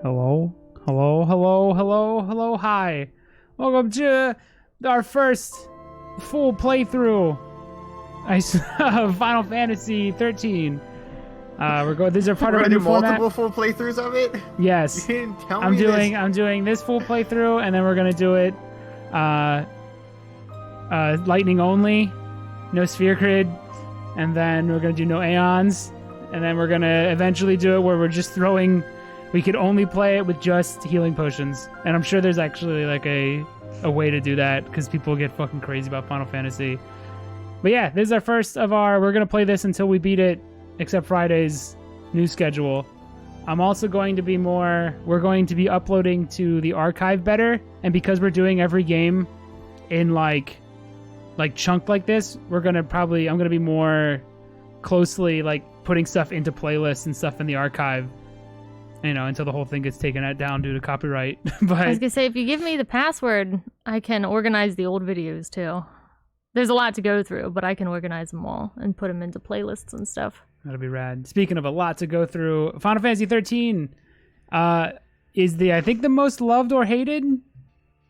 Hello? Hello, hello, hello, hello, hi. Welcome to our first full playthrough of Final Fantasy 13. These are part of a new format. Multiple full playthroughs of it? Yes. You didn't tell I'm me this. I'm doing this full playthrough, and then we're gonna do it lightning only, no sphere grid, and then we're gonna do no aeons, and then we're gonna eventually do it where we're just throwing. We could only play it with just healing potions, and I'm sure there's actually like a way to do that because people get fucking crazy about Final Fantasy. But yeah, this is our first of our. We're gonna play this until we beat it, except Friday's new schedule. I'm also going to be more. We're going to be uploading to the archive better, and because we're doing every game in like chunk like this, we're gonna probably. I'm gonna be more closely like putting stuff into playlists and stuff in the archive. You know, until the whole thing gets taken down due to copyright. But I was gonna say, if you give me the password, I can organize the old videos too. There's a lot to go through, but I can organize them all and put them into playlists and stuff. That'll be rad. Speaking of a lot to go through, Final Fantasy 13 is I think the most loved or hated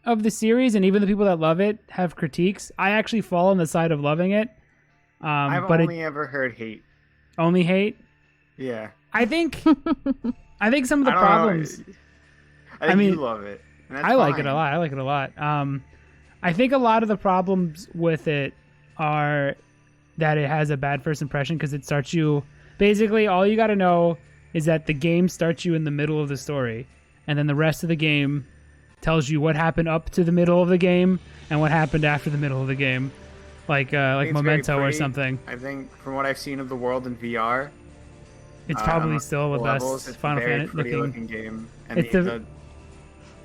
of the series, and even the people that love it have critiques. I actually fall on the side of loving it. I've only ever heard hate. Only hate? Yeah. I think some of the problems. I mean, you love it. I like it a lot. I like it a lot. I think a lot of the problems with it are that it has a bad first impression because it starts you. Basically, all you got to know is that the game starts you in the middle of the story, and then the rest of the game tells you what happened up to the middle of the game and what happened after the middle of the game, like Memento or something. I think from what I've seen of the world in VR. It's probably still the best Final Fantasy looking game, and the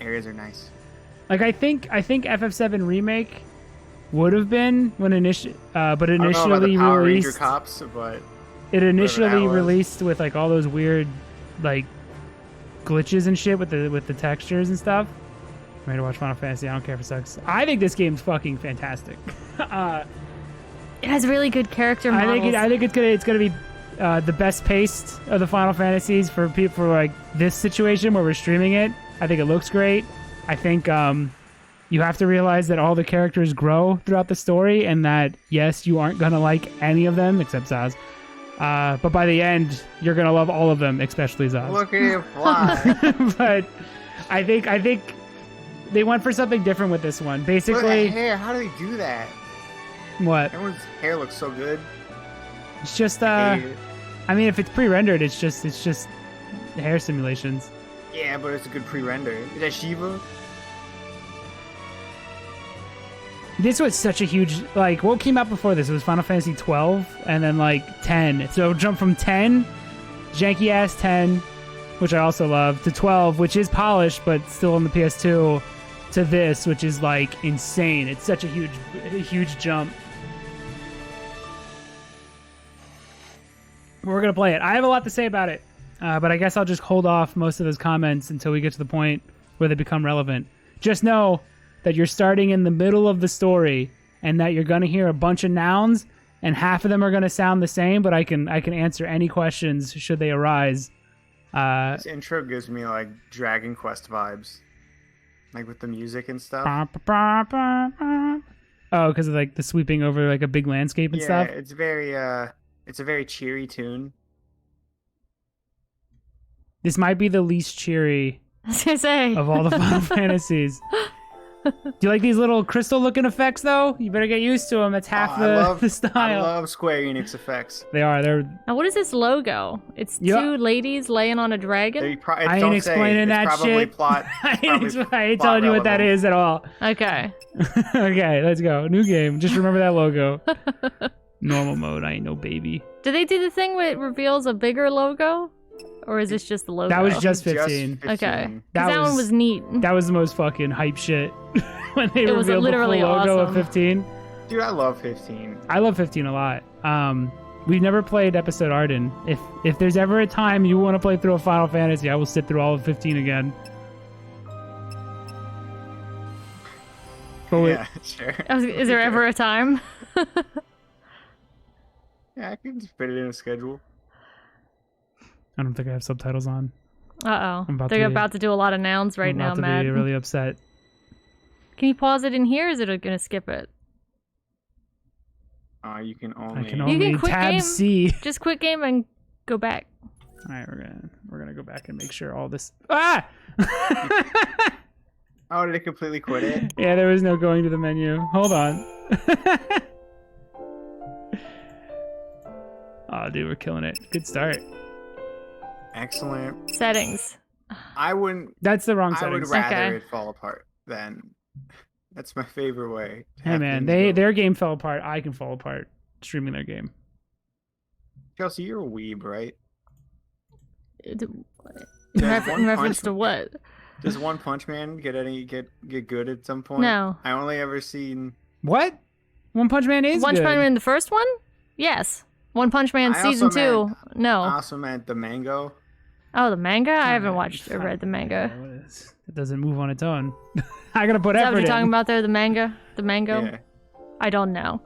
areas are nice. Like I think FF7 Remake would have been when initially Power released. Ranger cops, but it initially released with like all those weird like glitches and shit with the textures and stuff. I'm ready to watch Final Fantasy. I don't care if it sucks. I think this game's fucking fantastic. It has really good character models. I think it's gonna be. The best paced of the Final Fantasies for people for like this situation where we're streaming it. I think it looks great. I think you have to realize that all the characters grow throughout the story, and that yes, you aren't gonna like any of them except Zaz. But by the end, you're gonna love all of them, especially Zaz. Look at him fly. But I think they went for something different with this one. Basically, look at hair. How do they do that? What? Everyone's hair looks so good. It's just I mean, if it's pre-rendered, it's just hair simulations. Yeah, but it's a good pre-render. Is that Shiva? This was such a huge like. What came out before this? It was Final Fantasy 12, and then like 10. So jump from 10, janky ass 10, which I also love, to 12, which is polished but still on the PS2, to this, which is like insane. It's such a huge jump. We're going to play it. I have a lot to say about it, but I guess I'll just hold off most of those comments until we get to the point where they become relevant. Just know that you're starting in the middle of the story and that you're going to hear a bunch of nouns, and half of them are going to sound the same, but I can answer any questions should they arise. This intro gives me like Dragon Quest vibes, like with the music and stuff. Oh, because of like the sweeping over like a big landscape and stuff? Yeah, it's a very cheery tune. This might be the least cheery I was gonna say. of all the Final Fantasies. Do you like these little crystal-looking effects, though? You better get used to them. That's half the style. I love Square Enix effects. They are. Now, what is this logo? It's two ladies laying on a dragon? I ain't explaining that shit. I ain't telling you what that is at all. Okay. Okay, let's go. New game. Just remember that logo. Normal mode. I ain't no baby. Did they do the thing where it reveals a bigger logo? Or is this just the logo? That was just 15. Okay. That one was neat. That was the most fucking hype shit when they revealed the full logo awesome. of 15. Dude, I love 15. I love 15 a lot. We've never played Episode Arden. If there's ever a time you want to play through a Final Fantasy, I will sit through all of 15 again. But yeah, sure. Is there ever a time? Yeah, I can just fit it in a schedule. I don't think I have subtitles on. Uh-oh. about They're to- about to do a lot of nouns right I'm now, about to Matt. be really upset. Can you pause it in here, or is it going to skip it? You can I only. can You only can quit tab game. C. Just quit game and go back. All right, we're gonna go back and make sure all this. Ah! Oh, did it completely quit it? Yeah, there was no going to the menu. Hold on. Oh, dude, we're killing it. Good start. Excellent. Settings. I wouldn't. That's the wrong I would settings. rather Okay. it fall apart than. That's my favorite way. to Hey have man, things go. their game fell apart. I can fall apart streaming their game. Chelsea, you're a weeb, right? In There's one reference punch- to what? Does One Punch Man get good at some point? No. I only ever seen. What? One Punch Man is One good. Punch Man, the first one? Yes. One Punch Man I season also 2. meant- No. I also meant the mango. Oh, the manga? I haven't Alright, watched or read the manga. What is- It doesn't move on its own. I gotta put Is that effort what you're talking in. about there? The manga? The mango? Yeah. I don't know.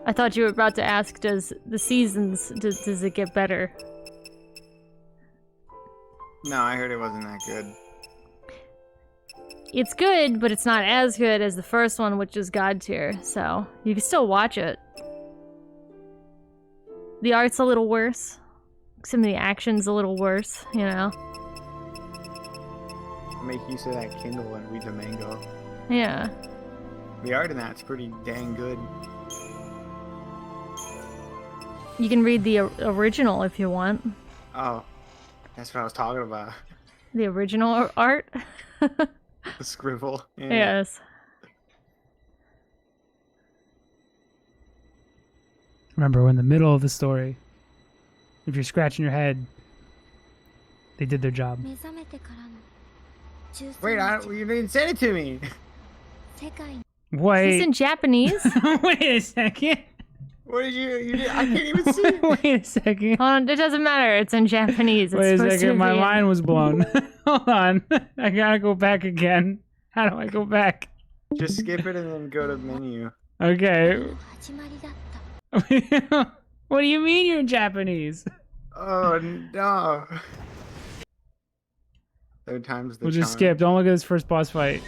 I thought you were about to ask, does the seasons, does it get better? No, I heard it wasn't that good. It's good, but it's not as good as the first one, which is God tier, so you can still watch it. The art's a little worse. Some of the action's a little worse, you know? Make use of that Kindle and read the mango. Yeah. The art in that's pretty dang good. You can read the original if you want. Oh, that's what I was talking about. The original art? The scribble. Yeah. Yes. Remember, we're in the middle of the story. If you're scratching your head, they did their job. Wait, you didn't send it to me. Is this Wait. in Japanese? Wait a second. What did you I can't even see it. Wait a second. Hold on, it doesn't matter. It's in Japanese. It's Wait a supposed to second. My be in- mind was blown. Hold on. I gotta go back again. How do I go back? Just skip it and then go to menu. Okay. What do you mean you're in Japanese? Oh no. Third time's the We'll just charm. skip. Don't look at this first boss fight.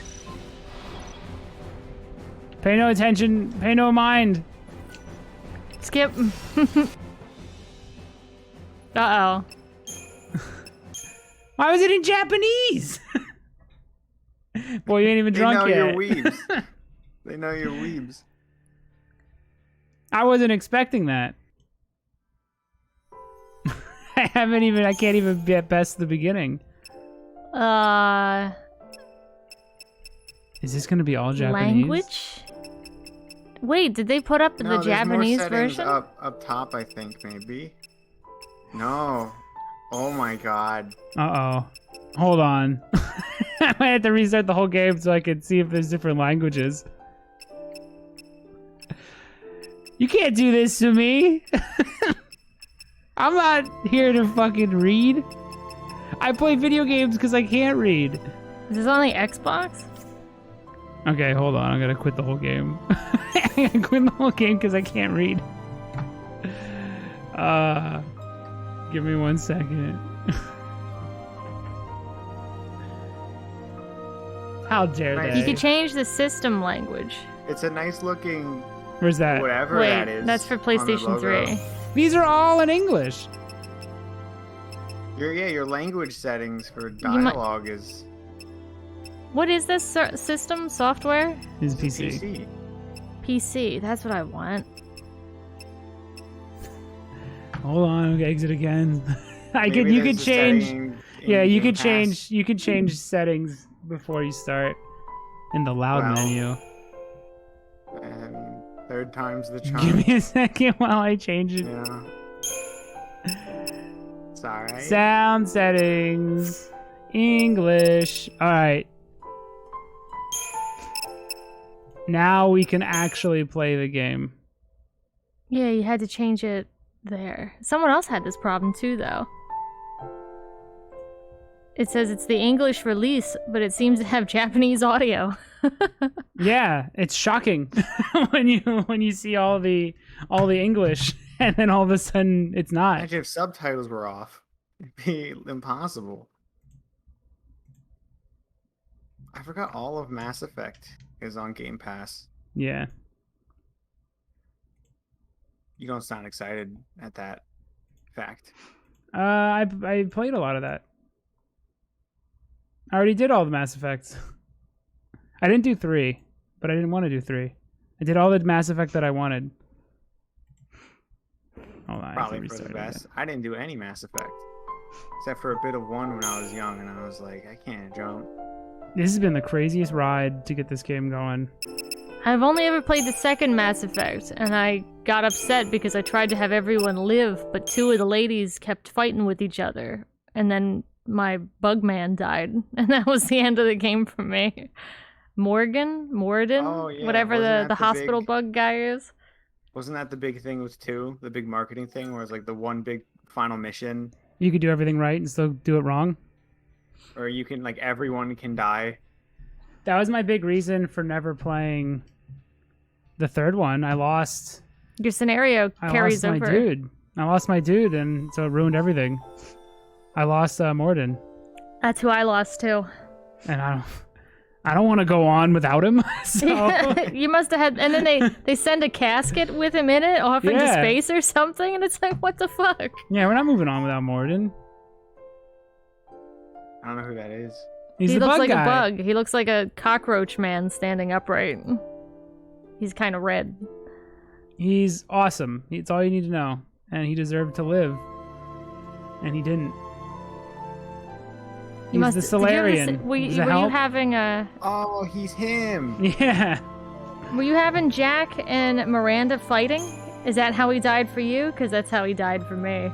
Pay no attention. Pay no mind. Skip. Uh-oh. Why was it in Japanese? Boy, you ain't even They drunk know yet. you're weebs. They know you're weebs. I wasn't expecting that. I can't even get past the beginning. Is this gonna be all Japanese? Language? Wait, did they put up No, the there's Japanese more settings version? up top, I think, maybe. No. Oh my god. Uh-oh. Hold on. I might have to restart the whole game so I can see if there's different languages. You can't do this to me. I'm not here to fucking read. I play video games because I can't read. Is this on the Xbox? Okay, hold on. I'm gonna quit the whole game. I'm gonna quit the whole game because I can't read. Give me 1 second. How dare Right. they? You could change the system language. It's a nice looking Where's that? whatever Wait, that is. that's for on the PlayStation logo. 3. These are all in English. Your language settings for might- dialogue is What is this system software? This is PC. PC. PC. That's what I want. Hold on, okay, exit again. You Maybe could there's a change. setting in Yeah, you Game could Pass. change. You could change settings before you start in the loud Wow. menu. And third time's the Give charm. me a second while I change it. Yeah. It's alright. Sound settings, English. All right. Now we can actually play the game. Yeah, you had to change it there. Someone else had this problem too, though. It says it's the English release, but it seems to have Japanese audio. Yeah, it's shocking when you see all the English and then all of a sudden it's not. Imagine if subtitles were off. It'd be impossible. I forgot all of Mass Effect is on Game Pass. Yeah. You don't sound excited at that fact. I played a lot of that. I already did all the Mass Effects. I didn't do 3, but I didn't want to do 3. I did all the Mass Effect that I wanted. Hold on, Probably for the best. I didn't do any Mass Effect. Except for a bit of 1 when I was young, and I was like, I can't jump. This has been the craziest ride to get this game going. I've only ever played the second Mass Effect, and I got upset because I tried to have everyone live, but 2 of the ladies kept fighting with each other. And then my bug man died, and that was the end of the game for me. Morden? Oh, yeah. Whatever the hospital bug guy is. Wasn't that the big thing with 2? The big marketing thing where it's like the one big final mission? You could do everything right and still do it wrong? Or you can, like, everyone can die? That was my big reason for never playing the third one. I lost... Your scenario carries over. I lost my dude, and so it ruined everything. I lost Morden. That's who I lost too. And I don't want to go on without him. So you must have had, and then they send a casket with him in it off into space or something, and it's like, what the fuck? Yeah, we're not moving on without Morden. I don't know who that is. He looks like guy. a bug. He looks like a cockroach man standing upright. He's kind of red. He's awesome. It's all you need to know. And he deserved to live. And he didn't. He's the Solarian. Were you having a... Oh, he's him! Yeah. Were you having Jack and Miranda fighting? Is that how he died for you? Because that's how he died for me.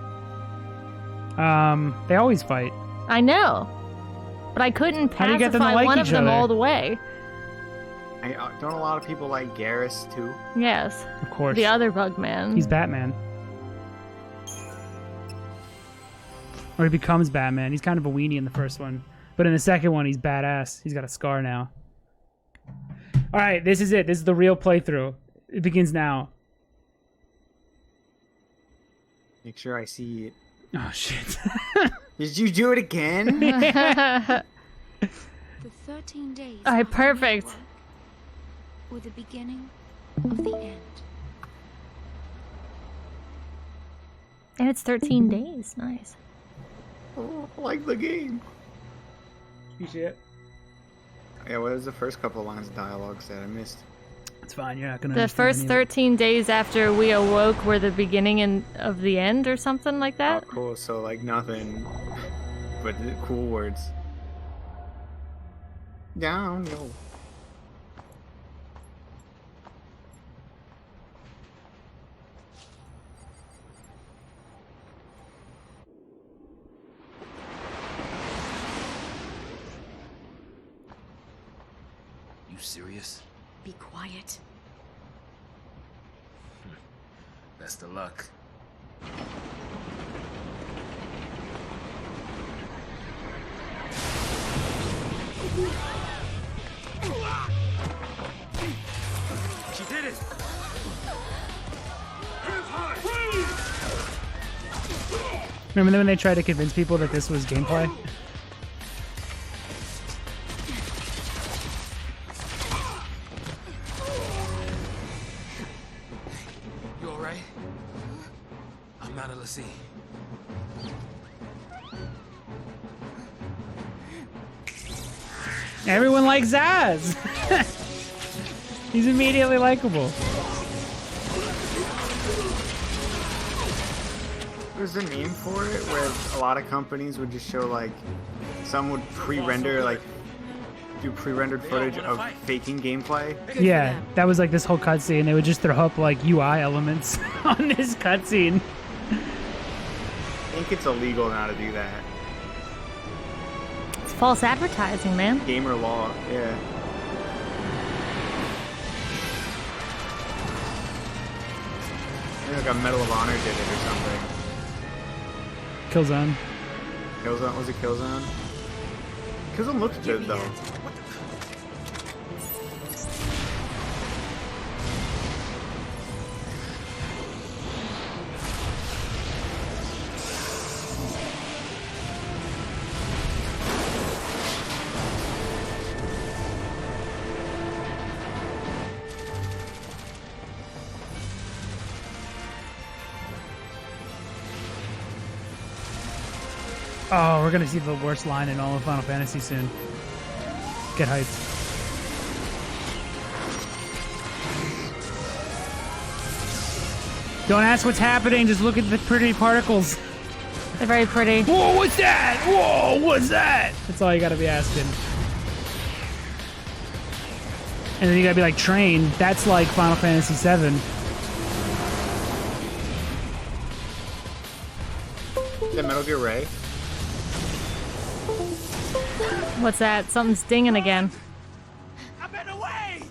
They always fight. I know. But I couldn't pacify one of them all the way. Don't a lot of people like Garrus, too? Yes. Of course. The other bug man. He's Batman. Or he becomes Batman. He's kind of a weenie in the first one. But in the second one, he's badass. He's got a scar now. Alright, this is it. This is the real playthrough. It begins now. Make sure I see it. Oh, shit. Did you do it again? The 13 days. Alright, perfect. Were the beginning of the end. And it's 13 days. Nice. Oh, I like the game. You see it? Yeah, what was the first couple lines of dialogue that I missed? It's fine. You're not going to The first 13 days after we awoke were the beginning of the end or something like that? Oh, cool. So, like, nothing but cool words. Down, no. You serious? Be quiet. Best of luck. She did it! Remember when they tried to convince people that this was gameplay? You alright? I'm not a Lassie. Everyone likes Zaz! He's immediately likable. There's a name for it where a lot of companies would just show, like, some would pre-render, like, do pre-rendered footage of faking gameplay. Yeah, that was like this whole cutscene. They would just throw up like UI elements on this cutscene. I think it's illegal now to do that. It's false advertising, man. Gamer law, yeah. I think like a Medal of Honor did it or something. Killzone. Killzone? Was it Killzone? Killzone looks good though. Oh, we're gonna see the worst line in all of Final Fantasy soon. Get hyped. Don't ask what's happening, just look at the pretty particles. They're very pretty. Whoa, what's that? Whoa, what's that? That's all you gotta be asking. And then you gotta be like, train. That's like Final Fantasy VII. The Metal Gear Ray. What's that? Something's dinging again. I'm in the way!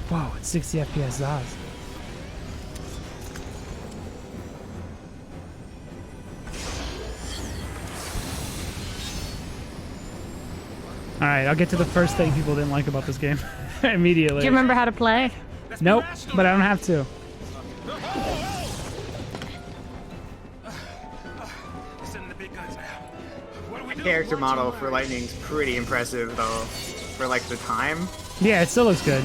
Whoa, it's 60 FPS Zaz. Alright, I'll get to the first thing people didn't like about this game immediately. Do you remember how to play? Nope, but I don't have to. Send the big guns now. What do we do? Character model for Lightning's pretty impressive though, for like the time. Yeah, it still looks good.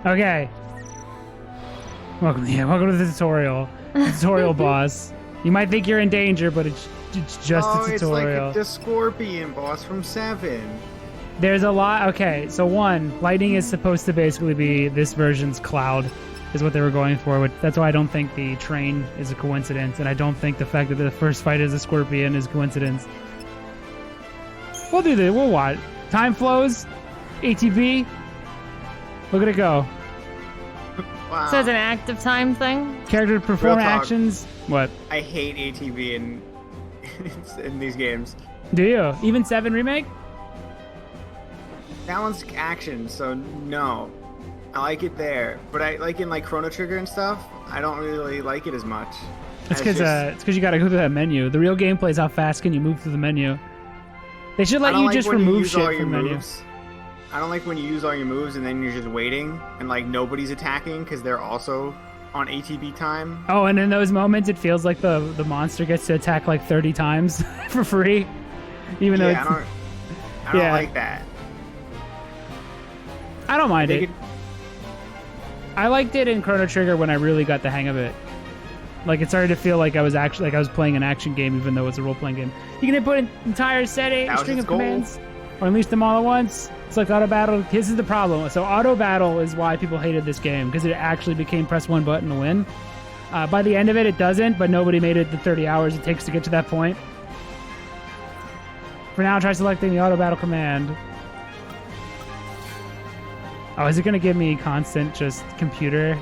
Okay. Welcome to the tutorial. The tutorial boss. You might think you're in danger, but it's just Oh, a it's tutorial. like the Scorpion boss from 7. There's a lot. Okay, so one, Lightning is supposed to basically be this version's Cloud, is what they were going for. That's why I don't think the train is a coincidence, and I don't think the fact that the first fight is a Scorpion is a coincidence. We'll do this. We'll watch. Time flows. ATB. Look at it go. Wow. So it's an active time thing? Character perform Real talk. actions. What? I hate ATV in these games. Do you? Even 7 Remake? That one's action, so no. I like it there, but I like in like Chrono Trigger and stuff. I don't really like it as much. It's because you gotta go through that menu. The real gameplay is how fast can you move through the menu. They should let you just remove shit from the menu. I don't like when you use all your moves and then you're just waiting and like nobody's attacking because they're also on ATB time. Oh, and in those moments, it feels like the monster gets to attack like 30 times for free, even though Yeah, it's, I don't Yeah. like that. I don't mind They it. could- I liked it in Chrono Trigger when I really got the hang of it. Like it started to feel like I was playing an action game, even though it was a role-playing game. You can input an entire setting, That was string its of goal. commands, or unleash them all at once. It's like auto battle. This is the problem. So auto battle is why people hated this game, because it actually became press one button to win. By the end of it, it doesn't, but nobody made it the 30 hours it takes to get to that point. For now, try selecting the auto battle command. Oh, is it going to give me constant just computer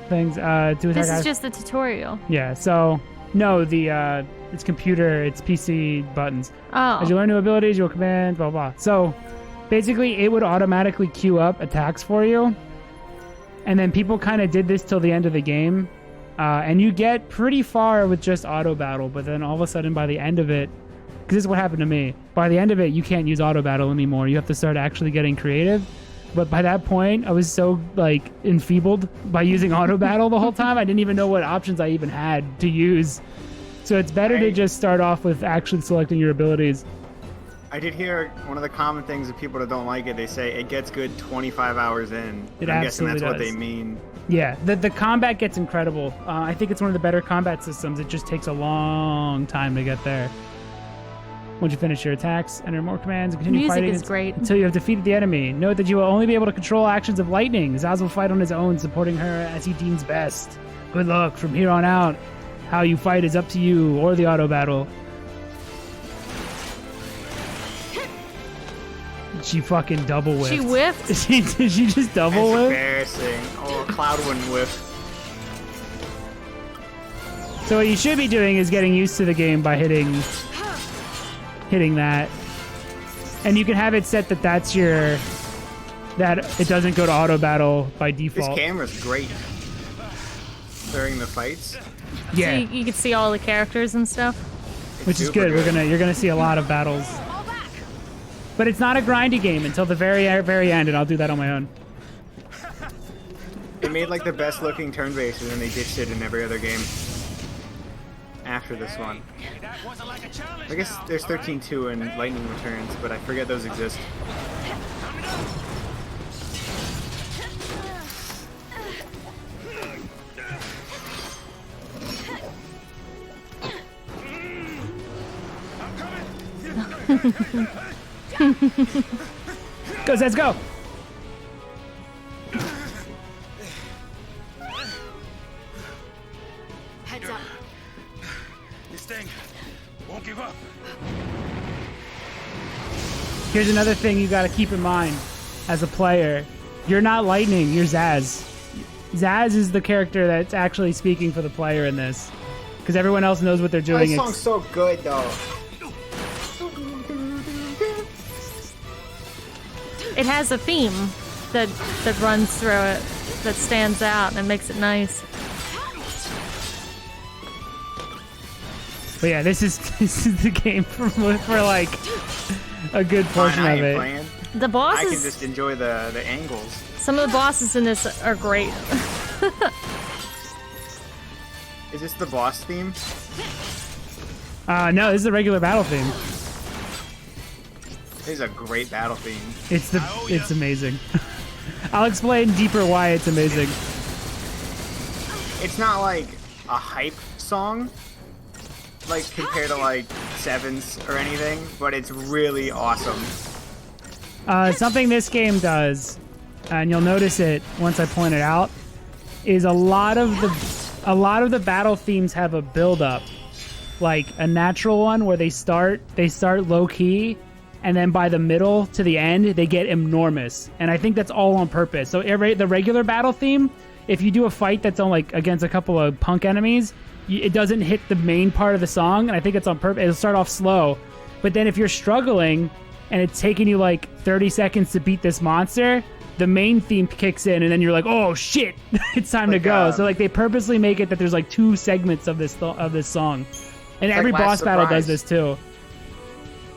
things? This is just the tutorial. Yeah, so no, it's computer, it's PC buttons. As you Oh. learn new abilities, you'll command, blah, blah. So basically, it would automatically queue up attacks for you. And then people kind of did this till the end of the game. And you get pretty far with just auto battle, but then all of a sudden by the end of it, because this is what happened to me, by the end of it, you can't use auto battle anymore. You have to start actually getting creative. But by that point, I was so like enfeebled by using auto battle the whole time. I didn't even know what options I even had to use. So it's better to just start off with actually selecting your abilities. I did hear one of the common things of people that don't like it. They say it gets good 25 hours in. It I'm guessing that's absolutely what does. they mean. Yeah, the combat gets incredible. I think it's one of the better combat systems. It just takes a long time to get there. Once you finish your attacks, enter more commands, and continue Music fighting is great. until you have defeated the enemy. Note that you will only be able to control actions of Lightning. Zaz will fight on his own, supporting her as he deems best. Good luck. From here on out, how you fight is up to you or the auto battle. She fucking double whiffed. She whiffed? Did she just double That's whiff? embarrassing. Oh, Cloud wouldn't whiff. So what you should be doing is getting used to the game by hitting that. And you can have it set that that it doesn't go to auto battle by This default. camera's great during the fights. Yeah, So you can see all the characters and stuff. It's which is super good. You're gonna see a lot of battles. But it's not a grindy game until the very end, and I'll do that on my own. They made like the best looking turn bases and they ditched it in every other game. after this one. That wasn't like a challenge. I guess there's 13-2 and Lightning Returns, but I forget those exist. Go, let's go. Heads up. This thing won't give up. Here's another thing you got to keep in mind as a player. You're not Lightning, you're Zaz. Zaz is the character that's actually speaking for the player in this. Because everyone else knows what they're doing. This song's so good, though. It has a theme that runs through it that stands out and makes it nice. But yeah, this is the game for like a good portion Fine, I of ain't it. playing. The I can bosses, just enjoy the angles. some of the bosses in this are great. Is this the boss theme? No, this is the regular battle theme. This is a great battle theme. It's amazing. I'll explain deeper why it's amazing. It's not like a hype song, like compared to like Sevens or anything, but it's really awesome. Something this game does, and you'll notice it once I point it out, is a lot of the battle themes have a build up, like a natural one where they start low key, and then by the middle to the end they get enormous, and I think that's all on purpose. So the regular battle theme, if you do a fight that's on like against a couple of punk enemies, it doesn't hit the main part of the song, and I think it's on purpose. It'll start off slow, but then if you're struggling and it's taking you like 30 seconds to beat this monster, the main theme kicks in, and then you're like, oh shit, it's time to go. So like they purposely make it that there's like two segments of this song, and every like boss Last battle Surprise. does this too.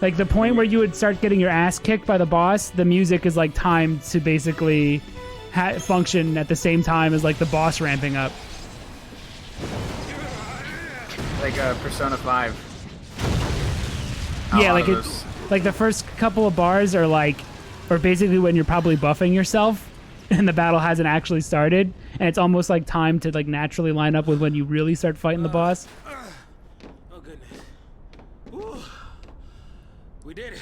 Like the point where you would start getting your ass kicked by the boss, the music is like timed to basically function at the same time as like the boss ramping up. Like Persona 5. Yeah, A lot like of it's those. like the first couple of bars are basically when you're probably buffing yourself and the battle hasn't actually started, and it's almost like time to like naturally line up with when you really start fighting the boss. Oh goodness. Whew. We did it.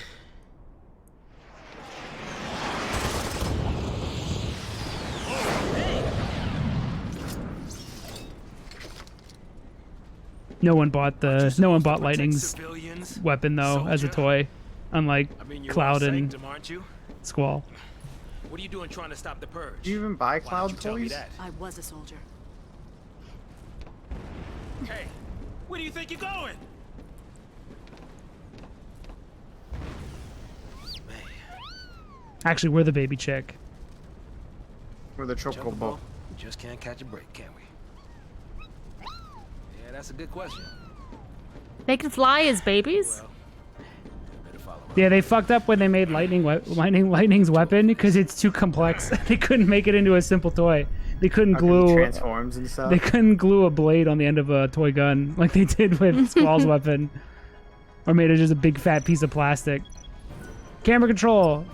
No one bought Lightning's Civilians, weapon though as a soldier. toy, unlike I mean, you're Cloud all and sanctum, aren't you? Squall. What are you doing trying to stop the purge? Do you even buy Why don't Cloud you tell me toys? that? I was a soldier. Hey, where do you think you're going? Man, Actually, we're the baby chick. Or the Chocobo, Chocobo? we just can't catch a break, can we? Yeah, that's a good question. They can fly as babies? Well, I better follow up. Yeah, they fucked up when they made Lightning's weapon because it's too complex. They couldn't make it into a simple toy. They couldn't How come he glue. transforms and stuff. They couldn't glue a blade on the end of a toy gun like they did with Squall's weapon, or made it just a big fat piece of plastic. Camera control.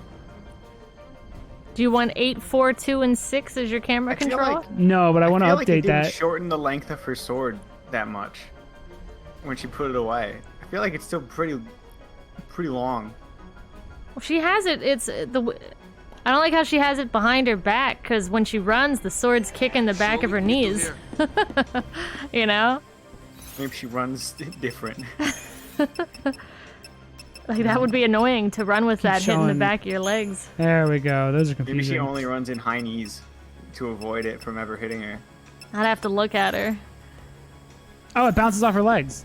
Do you want 8, 4, 2, and 6 as your camera I feel control? like- No, but I want to feel like it update didn't that. shorten the length of her sword that much when she put it away. I feel like it's still pretty long. Well, she has it. I don't like how she has it behind her back, because when she runs, the sword's kicking the back Sure, of her we can get knees. through You know? Maybe she runs different. Like, that would be annoying to run with that hitting the showing. back of your legs. There we go. Those are Maybe confusing. she only runs in high knees to avoid it from ever hitting her. I'd have to look at her. Oh, it bounces off her legs.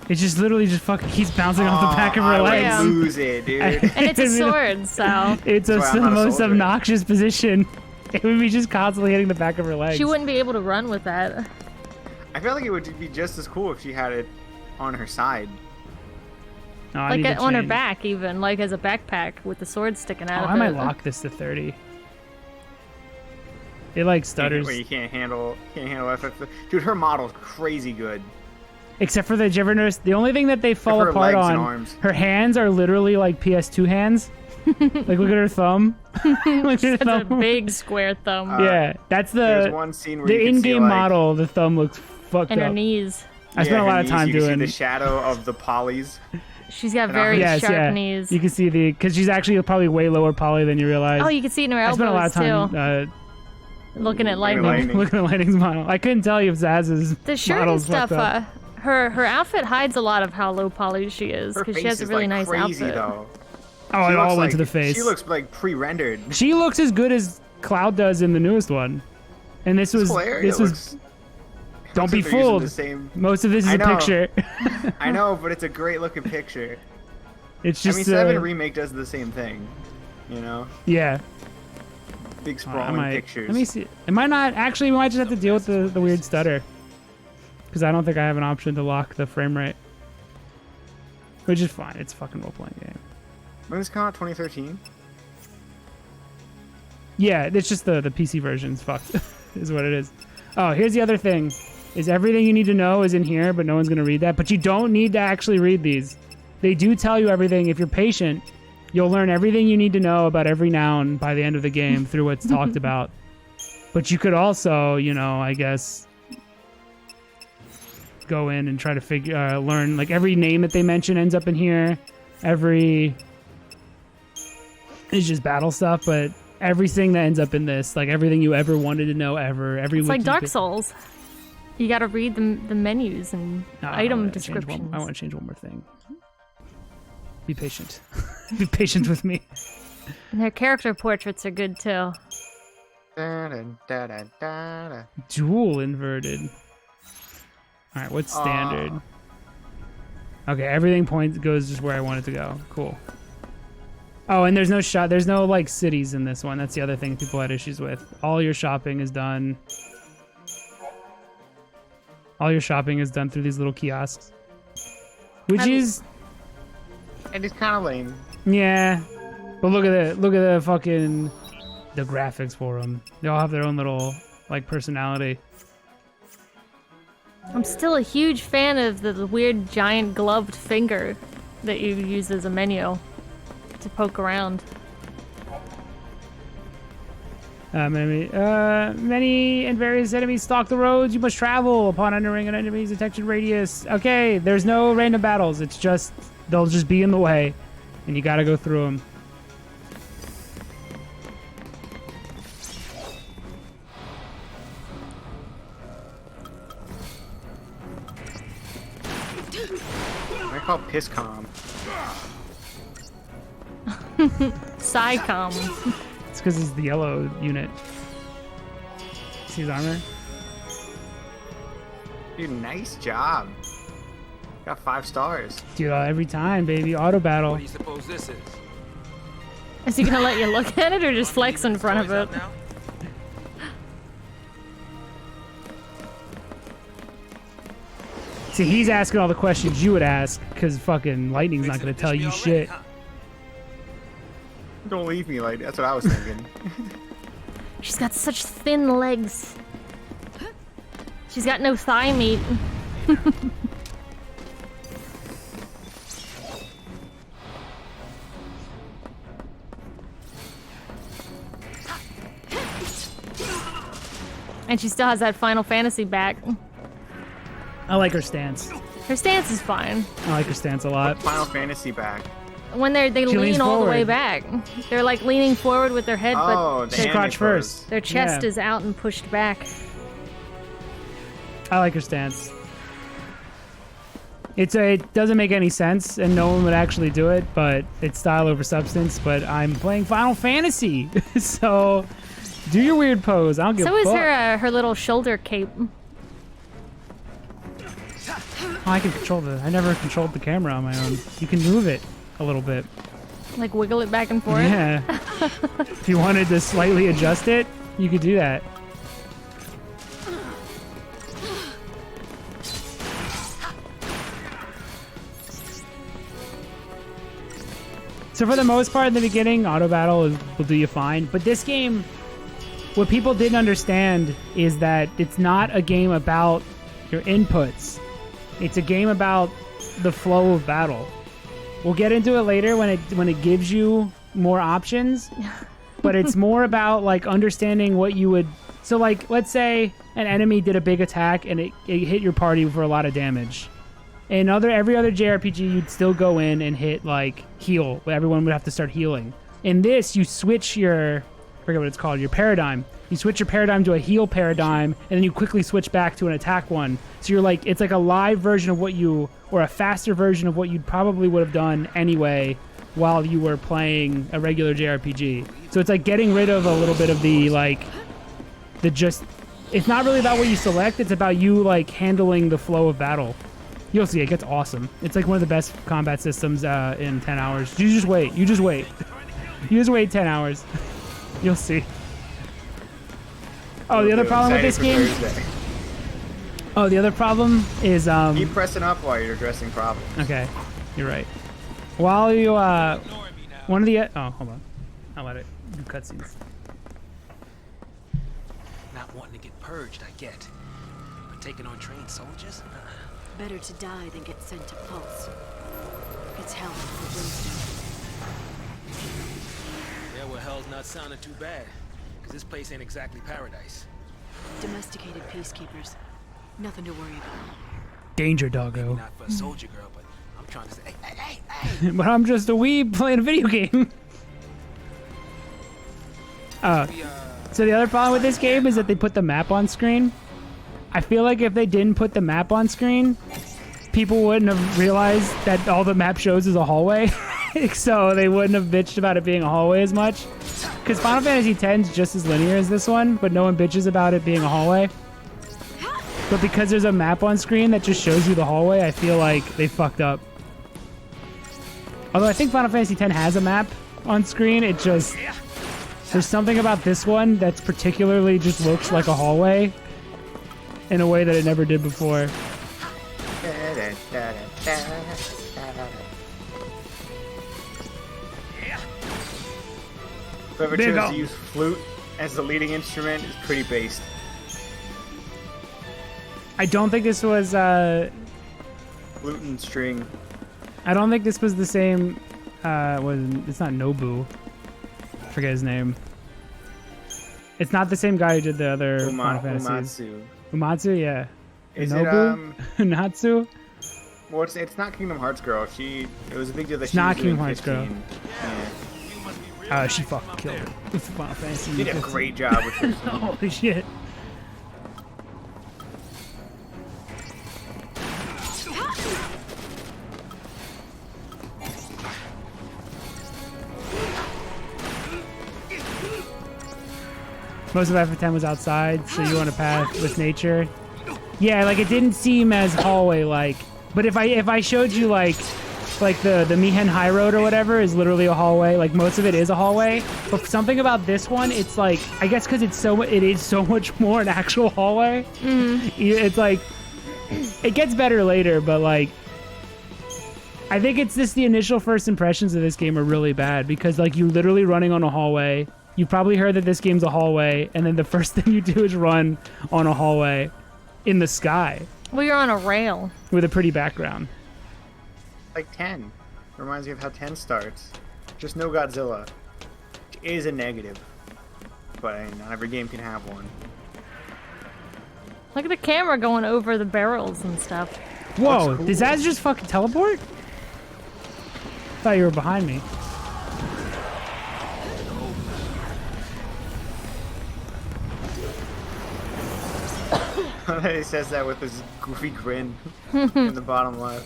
It just literally just fucking keeps bouncing off the back of her I would legs. Yeah. lose it, dude. And it's a sword, so It's That's why I'm the not a most soldier. obnoxious position. It would be just constantly hitting the back of her legs. she wouldn't be able to run with that. I feel like it would be just as cool if she had it on her side. Oh, I Like need to on her change. back, even, like as a backpack with the sword sticking Oh, out of I it. might lock this to 30. It like stutters. Where you can't handle FF. Dude, her model's crazy good. Except for did you ever notice the only thing that they fall her apart legs and on? arms. Her hands are literally like PS2 hands. Like look at her thumb. Look at her That's a thumb. big square thumb. Yeah, that's There's the one scene where the you can see, in-game like, model. The thumb looks fucked And her up. knees. I spent a her lot of knees, time you can doing. see the shadow of the polys. She's got And very Yes, sharp yeah. knees. You can see because she's actually probably way lower poly than you realize. Oh, you can see it in her I elbows spent a lot of too. time Looking at Looking at lightning. lightning. looking at Lightning's model. I couldn't tell you if Zaz's The shirt and model's stuff. fucked up. Her outfit hides a lot of how low poly she is Her because face she has a is really like nice crazy outfit. though. Oh, She it all looks went to the like- face. She looks like pre-rendered. She looks as good as Cloud does in the newest one. And this was Hilarious. this It was looks- don't looks be like they're using fooled. the same- Most of this is I a know. picture. I know, but it's a great looking picture. It's I just mean, 7 Remake does the same thing. You know, yeah. big I sprawling might, pictures. let me see. Am I not actually? We might just have to deal with the weird stutter because I don't think I have an option to lock the frame rate, which is fine. It's a fucking role playing game. When did this come out? 2013. Yeah, it's just the PC version's fucked, is what it is. Oh, here's the other thing: is everything you need to know is in here, but no one's gonna read that. But you don't need to actually read these. They do tell you everything. If you're patient, you'll learn everything you need to know about every noun by the end of the game through what's talked about. But you could also, you know, I guess, go in and try to learn, like, every name that they mention ends up in here. It's just battle stuff, but everything that ends up in this, like everything you ever wanted to know ever, every It's like wiki Dark bit- Souls. You gotta read the menus and No, I item wanna change descriptions. I want to change one more thing. Be patient. Be patient with me. And their character portraits are good too. Da-da-da-da-da-da. Dual inverted. All right, what's standard? Okay, everything goes just where I want it to go. Cool. Oh, and there's no like cities in this one. That's the other thing people had issues with. All your shopping is done. All your shopping is done through these little kiosks. Which is And it's kind of lame. yeah. But look at the fucking the graphics for them. They all have their own little like personality. I'm still a huge fan of the weird giant gloved finger that you use as a menu to poke around. Many and various enemies stalk the roads you must travel upon entering an enemy's detection radius. Okay, there's no random battles. It's just they'll just be in the way, and you gotta go through them. I call it PissCom. Psycom. It's because he's the yellow unit. See his armor? Dude, nice job. Got 5 stars. Dude, every time, baby. Auto battle. What do you suppose this is? Is he gonna let you look at it or just flex in front of Toys out it? now? See, he's asking all the questions you would ask because fucking Lightning's not Fixing going to to tell diss me you already, shit. huh? Don't leave me like that's what I was thinking. She's got such thin legs. She's got no thigh meat. And she still has that Final Fantasy back. I like her stance. Her stance is fine. I like her stance a lot. Final Fantasy back. When they She leans lean all the way forward. back. They're like leaning forward with their head, Oh, but the their, hand crotch it first. goes. their chest Yeah. is out and pushed back. I like her stance. It doesn't make any sense, and no one would actually do it, but it's style over substance. But I'm playing Final Fantasy, so do your weird pose. I don't give So a is fuck. her little shoulder cape. Oh, I can control I never controlled the camera on my own. You can move it a little bit. Like wiggle it back and forth. Yeah. If you wanted to slightly adjust it, you could do that. So for the most part in the beginning, auto battle will do you fine. But this game, what people didn't understand is that it's not a game about your inputs. It's a game about the flow of battle. We'll get into it later when it gives you more options, but it's more about like understanding what you would. So like, let's say an enemy did a big attack and it hit your party for a lot of damage. In every other JRPG, you'd still go in and hit like heal. Everyone would have to start healing. In this, you switch I forget what it's called, your paradigm. You switch your paradigm to a heal paradigm, and then you quickly switch back to an attack one. So you're like, it's like a live version of or a faster version of what you probably would have done anyway while you were playing a regular JRPG. So it's like getting rid of a little bit of it's not really about what you select, it's about you like handling the flow of battle. You'll see, it gets awesome. It's like one of the best combat systems in 10 hours. You just wait. You just wait 10 hours. You'll see. Oh, the other problem with this game... Oh, the other problem is... Keep pressing up while you're addressing problems. Okay, you're right. While you... one of the... Oh, hold on. I'll let it do cutscenes. Not wanting to get purged, I get. But taking on trained soldiers? Better to die than get sent to Pulse. It's hell for Brimstone. Yeah, well, hell's not sounding too bad. Because this place ain't exactly paradise. Domesticated peacekeepers. Nothing to worry about. Danger, doggo. Not for a soldier girl, but I'm trying to say, hey! But I'm just a weeb playing a video game. So the other problem with this game is that they put the map on screen. I feel like if they didn't put the map on screen, people wouldn't have realized that all the map shows is a hallway. So they wouldn't have bitched about it being a hallway as much. Because Final Fantasy X is just as linear as this one, but no one bitches about it being a hallway. But because there's a map on screen that just shows you the hallway, I feel like they fucked up. Although I think Final Fantasy X has a map on screen, it just... There's something about this one that's particularly just looks like a hallway in a way that it never did before. Whoever chose to use flute as the leading instrument is pretty based. I don't think this was Flute and string. I don't think this was the same it's not Nobu. I forget his name. It's not the same guy who did the other Final Fantasies. Umatsu, yeah. Is Nobu? Natsu? Well, it's not Kingdom Hearts girl. It was a big deal that it's she not was doing Kingdom Hearts 15. girl. Yeah. She fucking killed it. With Final Fantasy. She did a great job with her. Holy shit. Most of FF10 was outside, so you on a path with nature. Yeah, like it didn't seem as hallway like. But if I showed you like the Mihen High Road or whatever is literally a hallway. Like most of it is a hallway. But something about this one, it's like I guess because it is so much more an actual hallway. It's like it gets better later, but like I think it's just the initial first impressions of this game are really bad because like you're literally running on a hallway. You've probably heard that this game's a hallway, and then the first thing you do is run on a hallway in the sky. Well, you're on a rail. With a pretty background. Like 10. Reminds me of how 10 starts. Just no Godzilla. Which is a negative. But not every game can have one. Look at the camera going over the barrels and stuff. Whoa, cool. Does that just fucking teleport? Thought you were behind me. He says that with his goofy grin in the bottom left.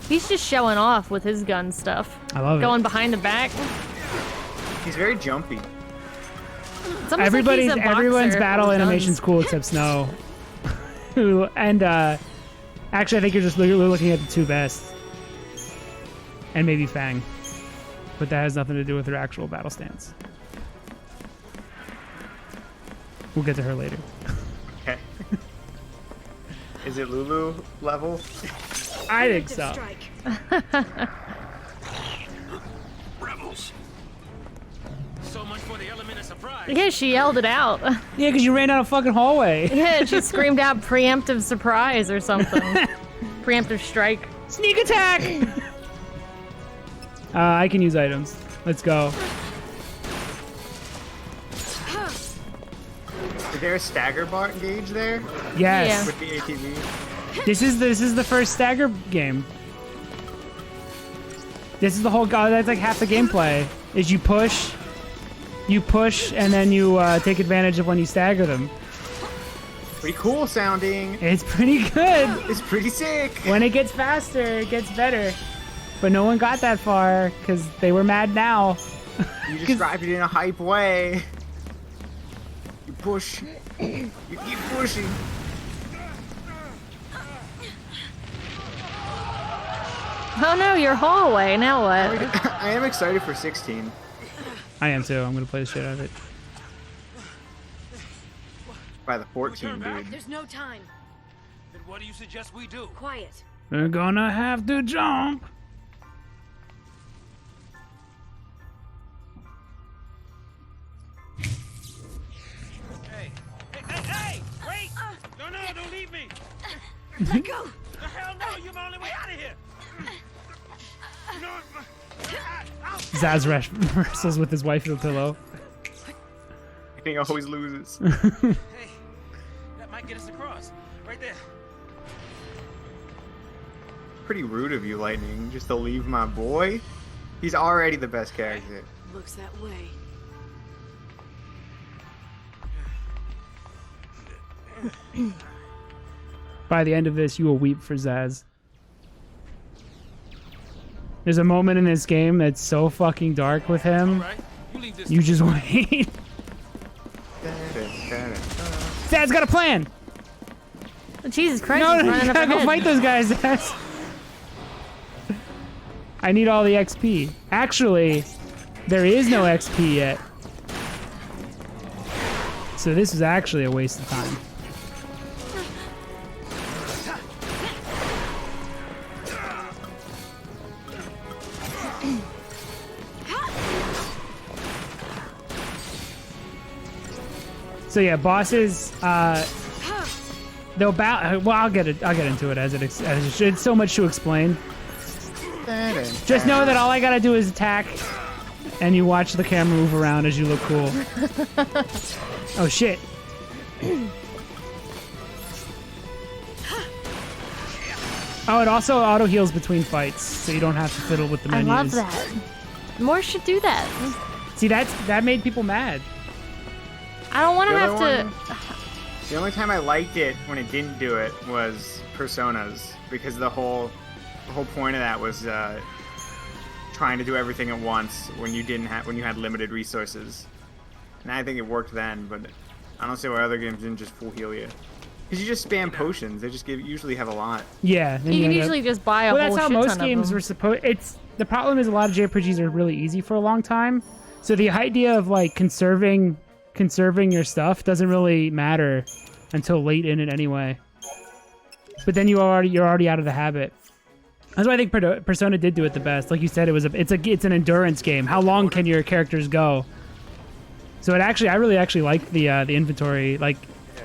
He's just showing off with his gun stuff. I love Going behind the back. He's very jumpy. Everyone's everyone's battle animation's cool except Snow. And actually I think you're just looking at the two best. And maybe Fang. But that has nothing to do with her actual battle stance. We'll get to her later. Okay. Is it Lulu level? I think so. Rebels. So much for the element of surprise. Yeah, she yelled it out. Yeah, because you ran down a fucking hallway. Yeah, she screamed out preemptive surprise or something. Preemptive strike. Sneak attack! I can use items. Let's go. Is there a stagger bar gauge there Yes. Yeah. with the ATV? This is the first stagger game. This is the whole that's like half the gameplay. Is you push, and then you take advantage of when you stagger them. Pretty cool sounding. It's pretty good. It's pretty sick. When it gets faster, it gets better. But no one got that far because they were mad now. You described it in a hype way. You push. You keep pushing. Oh no, your hallway. Now what? I am excited for 16. I am too. I'm gonna play the shit out of it. By the 14, dude. There's no time. Then what do you suggest we do? Quiet. We're gonna have to jump. Hey! Wait! No, don't leave me! Let go. The hell no! You're my only way out of here! No, Zaz wrestles with his wife in a pillow. He always loses. hey, that might get us across. Right there. Pretty rude of you, Lightning, just to leave my boy. He's already the best character. Looks that way. By the end of this, you will weep for Zaz. There's a moment in this game that's so fucking dark with him. All right, you leave this. You just wait. Zaz got a plan. Jesus Christ, No, he's you running up gotta go ahead. fight those guys, Zaz. I need all the XP. Actually, there is no XP yet. So this is actually a waste of time. So yeah, bosses. They'll bow. Well, I'll get into it as it's so much to explain. Just know that all I gotta do is attack, and you watch the camera move around as you look cool. Oh shit! Oh, it also auto heals between fights, so you don't have to fiddle with the I menus. love that. More should do that. See, that made people mad. I don't want to The have other to. The only time I liked it when it didn't do it was Personas, because the whole point of that was trying to do everything at once when you had limited resources. And I think it worked then, but I don't see why other games didn't just full heal you. Because you just spam potions, they just usually have a lot. Yeah, then You can end up- usually just buy a Well, whole that's how shit most ton of games them. were supposed. The problem is a lot of JRPGs are really easy for a long time. So the idea of like conserving your stuff doesn't really matter until late in it anyway. But then you're already out of the habit. That's why I think Persona did do it the best. Like you said, it's an endurance game. How long can your characters go? So I really liked the inventory. Like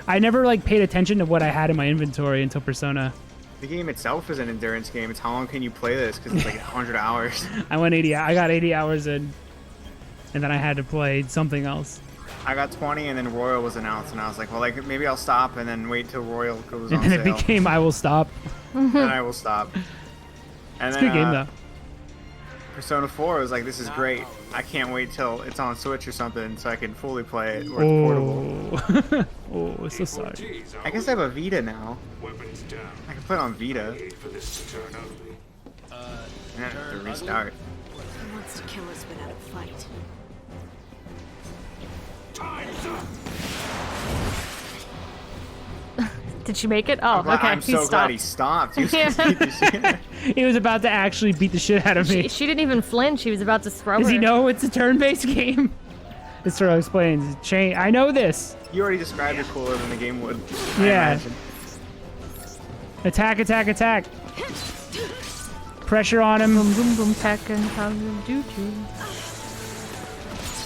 I never like paid attention to what I had in my inventory until Persona. The game itself is an endurance game. It's how long can you play this? Because it's like 100 hours. I got 80 hours in, and then I had to play something else. I got 20, and then Royal was announced, and I was like, well, like maybe I'll stop and then wait till Royal goes on And sale. it became I Will Stop. Then I will stop. And It's a then, good game though. Persona 4 was like, this is great. I can't wait till it's on Switch or something so I can fully play it or it's portable. Oh, so sorry. I guess I have a Vita now. Weapons down. I can play it on Vita. Wait for this to turn ugly. I have to restart. He wants to kill us without a fight. Time's up. Did she make it? Oh, okay. I'm so glad he stopped. He was Yeah. gonna beat the shit out of me. He was about to actually beat the shit out of me. She didn't even flinch. She was about to throw Does her. he know it's a turn-based game? This sort of explains. I know this. You already described it cooler than the game would. I Yeah. imagine. Attack, attack, attack. Pressure on him. Boom, boom, boom, peck, and how do you do?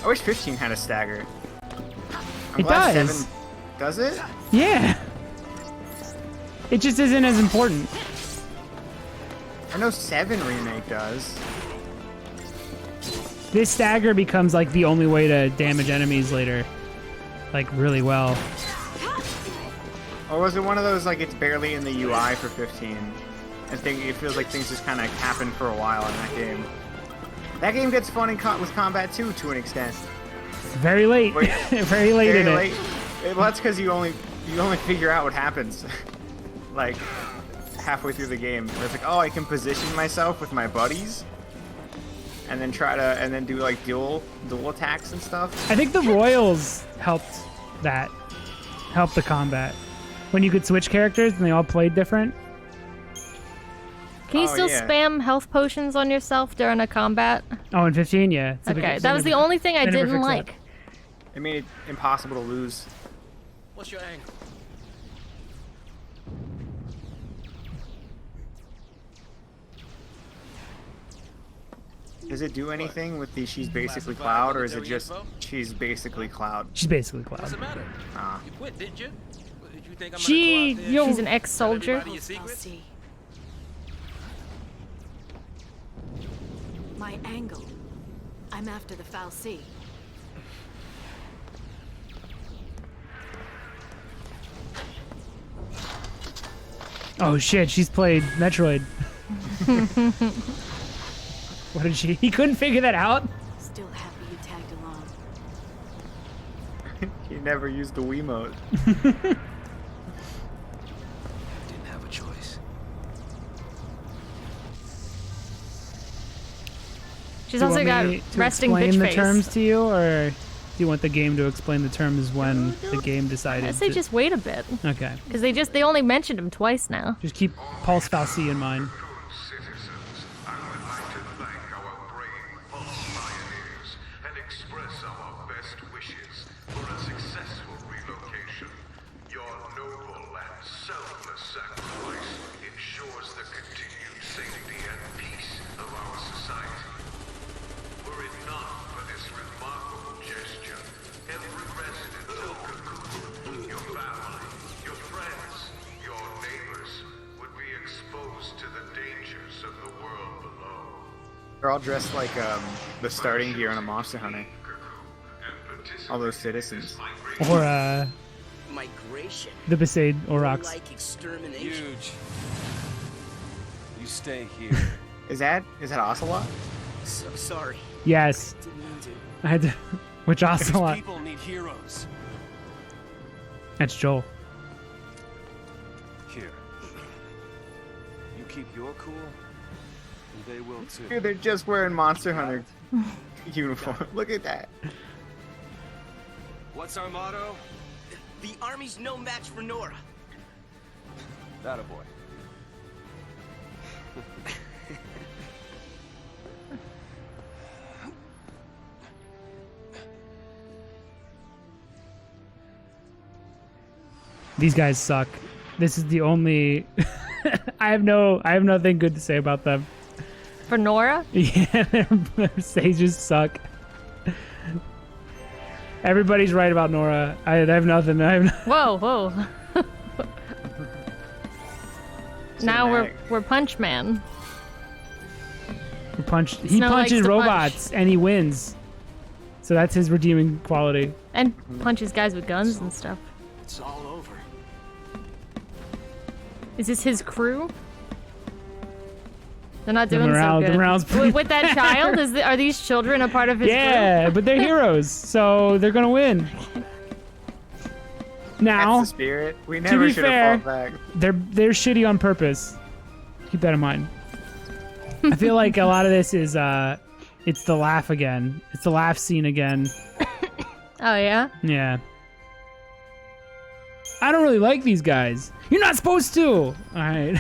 I wish 15 had a stagger. I'm It glad does. 7 does it? Yeah. It just isn't as important. I know 7 remake does. This stagger becomes like the only way to damage enemies later. Like really well. Or was it one of those like it's barely in the UI for 15? It feels like things just kind of happen for a while in that game. That game gets fun with combat too, to an extent. Very late. Wait, Very late in Very it. late. Well, that's because you only figure out what happens, like halfway through the game. It's like, oh, I can position myself with my buddies, and then do like dual attacks and stuff. I think the Royals helped the combat. When you could switch characters and they all played different. Can you Oh, still yeah. spam health potions on yourself during a combat? Oh, in 15, yeah. Okay, that was the only thing I never didn't fixed that. like. It made it impossible to lose. What's your angle? Does it do anything with the she's basically Classified Cloud, or is it military just info? she's basically Cloud? She's basically What's Cloud. the matter? Ah. You quit, didn't you? Did you think I'm She- gonna go out there yo- and She's an ex-soldier. tell everybody your I'll secrets? see. My angle. I'm after the Foul Sea. Oh shit, she's played Metroid. What did she? He couldn't figure that out? Still happy you tagged along. He never used the Wiimote. Didn't have a choice. She's Do you also want got me to resting explain bitch the face. terms to you, or do you want the game to explain the terms when the game decided? I say to- just wait a bit, Okay. because they only mentioned him twice now. Just keep Pulse Falsi in mind. Citizens, I would like to thank our brave false pioneers and express our best wishes for a successful relocation. Your noble and selfless sacrifice ensures the continued safety and peace of our society. Were it not for this remarkable gesture, every resident of Cocoon, your family, your friends, your neighbors, would be exposed to the dangers of the world below. They're all dressed like the starting gear on a Monster Hunter. All those citizens. Or Migration. the Besaid Aurochs. Like extermination. Huge. You stay here. Is that Ocelot? So sorry. Yes. Didn't mean to. I had to. Which These Ocelot? people need heroes. That's Joel. Here. You keep your cool, and they will too. Dude, they're just wearing Monster Hunter uniform. Look at that. What's our motto? The army's no match for Nora. That a boy. These guys suck. This is the only. I have nothing good to say about them. For Nora? Yeah, their stages suck. Everybody's right about Nora. I have nothing. Whoa, whoa. Now Cinematic. we're Punch Man. He punches Snow likes to punch. robots and he wins. So that's his redeeming quality. And punches guys with guns and stuff. It's all over. Is this his crew? They're not The doing morale- so the good. morale's pretty With that child? Are these children a part of his Yeah, but they're heroes, so they're gonna win. Now That's the spirit. We never be should fair- have fought back. they're shitty on purpose. Keep that in mind. I feel like a lot of this is it's the laugh again. It's the laugh scene again. group? Oh, yeah? Yeah. I don't really like these guys. You're not supposed to. All right.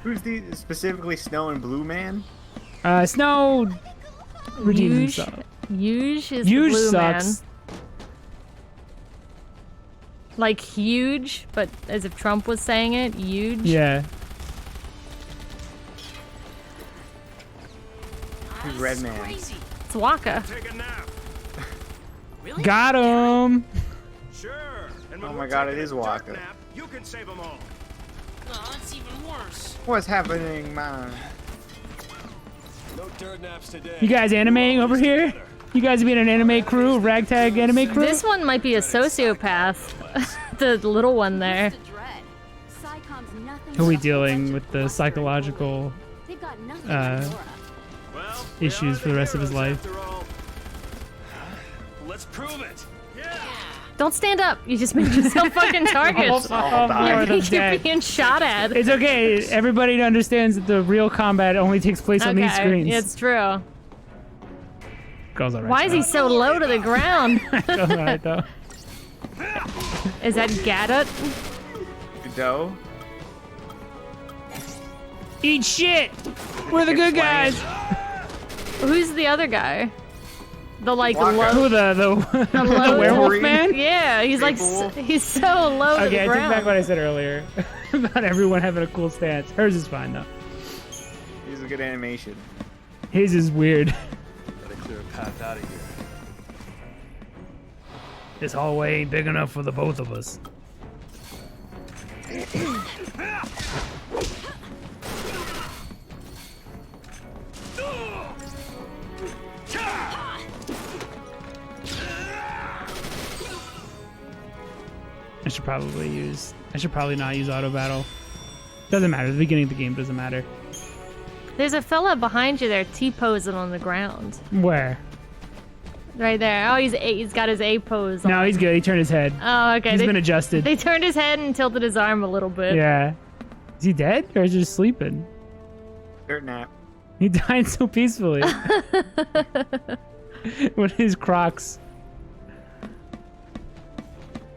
Who's the specifically Snow and Blue Man? Snow redeems Huge. himself. Huge is Huge the blue sucks. man. Like huge, but as if Trump was saying it, huge. Yeah. Who's Red Man? It's Waka. Take a nap. Really? Got him. Sure. And when Oh we're my god, it taking a is dirt Walker. nap, you can save them all. No, that's even worse. What's happening, man? No dirt naps today. You guys animating over here? You guys being an anime crew, ragtag anime crew? This one might be a sociopath. The little one there. Who's to dread? Psychom's nothing Who are we but a dealing bunch with of the frustrating psychological fools. They've got nothing uh, on Nora. Well, issues for the rest of his life? after all. Let's prove it. Yeah. Don't stand up. You just made yourself fucking targets. All four of them You're dead. being shot at. It's okay. Everybody understands that the real combat only takes place on these screens. It's true. Goes alright. Why is he so low to the ground? Goes alright though. Is that Gadot? Doe? Eat shit. We're the good guys. Who's the other guy? The like Waka. low. Who the low- werewolf man? Yeah, he's like Maple. he's so low to Okay, the I take ground. back what I said earlier about everyone having a cool stance. Hers is fine though. He's a good animation. His is weird. Gotta clear a path out of here. This hallway ain't big enough for the both of us. I should probably not use auto battle. Doesn't matter. The beginning of the game doesn't matter. There's a fella behind you there, T-posing on the ground. Where? Right there. Oh, he's got his A pose on. No, he's good. He turned his head. Oh, okay. He's They, been adjusted. they turned his head and tilted his arm a little bit. Yeah. Is he dead or is he just sleeping? Dirt nap. He died so peacefully. With his Crocs.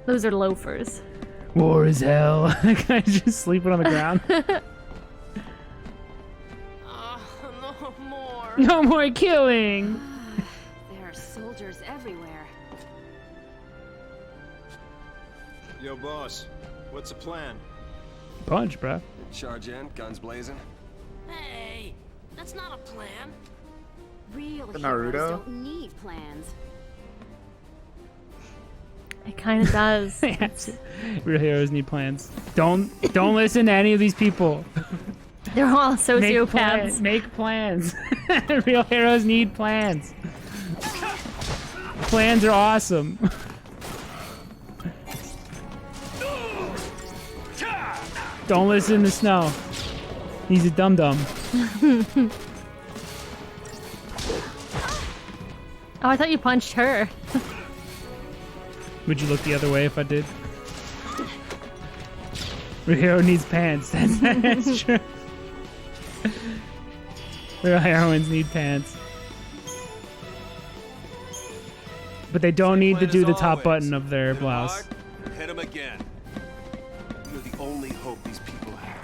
Those are loafers. War is hell. That guy's just sleeping on the ground. No more. No more killing. There are soldiers everywhere. Yo, boss. What's the plan? Punch, bro. Charge in, guns blazing. Hey, that's not a plan. Real The heroes Naruto? don't need plans. It kind of does. Yes. Real heroes need plans. Don't listen to any of these people. They're all Make, sociopaths. make plans. Real heroes need plans. Plans are awesome. Don't listen to Snow. He's a dum-dum. Oh, I thought you punched her. Would you look the other way if I did? Real hero needs pants. That's true. Real heroines need pants. But they don't need to do the top button of their blouse. Hit him again. You're the only hope these people have.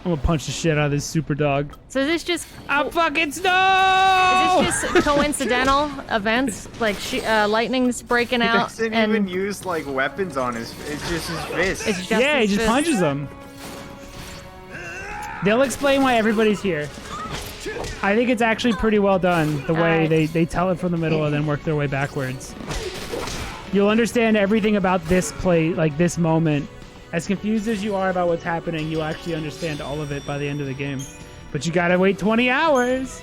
I'm gonna punch the shit out of this super dog. So is this just I'm fucking Snow! is this just coincidental events like lightning's breaking He out doesn't and even use like weapons on his. It's just his fist. it's just Yeah, he his just fist. punches them. They'll explain why everybody's here. I think it's actually pretty well done, the way Alright. they tell it from the middle and then work their way backwards. You'll understand everything about this play, like this moment. As confused as you are about what's happening, you actually understand all of it by the end of the game. But you gotta wait 20 hours!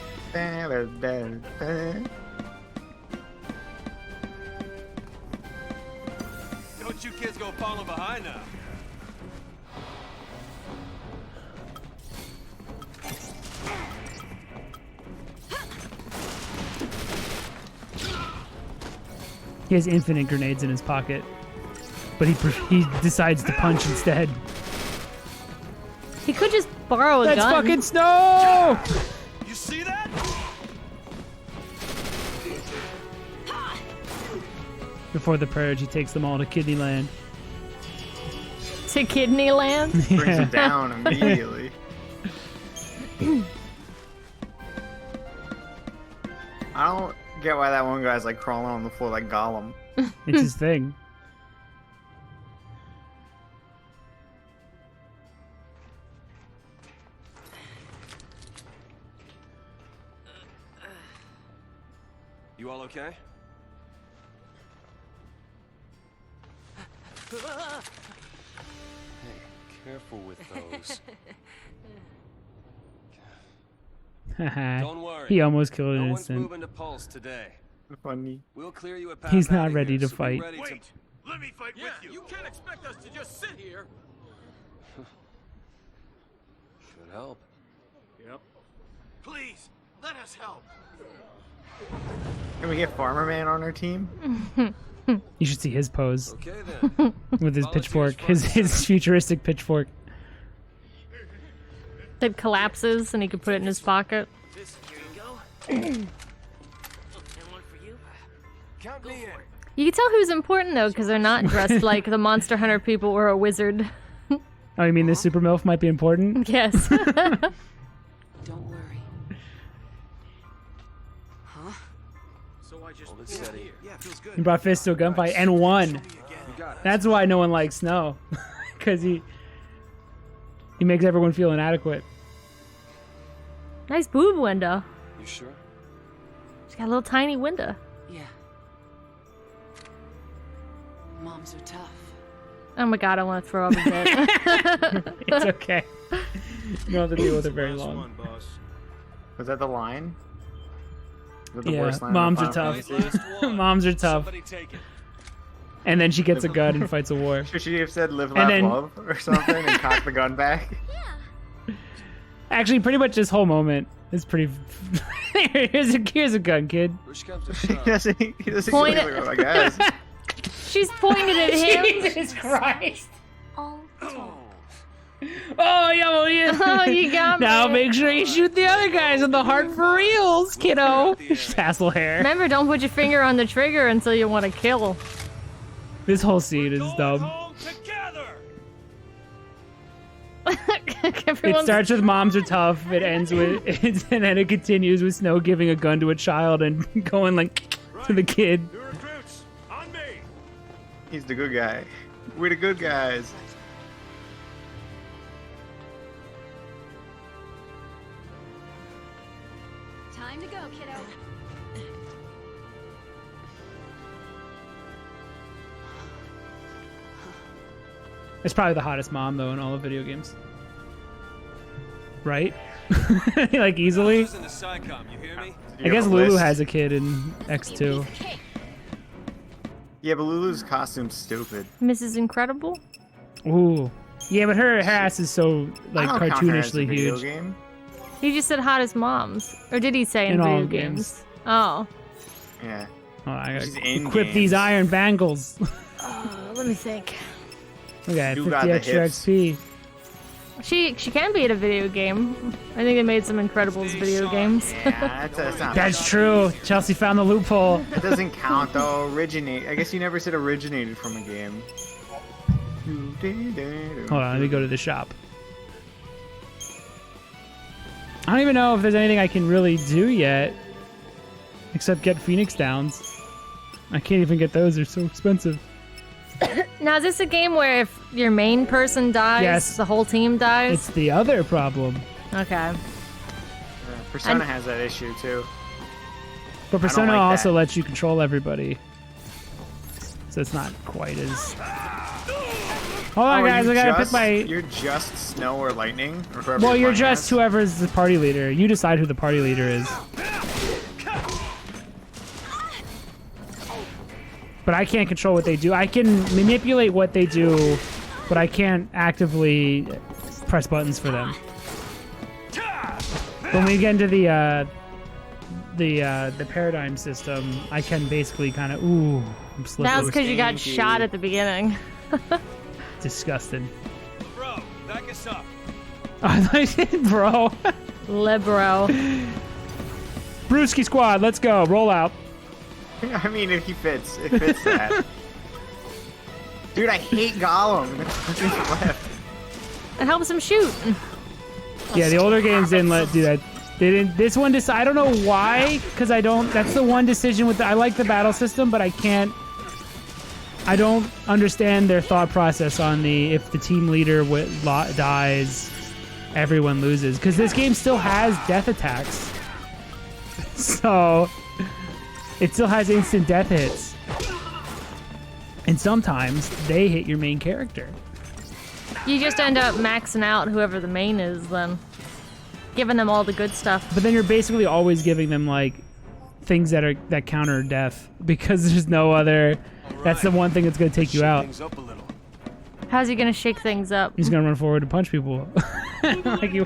Don't you kids go falling behind now. He has infinite grenades in his pocket. But he decides to punch instead. He could just borrow a That's gun. fucking Snow! You see that? Before the purge, he takes them all to Kidney Land. To Kidney Land. Brings him down immediately. I don't get why that one guy's like crawling on the floor like Gollum. It's his thing. You all okay? Hey, careful with those. Don't worry. He almost killed an No one's instant. moving to Pulse today. Funny. We'll clear you a path He's not outta ready here, to so be fight. ready to- Wait! Let me fight with you! You can't expect us to just sit here. Should help. Yep. Please, let us help! Can we get Farmer Man on our team? You should see his pose Okay then. with his Volunteers pitchfork, front his futuristic pitchfork. It collapses and he could put it in his pocket. This, here you go. And one for you. Count me in. You can tell who's important though, because they're not dressed like the Monster Hunter people or a wizard. Oh, you mean the super MILF might be important? Yes. Don't worry. So I just Hold it steady. Yeah, feels good. He brought Fist to a gunfight and won. You got it. That's why no one likes Snow, because he makes everyone feel inadequate. Nice boob window. You sure? She's got a little tiny window. Yeah. Moms are tough. Oh my god, I want to throw up a bit. It's okay. You don't have to deal with it very Last long. one, boss. Was that the line? Was that the Yeah, worst line moms of are Final tough. Fantasy? Last one. Moms are tough. Somebody take it. And then she gets a gun and fights a war. Should she have said "live, And laugh, then- love" or something and cock the gun back? Actually, pretty much this whole moment is pretty. here's a gun, kid. Push comes to He shove. doesn't Point go, it- I guess. She's pointed at him. Jesus Christ! All talk. Oh, yeah, well, yeah. Oh, you got me. Now make sure you shoot the other guys in the heart for reals, kiddo. Tassel hair. Remember, don't put your finger on the trigger until you want to kill. This whole scene is dumb. Home together. It Everyone's starts with moms are tough. It ends with, and then it continues with Snow giving a gun to a child and going like to the kid. New recruits, on me! He's the good guy. We're the good guys. Time to go, kiddo. It's probably the hottest mom though in all of video games. Right? Like easily. Listen to SciComm, you hear me? Do you I guess have a Lulu list? has a kid in X2. Yeah, but Lulu's costume's stupid. Mrs. Incredible. Ooh. Yeah, but her ass is so like I don't count her as a cartoonishly video huge. game. He just said hottest moms. Or did he say in In all video games. games? Oh. Yeah. Oh, I She's gotta in equip games. these iron bangles. Let me think. Okay, You 50 got the extra hips. XP. She can be in a video game. I think they made some Incredibles video games. Yeah, that's not. That's true. Chelsea found the loophole. It doesn't count though. Originate. I guess you never said originated from a game. Hold on, let me go to the shop. I don't even know if there's anything I can really do yet, except get Phoenix Downs. I can't even get those; they're so expensive. Now, is this a game where if your main person dies, Yes. the whole team dies? It's the other problem. Okay. Persona And- has that issue too. But Persona like also that. lets you control everybody, so it's not quite as. Hold on, Oh, guys! you I gotta just- pick my. You're just Snow or Lightning, or whoever Well, you're playing just as? whoever's the party leader. You decide who the party leader is. But I can't control what they do. I can manipulate what they do, but I can't actively press buttons for them. When we get into the paradigm system, I can basically kind of I'm That's slipping. because you got stinky. shot at the beginning. Disgusting. Bro, back us up. I thought you said, bro. Libro. Brewski squad, let's go. Roll out. I mean, if he fits, it fits that. Dude, I hate Gollum. Left. It helps him shoot. Yeah, the older games didn't do that. They didn't. This one I don't know why, because I don't. That's the one decision with I like the battle system, but I can't. I don't understand their thought process on if the team leader dies, everyone loses. Because this game still has death attacks, so it still has instant death hits. And sometimes they hit your main character. You just end up maxing out whoever the main is then. Giving them all the good stuff. But then you're basically always giving them like things that counter death because there's no other. That's the one thing that's gonna take you out. How's he gonna shake things up? He's gonna run forward and punch people. Like you.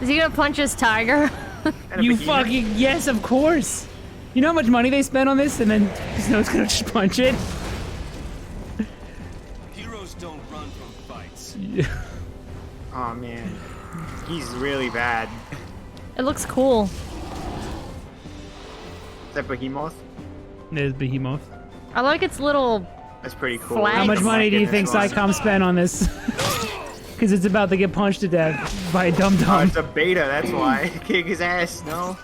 Is he gonna punch his tiger? You fucking yes, of course. You know how much money they spent on this, and then Snow's gonna just punch it. Heroes don't run from fights. Yeah. Oh man, he's really bad. It looks cool. Is that Behemoth? There's Behemoth. I like its little. That's pretty cool. Flag. How much money do you think Flag. Psycom spent on this? Because it's about to get punched to death by a dum Oh, dum. it's a beta, that's why. Kick his ass, no?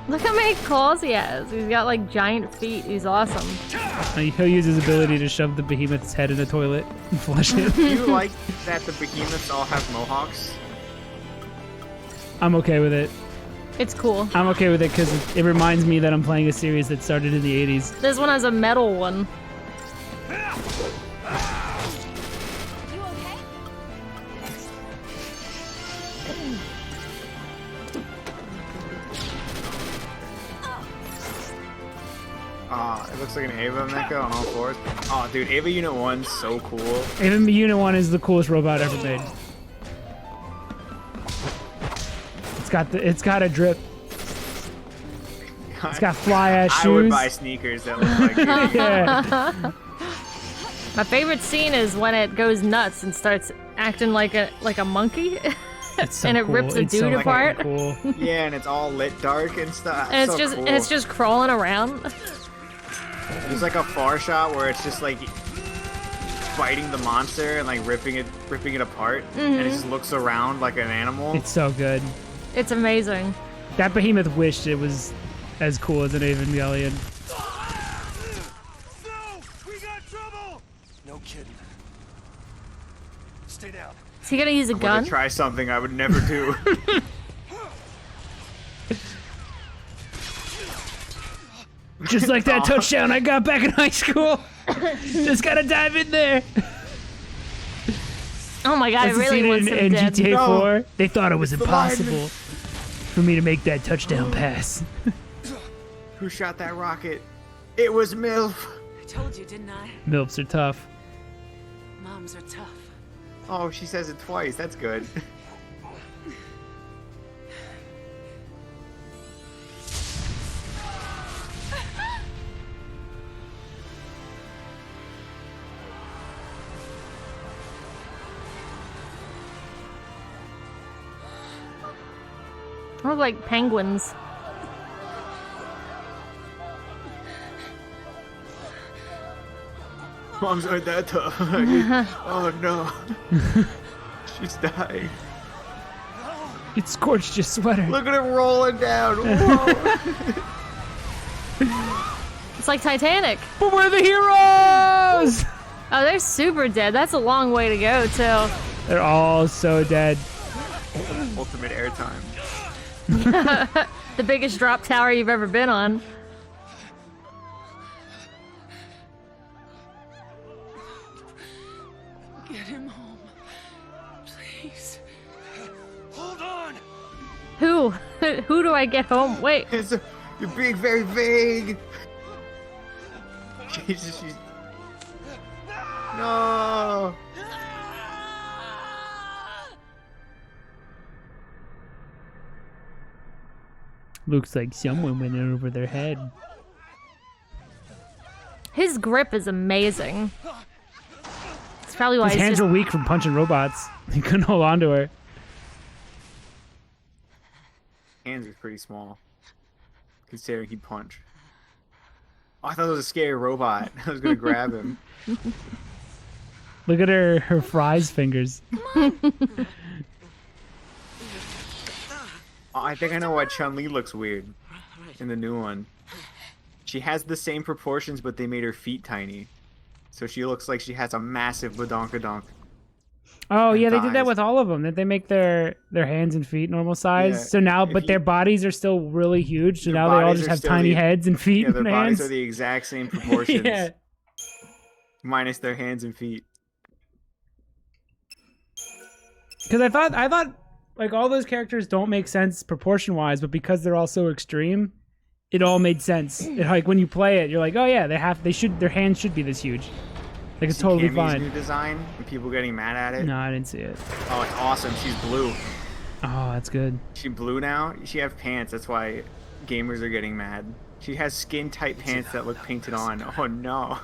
Look how many claws he has. He's got like giant feet. He's awesome. He'll use his ability to shove the behemoth's head in the toilet and flush it. Do you like that the behemoths all have mohawks? I'm okay with it. It's cool. I'm okay with it because it reminds me that I'm playing a series that started in the 80s. This one has a metal one. It looks like an Ava mecha on all fours. Oh, dude, Ava Unit 1's so cool. Even Unit 1 is the coolest robot ever made. It's got a drip. It's got fly ass shoes. I would buy sneakers that look like it. Yeah. My favorite scene is when it goes nuts and starts acting like a monkey. It's so and it cool. rips a It's dude so apart. Cool. Yeah, and it's all lit dark and stuff. And it's so just cool. it's just crawling around. There's like a far shot where it's just like fighting the monster and like ripping it apart, and it just looks around like an animal. It's so good. It's amazing. That behemoth wished it was as cool as an Evangelion. We got trouble! No kidding. Stay down. Is he gonna use a I'm gun? gonna try something I would never do. Just like that touchdown I got back in high school. Just gotta dive in there. Oh my god, That's I the really scene want in some dead. GTA No. 4. They thought it was the impossible for me to make that touchdown pass. Who shot that rocket? It was MILF. I told you, didn't I? Milfs are tough. Moms are tough. Oh, she says it twice. That's good. They look like penguins. Moms aren't that tough. Oh no. She's dying. It scorched your sweater. Look at it rolling down. Whoa. It's like Titanic. But we're the heroes! Oh, they're super dead. That's a long way to go, too. They're all so dead. Ultimate airtime. The biggest drop tower you've ever been on. Get him home. Please. Hold on! Who? Who do I get home? Wait. You're being very vague. Jesus, she's... No. Looks like someone went in over their head. His grip is amazing. It's probably why His he's hands just... were weak from punching robots. He couldn't hold on to her. Hands are pretty small, considering he punched. Oh, I thought it was a scary robot. I was gonna grab him. Look at her fries fingers. Oh, I think I know why Chun-Li looks weird in the new one. She has the same proportions, but they made her feet tiny. So she looks like she has a massive badonkadonk. Oh and yeah, they did that thighs. with all of them. That they make their hands and feet normal size. Yeah, So now, if but their bodies are still really huge. So Their now they all bodies just are have still tiny the- heads and feet Yeah, their and bodies hands. are the exact same proportions, Yeah. minus their hands and feet. Because I thought like all those characters don't make sense proportion wise, but because they're all so extreme, it all made sense. Like when you play it, you're like, oh yeah, their hands should be this huge. Like it's See totally Cammy's fine. new design and people getting mad at it. No, I didn't see it. Oh, it's awesome. She's blue. Oh, that's good. She blue now. She have pants. That's why gamers are getting mad. She has skin tight pants that look painted on. Oh no.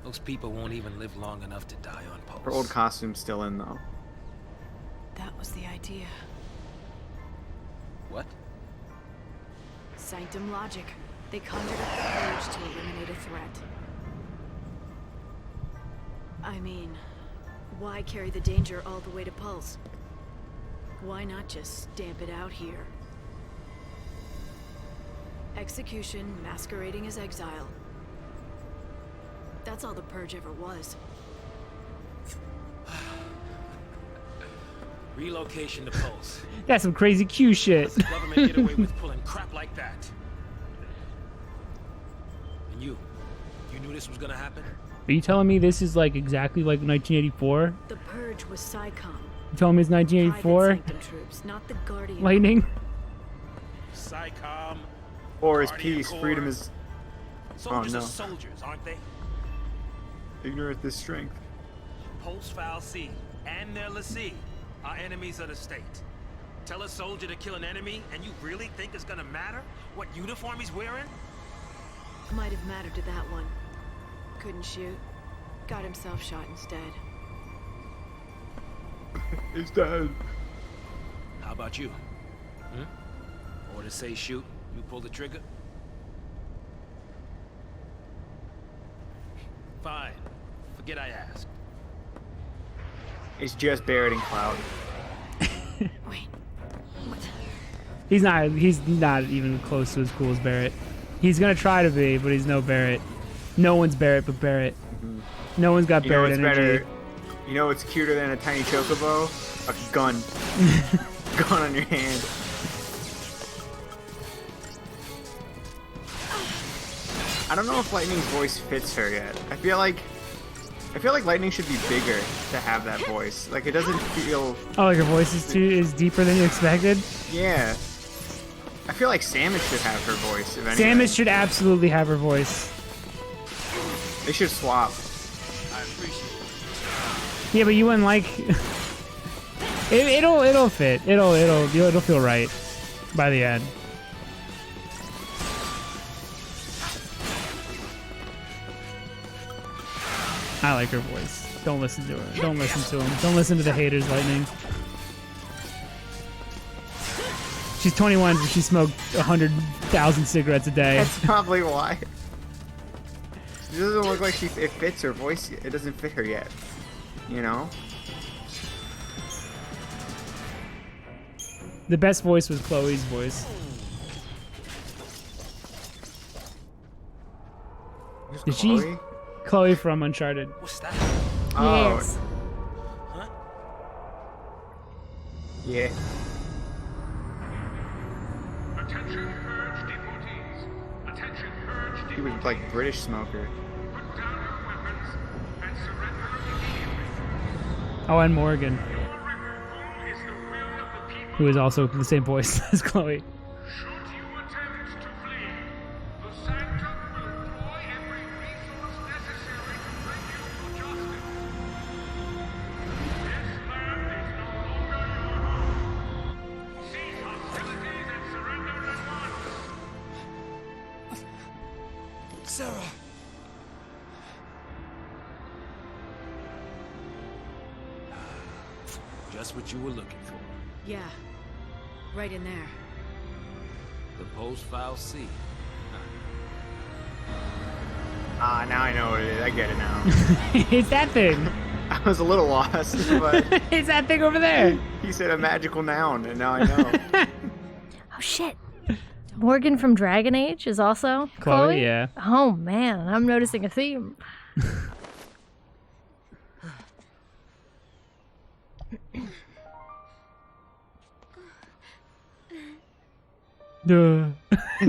Those people won't even live long enough to die on Pulse. Her old costume's still in though. That was the idea. What? Sanctum logic. They conjured up the purge to eliminate a threat. I mean, why carry the danger all the way to Pulse? Why not just stamp it out here? Execution masquerading as exile. That's all the purge ever was. Relocation to Pulse. That's some crazy Q shit. How's the government get away with pulling crap like that? And you knew this was gonna happen? Are you telling me this is like exactly like 1984? The purge was SciComm. You telling me it's Private 1984? Sanctum troops, not the Guardian. Lightning? SciComm. War is Guardian peace. Corps. Freedom is. Soldiers no. are soldiers, aren't they? Ignorant is strength. Pulse Foul C and their lessee are enemies of the state. Tell a soldier to kill an enemy, and you really think it's gonna matter what uniform he's wearing? Might have mattered to that one. Couldn't shoot. Got himself shot instead. He's dead. How about you? Order say shoot, you pull the trigger? Fine. Forget I asked. It's just Barrett and Cloud. Wait. What? He's not even close to as cool as Barrett. He's gonna try to be, but he's no Barrett. No one's Barrett but Barrett. No one's got You know Barrett what's energy. better? You know what's cuter than a tiny chocobo? A gun. Gun on your hand. I don't know if Lightning's voice fits her yet. I feel like Lightning should be bigger to have that voice. Like it doesn't feel. Oh, like her voice is deeper than you expected. Yeah. I feel like Samus should have her voice. If anything. Samus should absolutely have her voice. They should swap. I appreciate it. Yeah, but you wouldn't like. It'll fit. It'll feel right by the end. I like her voice. Don't listen to her. Don't listen to him. Don't listen to the haters, Lightning. She's 21, but she smoked 100,000 cigarettes a day. That's probably why. It doesn't look like it fits her voice. It doesn't fit her yet. You know? The best voice was Chloe's voice. Who's Did she- Chloe? Chloe from Uncharted. What's that? Oh, Yes. Huh? yeah. Attention purge deportees. Attention purge He was deportees. like British smoker. Put down your weapons and surrender immediately. Oh, and Morgan, Your removal is the will of the people. who is also the same voice as Chloe. Should you attempt to flee, the Sanctum will employ every resource necessary to bring you to justice. This land is no longer your home. Cease hostilities and surrender at once. Sarah. Just what you were looking for. Yeah. Right in there. The Pulse Foul C. Ah, now I know what it is. I get it now. It's that thing. I was a little lost, but It's that thing over there. he said a magical noun, and now I know. Oh shit. Morgan from Dragon Age is also Chloe, yeah. Oh man, I'm noticing a theme. Duh.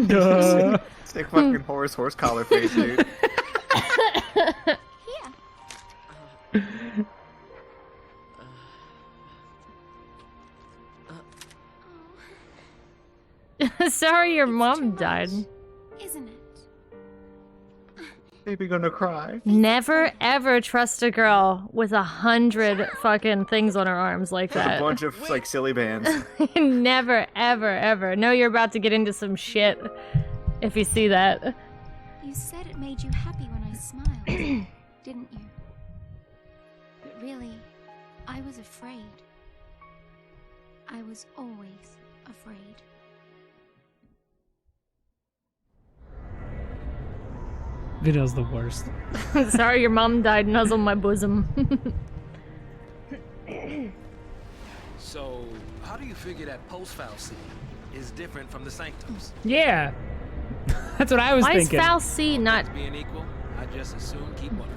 Duh. It's like fucking horse collar face, dude. Here. Sorry your mom died. Isn't it? Baby gonna cry. Never ever trust a girl with 100 fucking things on her arms like A that. bunch of like silly bands. Never, ever, ever. Know you're about to get into some shit if you see that. You said it made you happy when I smiled, didn't you? But really, I was afraid. I was always afraid. Video's the worst. Sorry your mom died, nuzzle my bosom. So, how do you figure that post-Falsi is different from the Sanctums? Yeah. That's what I was Why thinking. is Foul C not... Being equal, I just assume keep one.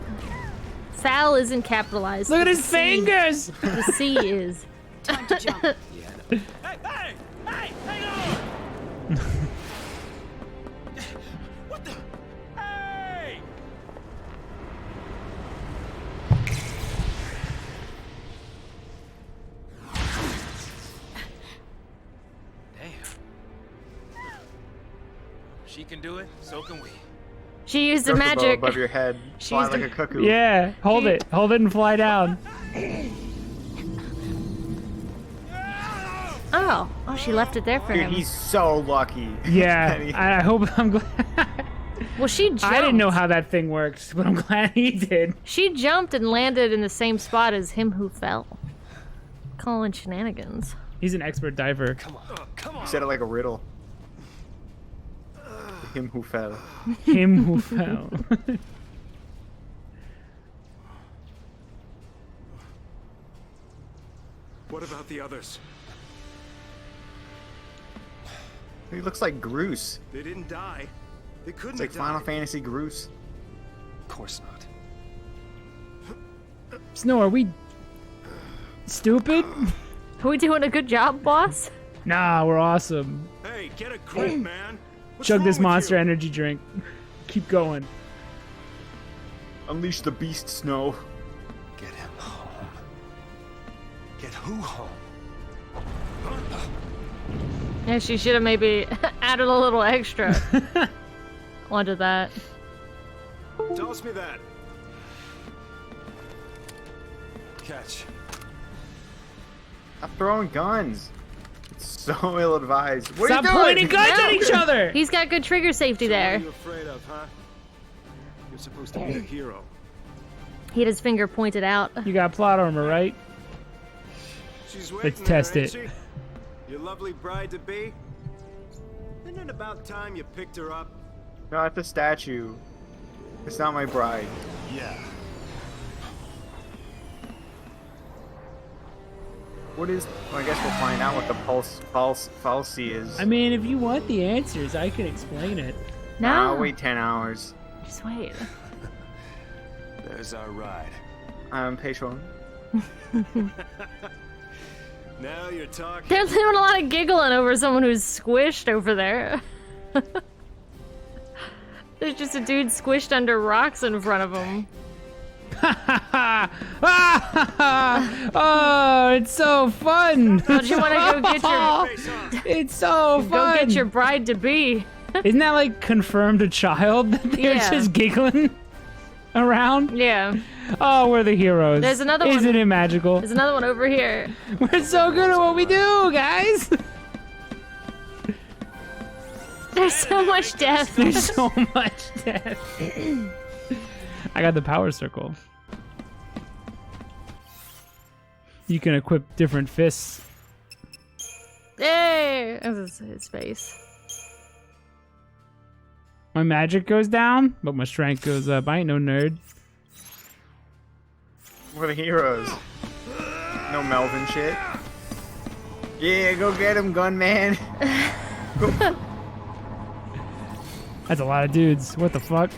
Foul isn't capitalized. Look at but his the C- fingers! The C is. Time to jump. Yeah, I know. Hey! Hey! Hang on! What the? Hey! Damn. She can do it, so can we. She used the Throw the bow magic. above your head, She's fly the- like a cuckoo. Yeah, hold it and fly down. Oh, she left it there for Dude, him. he's so lucky. Yeah, That he- I hope I'm glad. Well, she jumped. I didn't know how that thing works, but I'm glad he did. She jumped and landed in the same spot as him who fell. Calling shenanigans. He's an expert diver. Come on. He said it like a riddle. Him who fell. Him who fell. What about the others? He looks like Groose. They didn't die. They couldn't It's like have Final died. Fantasy Groose. Of course not. Snow, are we stupid? Are we doing a good job, boss? Nah, we're awesome. Hey, get a grip, man. What's Chug wrong this with Monster you? Energy drink. Keep going. Unleash the beast, Snow. Get him home. Get who home? Yeah, she should have maybe added a little extra onto that. Toss me that. Catch. Stop throwing guns. It's so ill-advised. What Stop are you doing? pointing guns No. at each other! He's got good trigger safety What are there. you afraid of, huh? You're supposed to be a hero. He had his finger pointed out. You got plot armor, right? She's waiting Let's test there, it. ain't she? Your lovely bride-to-be? Isn't it about time you picked her up? Not the statue. It's not my bride. Yeah. What is... Well, I guess we'll find out what the falsi is. I mean, if you want the answers, I can explain it. No. I'll wait 10 hours. Just wait. There's our ride. I'm patient. Now you're talking. They're doing a lot of giggling over someone who's squished over there. There's just a dude squished under rocks in front of him. Oh, it's so fun! Don't you want to go get your It's so go fun! get your bride to be? Isn't that like confirmed a child that they're Yeah. just giggling around? Yeah. Oh, we're the heroes. There's another one. Isn't it magical? There's another one over here. We're so good at what we do, guys! There's so much death. There's so much death. I got the power circle. You can equip different fists. Yay! This is his face. My magic goes down, but my strength goes up. I ain't no nerd. We're the heroes. No Melvin shit. Yeah, go get him, gunman. That's a lot of dudes. What the fuck?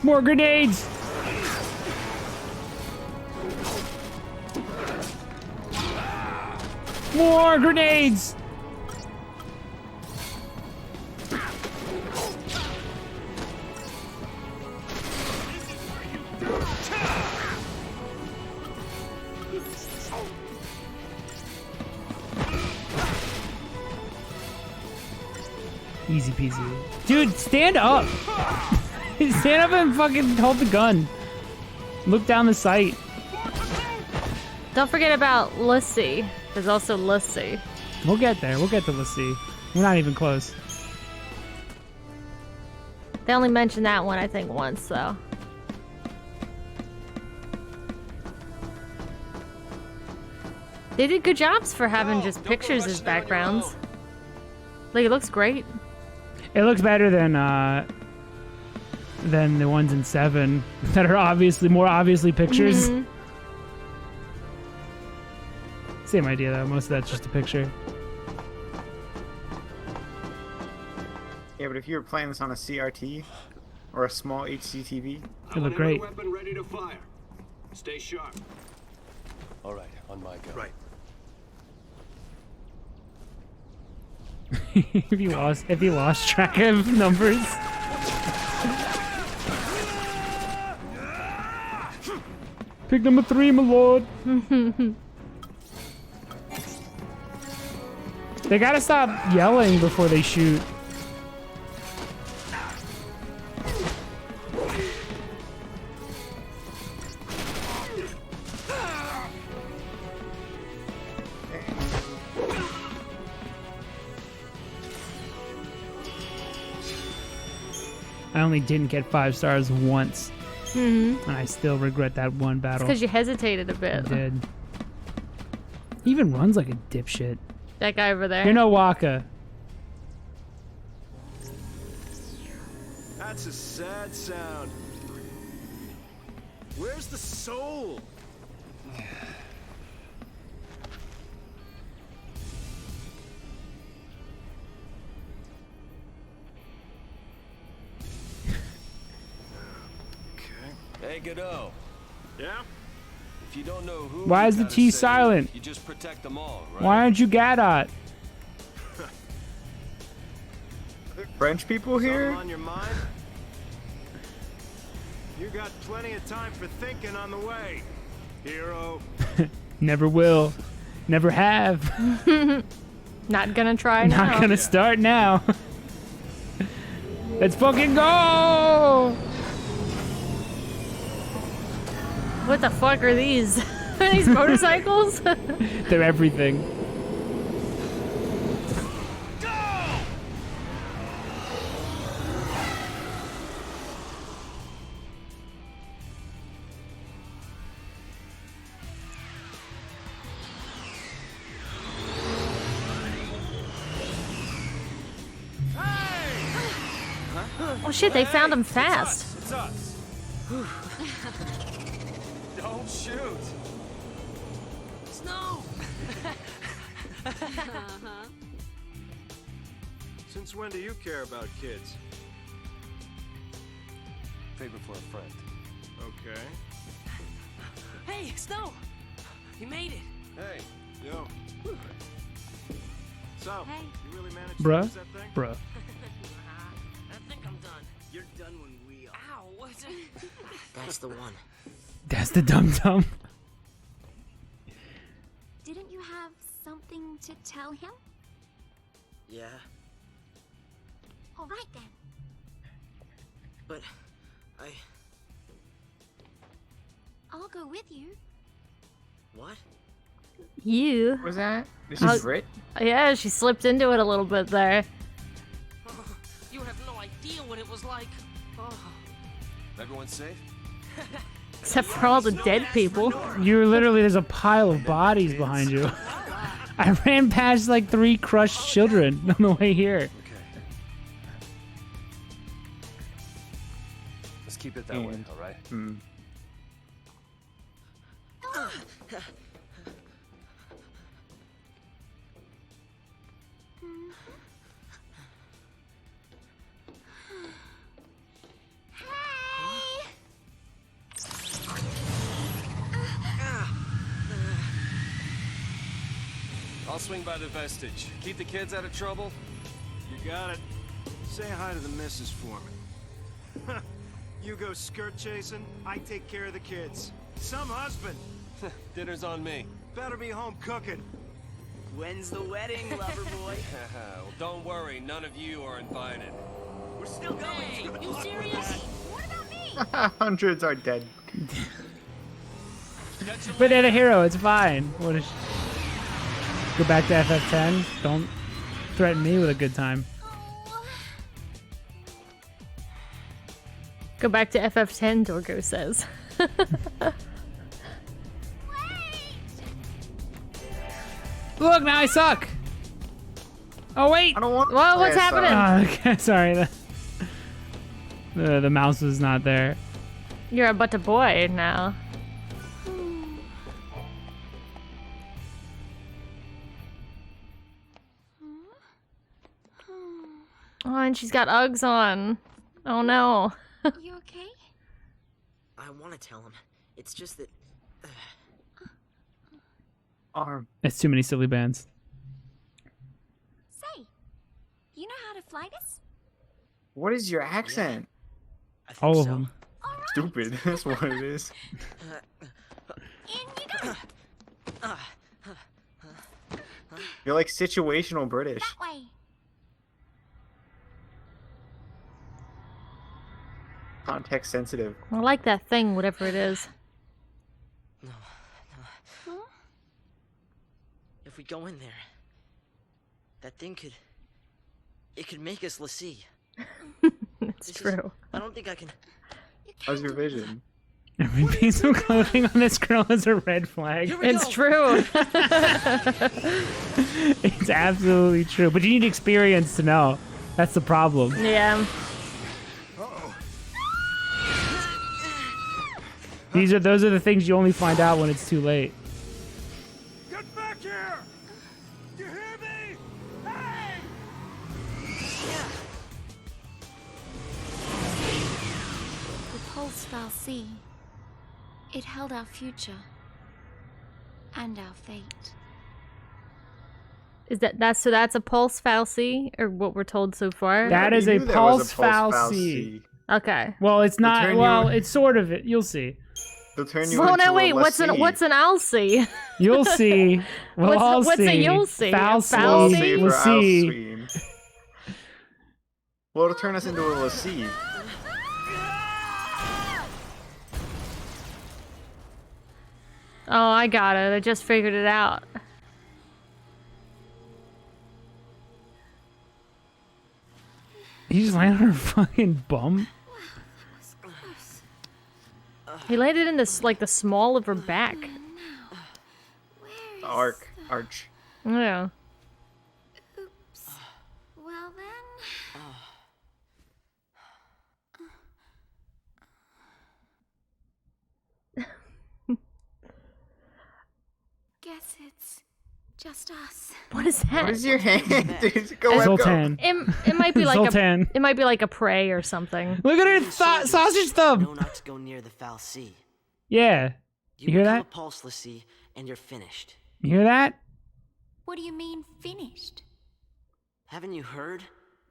More grenades! More grenades! Easy peasy. Dude, stand up! Stand up and fucking hold the gun. Look down the sight. Don't forget about Lucy. There's also Lucy. We'll get there. We'll get to Lucy. We're not even close. They only mentioned that one, I think, once, though. They did good jobs for having just pictures as backgrounds. Like, it looks great. It looks better than the ones in 7 that are obviously more obviously pictures. Mhm. Same idea though. Most of that's just a picture. Yeah, but if you were playing this on a CRT or a small HDTV, It looked great. Weapon ready to fire. Stay sharp. All right, on my go. Right. if you lost track of numbers. Pick number 3, my lord. They gotta stop yelling before they shoot. I only didn't get 5 stars once. And I still regret that one battle. Because you hesitated a I bit. did. He even runs like a dipshit. That guy over there. You're no Waka. That's a sad sound. Where's the soul? Hey, Godot. Yeah? If you don't know who Why you is the gotta T save, silent? You just protect them all, right? Why aren't you Gadot? French people here? Something on your mind? You got plenty of time for thinking on the way, hero. Never will. Never have. Not gonna try now. Not gonna start now. Let's fucking go! What the fuck are these? Are these motorcycles? They're everything. Oh shit, they found him fast. It's us. Don't shoot. Snow! Since when do you care about kids? Favor for a friend. Okay. Hey, Snow! You made it! Hey, Yo. So, Hey. you really managed to Bruh. use that thing? Bruh. I think I'm done. You're done when we are. Ow! What's That's the one. That's the dum-dum. Didn't you have something to tell him? Yeah, All right then. but I'll go with you. What? You? What was that? This I is was- Brit? Yeah, she slipped into it a little bit there. You have no idea what it was like. Oh. everyone's safe? Except for all the dead people. You're literally, there's a pile of bodies behind you. I ran past like 3 crushed children on the way here. Okay. Let's keep it that way, all right? Hmm. Hey! I'll I'll swing by the vestige. Keep the kids out of trouble. You got it. Say hi to the missus for me. You go skirt chasing, I take care of the kids. Some husband. Dinner's on me. Better be home cooking. When's the wedding, lover boy? Well, don't worry. None of you are invited. We're still going. Hey, you serious? What about me? Hundreds are dead. But they're the hero. It's fine. What is? Go back to FF10. Don't threaten me with a good time. Go back to FF10, Dorgo says. Look, now I suck. Oh wait. I don't want. Whoa, what's Yeah, sorry. happening? Okay, sorry. The mouse was not there. You're a but a boy now. Oh, and she's got Uggs on. Oh no. You okay? I want to tell him. It's just that Arm. It's too many silly bands. Say, you know how to fly this? What is your accent? I think All so. of them. Stupid. That's what it is. In you go. You're like situational British. That way. Context sensitive. I like that thing, whatever it is. If we go in there, that thing could make us Lassie. It's true. I don't think I can. How's your vision? Every piece of clothing on this girl is a red flag. It's true. It's absolutely true. But you need experience to know. That's the problem. Yeah. Those are the things you only find out when it's too late. Get back here! You hear me? Hey! The pulse fell sea. It held our future and our fate. Is that's a pulse falsi, or what we're told so far? That is You a knew there was pulse foul foul C. Okay. Well, it's not. turn Well, you- it's sort of it. You'll see. They'll turn you Oh into no! a Wait. What's an lassie. Alcy? You'll see. We'll all what's see. a you'll see? Foul A C. foul Lassie C? We'll for see. Alsween. Well, it'll turn us into a lassie. Oh, I got it. I just figured it out. He just landed on her fucking bum. He landed in this like the small of her back. Arch. Yeah. Oops. Well then. Guess it's just us. What is that? What is your hand? Dude, go Zoltan. It might be like Zoltan. it might be like a prey or something. Look at her sausage thumb. No, not to go near the foul sea. Yeah. You hear become that? a pulse Lassie, and you're finished. You hear that? What do you mean finished? Haven't you heard,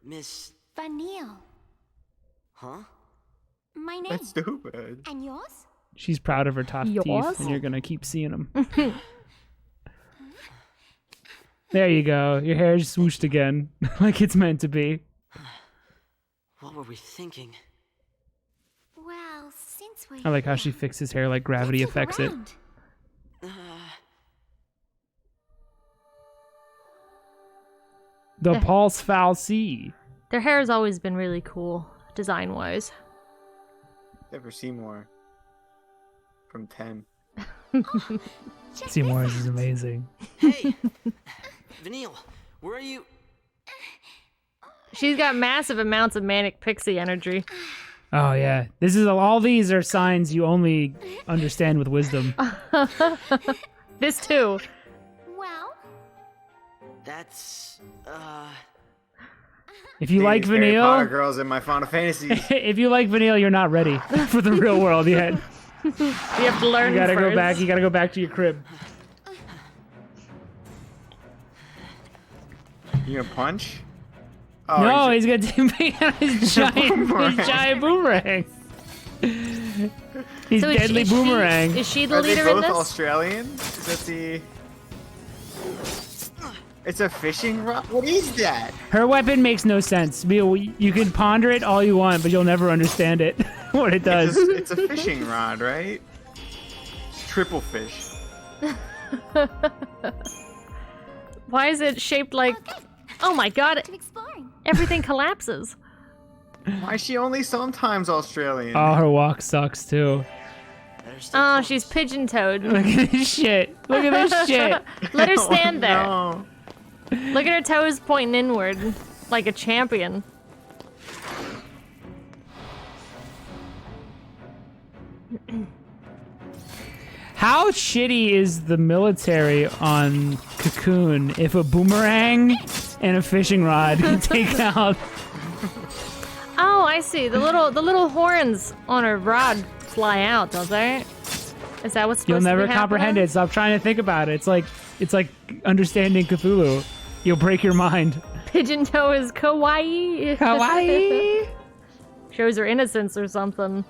Miss? Vanille. Huh? My name. That's stupid. And yours? She's proud of her top Yours? teeth, and you're gonna keep seeing them. There you go. Your hair just swooshed again, like it's meant to be. What were we thinking? Well, since we're I like how here, she fixes hair like gravity let's look affects it. around. The pulse foul C. Their hair has always been really cool, design-wise. Never Seymour. From 10. Check Seymour's this is out. amazing. Hey, Vanille, where are you? She's got massive amounts of manic pixie energy. Oh yeah, this is all. These are signs you only understand with wisdom. This too. Well, That's If you like Harry Potter vanille, girls in my Final Fantasy. if you like vanille, you're not ready for the real world yet. You have to learn You gotta first. go back. You gotta go back to your crib. You gonna punch? Oh, No, he's got to be on his boomerang. giant boomerang. He's So deadly boomerang. Is she the Are they leader in both this? Australian? Is that the? It's a fishing rod. What is that? Her weapon makes no sense. You can ponder it all you want, but you'll never understand it. What it does. It's a fishing rod, right? Triple fish. Why is it shaped like? Oh my god! I'm exploring. Everything collapses. Why is she only sometimes Australian? Oh, her walk sucks too. Oh, she's pigeon-toed. Look at this shit. Look at this shit. Let her stand there. No. Look at her toes pointing inward, like a champion. How shitty is the military on Cocoon if a boomerang and a fishing rod can take out? Oh, I see. The little horns on her rod fly out, don't they? Is that what's supposed You'll to never be comprehend happening? it. Stop trying to think about it. It's like understanding Cthulhu. You'll break your mind. Pigeon toe is kawaii. Kawaii. Shows her innocence or something.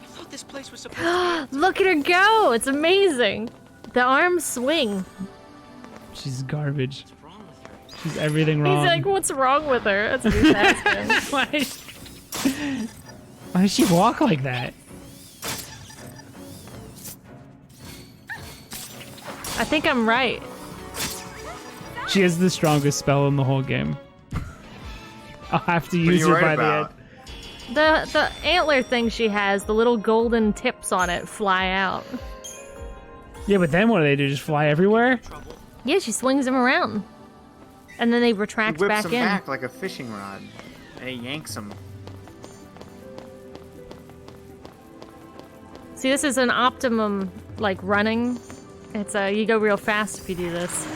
I thought this place was supposed to Look at her go! It's amazing. The arms swing. She's garbage. What's wrong with her? She's everything wrong. He's like, what's wrong with her? That's what he's asking. Why does she walk like that? I think I'm right. She has the strongest spell in the whole game. I'll have to What are use you her by right the about? end. The antler thing she has, the little golden tips on it fly out. Yeah, but then what do? Just fly everywhere? Yeah, she swings them around. And then they retract Whips back them in. back like a fishing rod. And it yanks them. See, this is an optimum, like, running. It's you go real fast if you do this.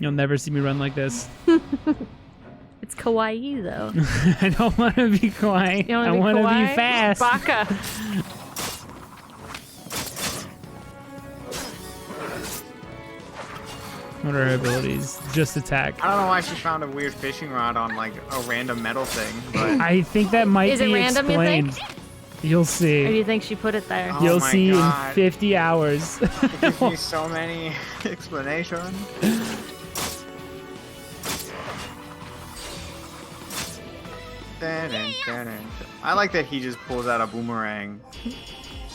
You'll never see me run like this. It's kawaii, though. I don't want to be kawaii. You I wanna want to kawaii? be fast. Baka. What are her abilities? Just attack. I don't know why she found a weird fishing rod on like a random metal thing, but I think that might Is it be random, you think? explained. You'll Or do see. you think she put it there? Oh You'll my see God. in 50 hours. it gives me so many explanations. I like that he just pulls out a boomerang,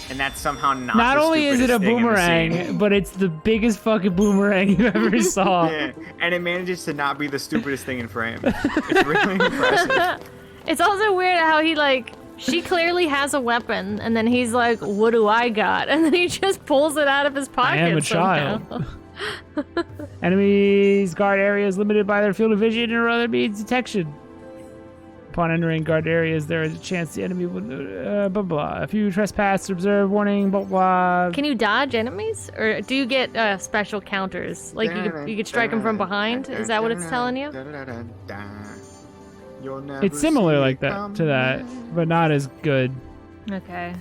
and that's somehow not. Not the only is it a stupidest thing in the scene. boomerang, but it's the biggest fucking boomerang you ever saw. Yeah, and it manages to not be the stupidest thing in frame. It's really impressive. It's also weird how he, like, she clearly has a weapon, and then he's like, what do I got? And then he just pulls it out of his pocket. I am a somehow. child. Enemies guard areas limited by their field of vision or other means detection. Upon entering guard areas, there is a chance the enemy will blah blah. If you trespass, observe, warning, blah blah. Can you dodge enemies? Or do you get special counters? Like, you could strike them from behind? Is that what it's telling you? It's similar like that to that, but not as good. Okay.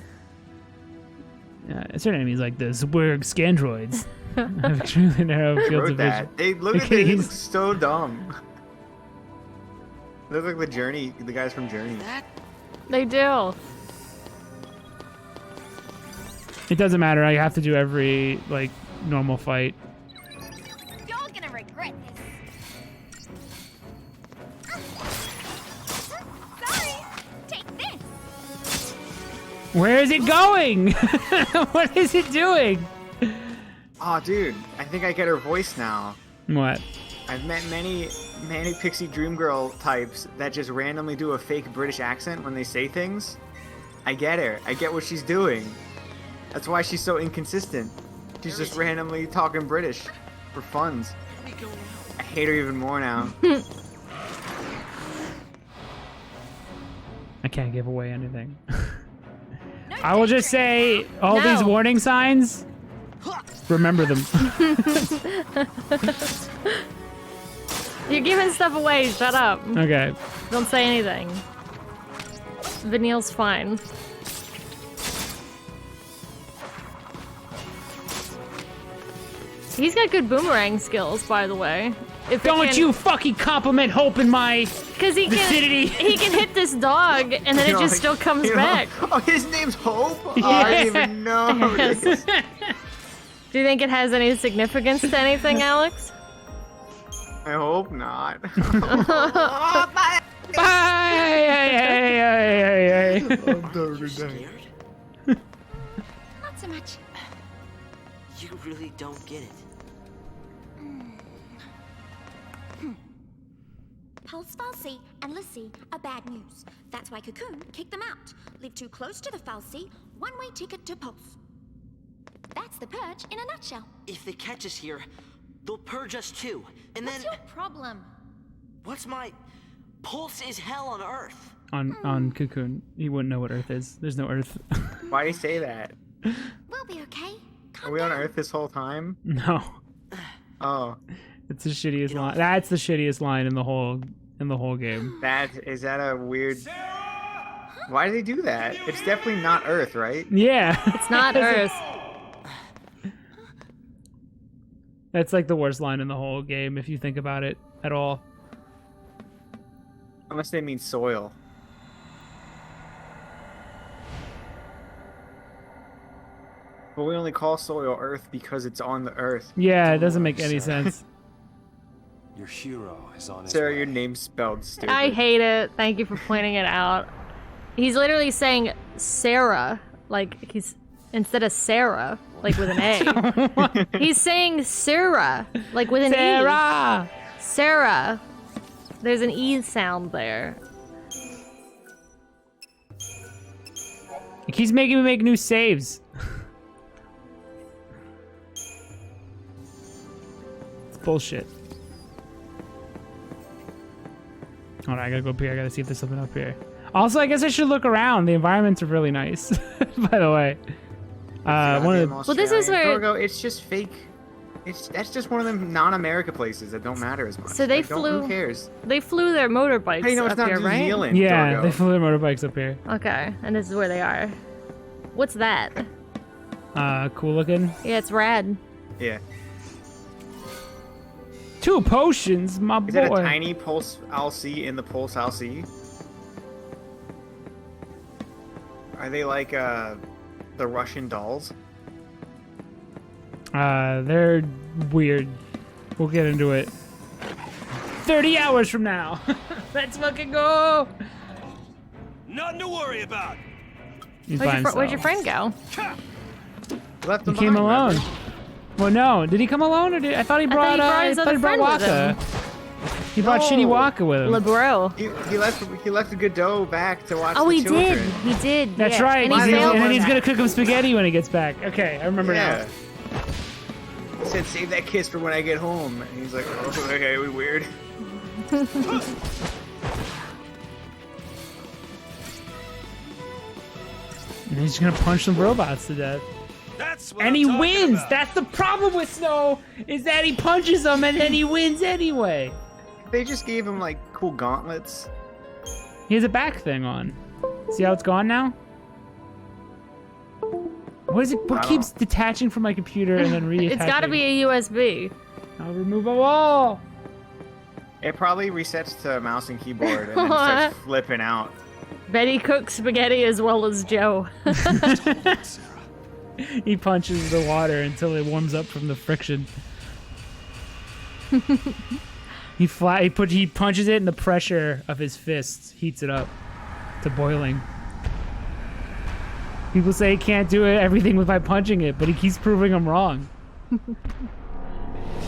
Certain enemies like the Zwerg Scandroids have extremely narrow Who fields wrote of that? vision. They look at Okay, it, he's- it's so dumb. They look like the guys from Journey. They do. It doesn't matter. I have to do every like normal fight. You're gonna regret this. Sorry. Take this. Where is it going? What is it doing? Oh, dude, I think I get her voice now. What? I've met many pixie dream girl types that just randomly do a fake British accent when they say things. I get her. I get what she's doing. That's why she's so inconsistent. She's just randomly talking British for funs. I hate her even more now. I can't give away anything. I will just say all these No. warning signs. Remember them. You're giving stuff away. Shut up. Okay. Don't say anything. Vanille's fine. He's got good boomerang skills, by the way. if Don't you fucking compliment Hope in my Because vicinity. he can hit this dog, and then it just still comes back. Oh, his name's Hope? Oh, I didn't even know. Yes. Do you think it has any significance to anything, Alex? I hope not. Bye. Hey. Scared? Not so much. You really don't get it. Pulse Falsey and Lissy are bad news. That's why Cocoon kicked them out. Live too close to the Falsey, one-way ticket to Pulse. That's the purge in a nutshell. If they catch us here, they'll purge us too. And What's then... your problem? What's my... Pulse is hell on Earth. On Cocoon, he wouldn't know what Earth is. There's no Earth. Why do you say that? We'll be okay. Are we on Earth this whole time? No. Oh. It's the shittiest line. That's the shittiest line in the whole game. Is that a weird... Why do they do that? It's definitely not Earth, right? Yeah. It's not Earth. That's like the worst line in the whole game if you think about it at all. Unless they mean soil. But we only call soil Earth because it's on the Earth. Yeah, it doesn't make any sense. Your hero is on his Sarah, way. your name's spelled stupid. I hate it. Thank you for pointing it out. He's literally saying Sarah, like he's instead of Sarah, like with an A. He's saying Sarah, like with an Sarah! E. Sarah. There's an E sound there. It keeps making me make new saves. It's bullshit. Hold on, I gotta go up here. I gotta see if there's something up here. Also, I guess I should look around. The environments are really nice, by the way. One of the... Well, this is where- Gorgo, it's just fake. That's just one of them non-America places that don't matter as much. So they Who cares? They flew their motorbikes How do you know it's up not here, New right? Zealand? Yeah, Gorgo? they flew their motorbikes up here. Okay, and this is where they are. What's that? Cool looking. Yeah, it's rad. Yeah. 2 potions, my Is that a boy. tiny pulse LC in the pulse LC? Are they like the Russian dolls? They're weird. We'll get into it. 30 hours from now. Let's fucking go. Nothing to worry about. Where'd your friend go? Left He them came behind, alone. remember? Well, no. Did he come alone, or I thought he brought? his I thought other he brought friend with Waka. him. He brought Shitty No. Waka with him. LeBro. He left the Godot back to watch Oh, the he children. did. He did. That's yeah. right. And he And, failed then on he's that. gonna cook him spaghetti when he gets back. Okay, I remember Yeah. now. He said, "Save that kiss for when I get home." And he's like, "Oh, okay, we weird." And he's just gonna punch some robots to death. That's what And I'm he talking wins. about. That's the problem with Snow, is that he punches them and then he wins anyway. They just gave him like cool gauntlets. He has a back thing on. See how it's gone now? What is it? What I don't keeps detaching from my computer and then reattaching? It's gotta be a USB. I'll remove a wall. It probably resets to mouse and keyboard and then starts flipping out. Betty cooks spaghetti as well as Joe. He punches the water until it warms up from the friction. He punches it and the pressure of his fists heats it up to boiling. People say he can't do everything by punching it, but he keeps proving them wrong.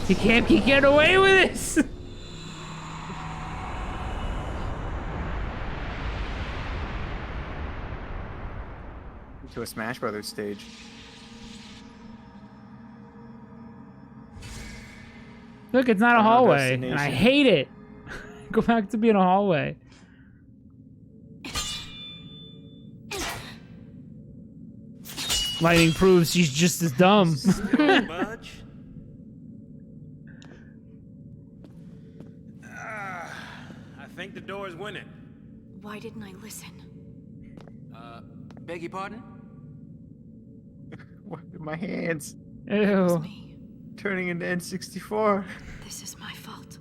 He can't keep getting away with this. To a Smash Brothers stage. Look, it's not a Final hallway, and I destination. hate it. Go back to being a hallway. Lightning proves she's just as dumb. Still much? I think the door is winning. Why didn't I listen? Beg your pardon? What? My hands Ew. Me. turning into N64. This is my fault.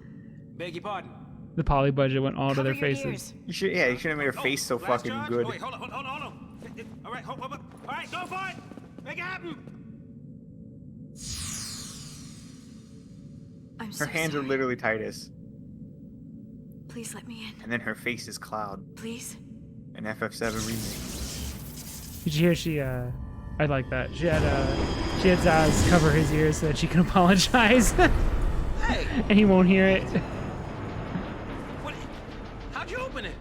Beg your pardon. The poly budget went all to their Cover your faces. ears. You should have made her face so last fucking charge? good. Oh, wait, hold on. All right, hold up. All right, go for it. Make it happen. I'm so Her hands sorry. are literally Titus, Please let me in. and then her face is Cloud. Please. An FF7 remake. Did you hear I like that. She had Zaz cover his ears so that she can apologize. Hey, And he won't hear it. what? How'd you open it?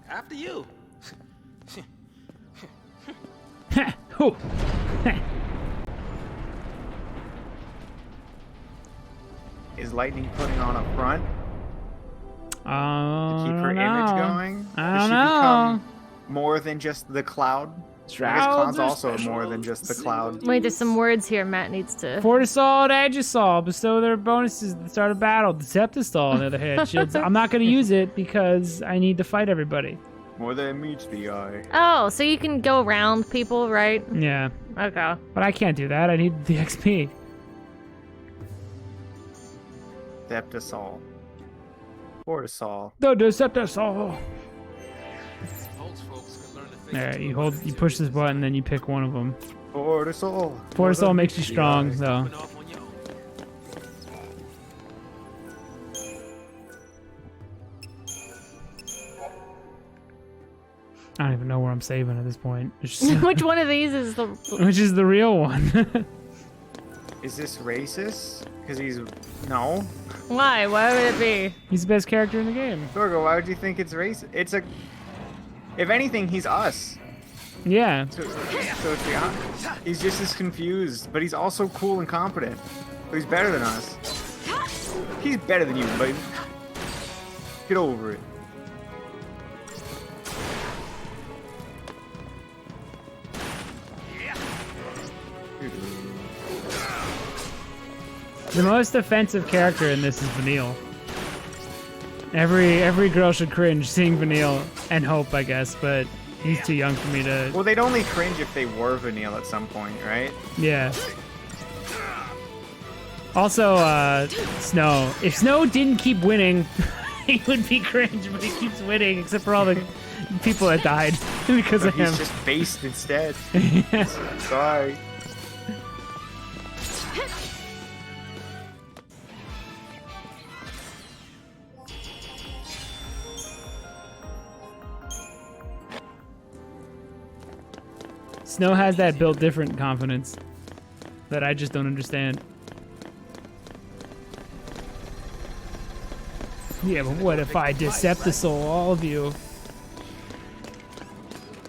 After you. Oh. Is Lightning putting on a front to keep her I don't image know. going? I Does don't she know. become more than just the Cloud? I guess Shrouds Cloud's are also special. more than just the Cloud. Wait, there's some words here Matt needs to. Fortisol and Aegisol bestow their bonuses at the start of battle. Deceptisol, on the other hand, shields. I'm not going to use it because I need to fight everybody. More than meets the eye. Oh, so you can go around people, right? Yeah, Okay. but I can't do that. I need the XP. Deceptisol. Fortisol. The Deceptisol. Folks can learn to face There, you push this button, then you pick one of them. Fortisol. Fortisol makes you strong, though. off on your own. I don't even know where I'm saving at this point. It's just- Which one of these is the? which is the real one? Is this racist? Because he's... No. Why? Why would it be? He's the best character in the game. Gorgo, why would you think it's racist? It's a... If anything, he's us. Yeah. So it's the... He's just as confused, but he's also cool and competent. So he's better than us. He's better than you, baby. Get over it. The most offensive character in this is Vanille. Every girl should cringe seeing Vanille and Hope, I guess, but he's too young for me to... Well, they'd only cringe if they were Vanille at some point, right? Yeah. Also, Snow. If Snow didn't keep winning, he would be cringe, but he keeps winning, except for all the people that died because So of him. he's just based instead. Sorry. Snow has that built different confidence that I just don't understand. Yeah, but what if I Deceptisol all of you?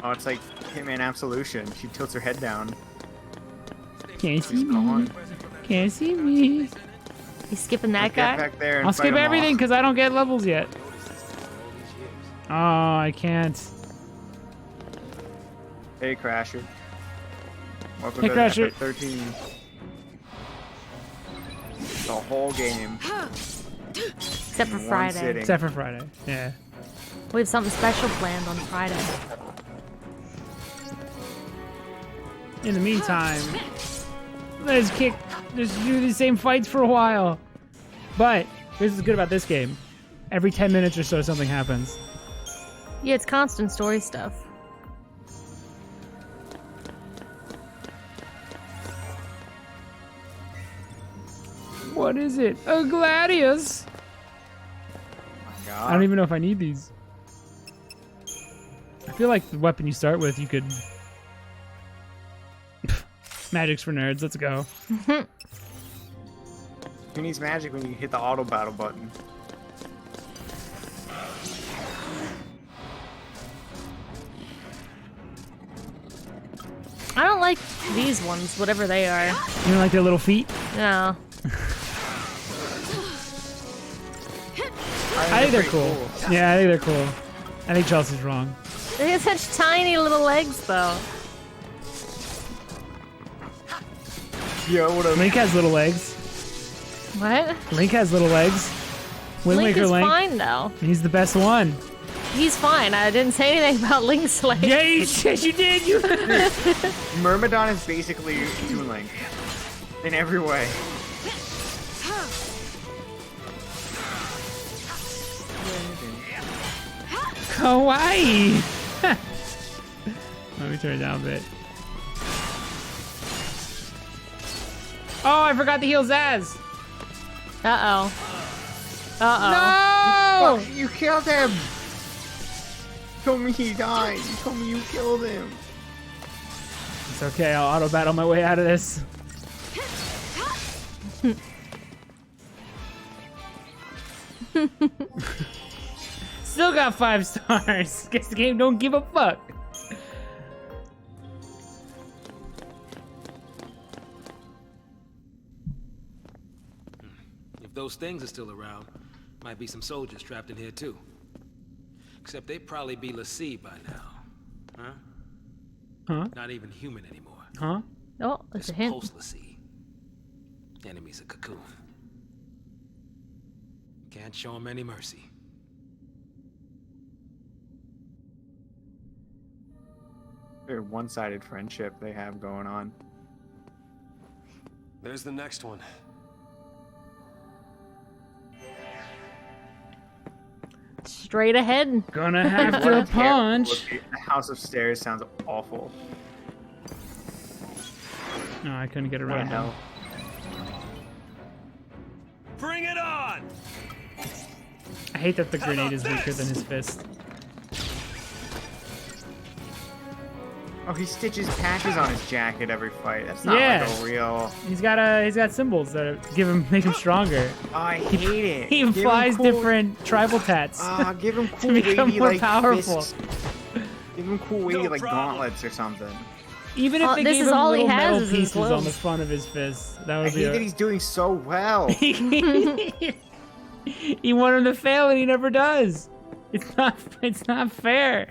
Oh, it's like Hitman Absolution. She tilts her head down. Can't see She's me. gone. Can't see me. You skipping that Get guy? back there and I'll fight skip 'em all. everything because I don't get levels yet. Oh, I can't. Hey, Crasher. Welcome Hey, to Crasher. FF13. The whole game. Except for in one Friday. sitting. Except for Friday. Yeah. We have something special planned on Friday. In the meantime, let's do the same fights for a while. But here's what's good about this game. Every 10 minutes or so, something happens. Yeah, it's constant story stuff. What is it? A Gladius? I don't even know if I need these. I feel like the weapon you start with, you could... Magic's for nerds, let's go. Who needs magic when you hit the auto battle button? I don't like these ones, whatever they are. You don't like their little feet? No. I think they're cool. Yeah, I think they're cool. I think Chelsea's wrong. They have such tiny little legs, though. Yeah, what up? Link has little legs. What? Link has little legs. Wind Link Waker is Link. fine, though. He's the best one. He's fine. I didn't say anything about Link's legs. Yeah, you said you did. You. Myrmidon is basically Toon Link. In every way. Kawaii! Let me turn it down a bit. Oh, I forgot to heal Zaz! Uh-oh. Uh-oh. No! Fuck, you killed him! You told me he died. You told me you killed him. It's okay, I'll auto battle my way out of this. Still got 5 stars. Guess the game don't give a fuck. If those things are still around, might be some soldiers trapped in here too. Except they'd probably be l'Cie by now. Huh? Huh? Not even human anymore. Huh? Oh, that's a hint. Post l'Cie. Enemy's a cocoon. Can't show them any mercy. Very one-sided friendship they have going on. There's the next one. Straight ahead. Gonna have What to a terrible punch. look. The House of Stairs sounds awful. No, I couldn't get What the around him. hell? Bring it on! I hate that the grenade is weaker than his fist. Oh, he stitches patches on his jacket every fight. That's not Yeah. like a real. He's got symbols that make him stronger. Oh, I hate it. He Give him applies cool- different tribal tats. Give him To cool become wavy more like powerful. fists. Give him cool wavy like gauntlets or something. Even if they this gave is him all he little has metal is his pieces on the gloves. front of his fist, that I would be hate that he's doing so well. He wanted him to fail and he never does. It's not fair.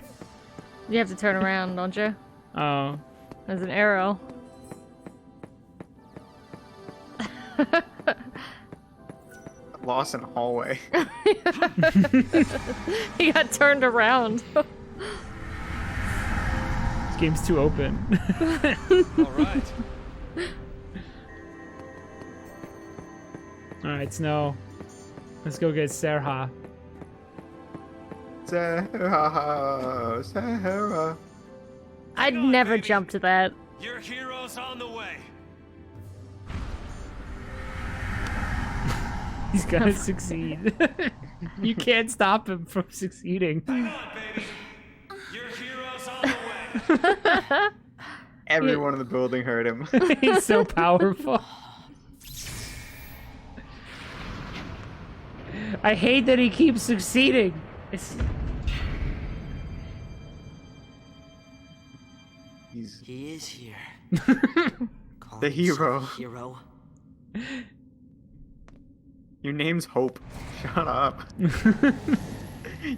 You have to turn around, don't you? Oh. There's an arrow. Lost in a hallway. He got turned around. This game's too open. All right. Alright, Snow. Let's go get Serha. Sarah, Sarah. I'd never jump to that. Your hero's on the way. He's gonna succeed. You can't stop him from succeeding. Come on, baby. Your hero's on the way. Everyone in the building heard him. He's so powerful. I hate that he keeps succeeding. He is here. Call The himself hero. Hero. Your name's Hope. Shut up.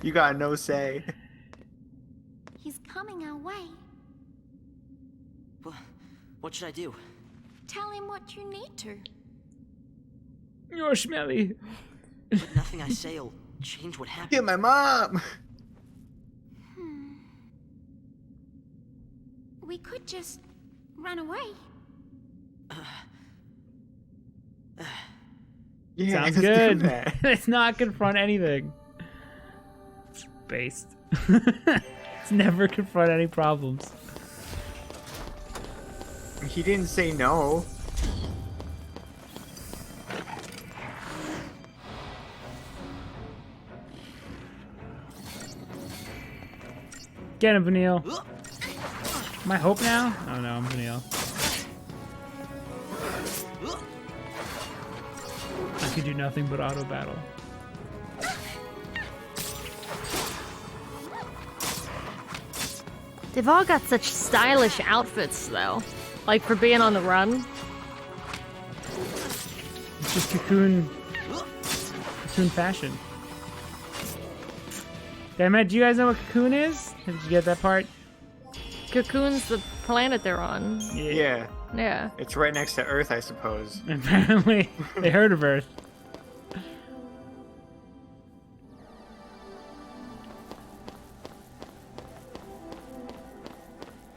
You got no say. He's coming our way. What should I do? Tell him what you need to. You're smelly. But nothing I say will change what happened. Get my mom. We could just run away. Yeah, Sounds let's do good. that. Let's not confront anything. It's based. Let's never confront any problems. He didn't say no. Get him, Vanille. Am I Hope now? Oh no, I'm Vanille. I could do nothing but auto battle. They've all got such stylish outfits, though. Like for being on the run. It's just cocoon fashion. Damn it, do you guys know what cocoon is? Did you get that part? Cocoon's the planet they're on. Yeah. Yeah. It's right next to Earth, I suppose. Apparently, they heard of Earth.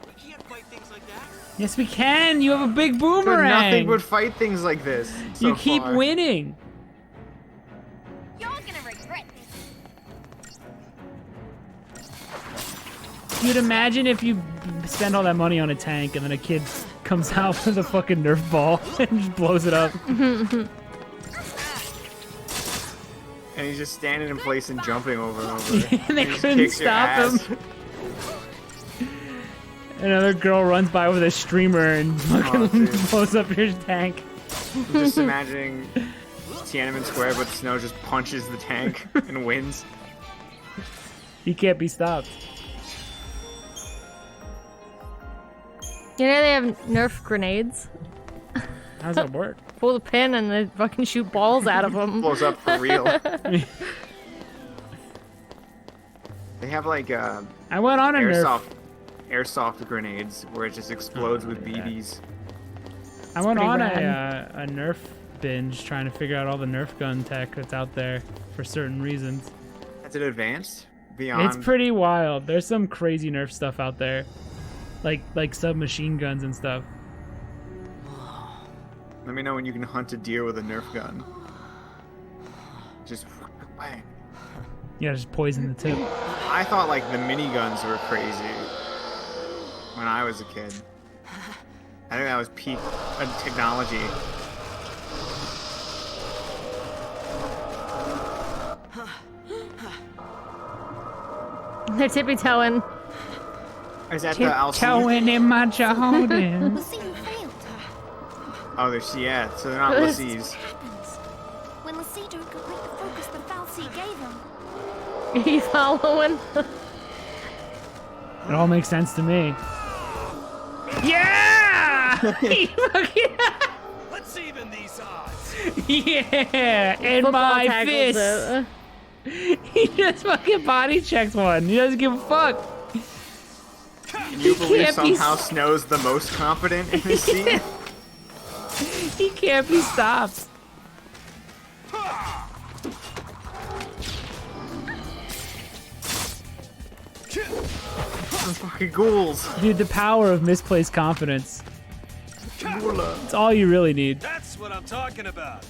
We can't fight things like that? Yes, we can. You have a big Did boomerang. nothing but fight things like this. So You keep far. winning. You're gonna regret this. You'd imagine if you spend all that money on a tank and then a kid comes out with a fucking Nerf ball and just blows it up. And he's just standing in place and jumping over and over. And they He just couldn't kicks your stop ass. him. Another girl runs by with a streamer and fucking dude. blows up your tank. I'm just imagining Tiananmen Square, but Snow just punches the tank and wins. He can't be stopped. You know they have Nerf grenades? How does that work? Pull the pin and they fucking shoot balls out of them. Blows up for real. They have like I went on a Nerf. airsoft grenades where it just explodes with yeah. BBs. I went pretty on rad. a Nerf binge trying to figure out all the Nerf gun tech that's out there for certain reasons. Has it advanced beyond? It's pretty wild. There's some crazy Nerf stuff out there, like submachine guns and stuff. Let me know when you can hunt a deer with a Nerf gun. Just bang. Yeah, just poison the tip. I thought like the miniguns were crazy when I was a kid. I think that was peak technology. They're tippy-toeing. Is that the LC? Tiptoeing in my Jordans. We'll see you failed. Oh, yeah, so they're not This- Lassies. Happens. When Lassie don't complete the focus the Fal'Cie gave him. Are you following? It all makes sense to me. Yeah! He fucking- Let's even these odds. yeah! In Football my tackles fist! it. He just fucking body checks one. He doesn't give a fuck. Can you believe can't be somehow Snow's the most confident in this scene? He can't be stopped. Some fucking ghouls. Dude, the power of misplaced confidence. It's all you really need. That's what I'm talking about.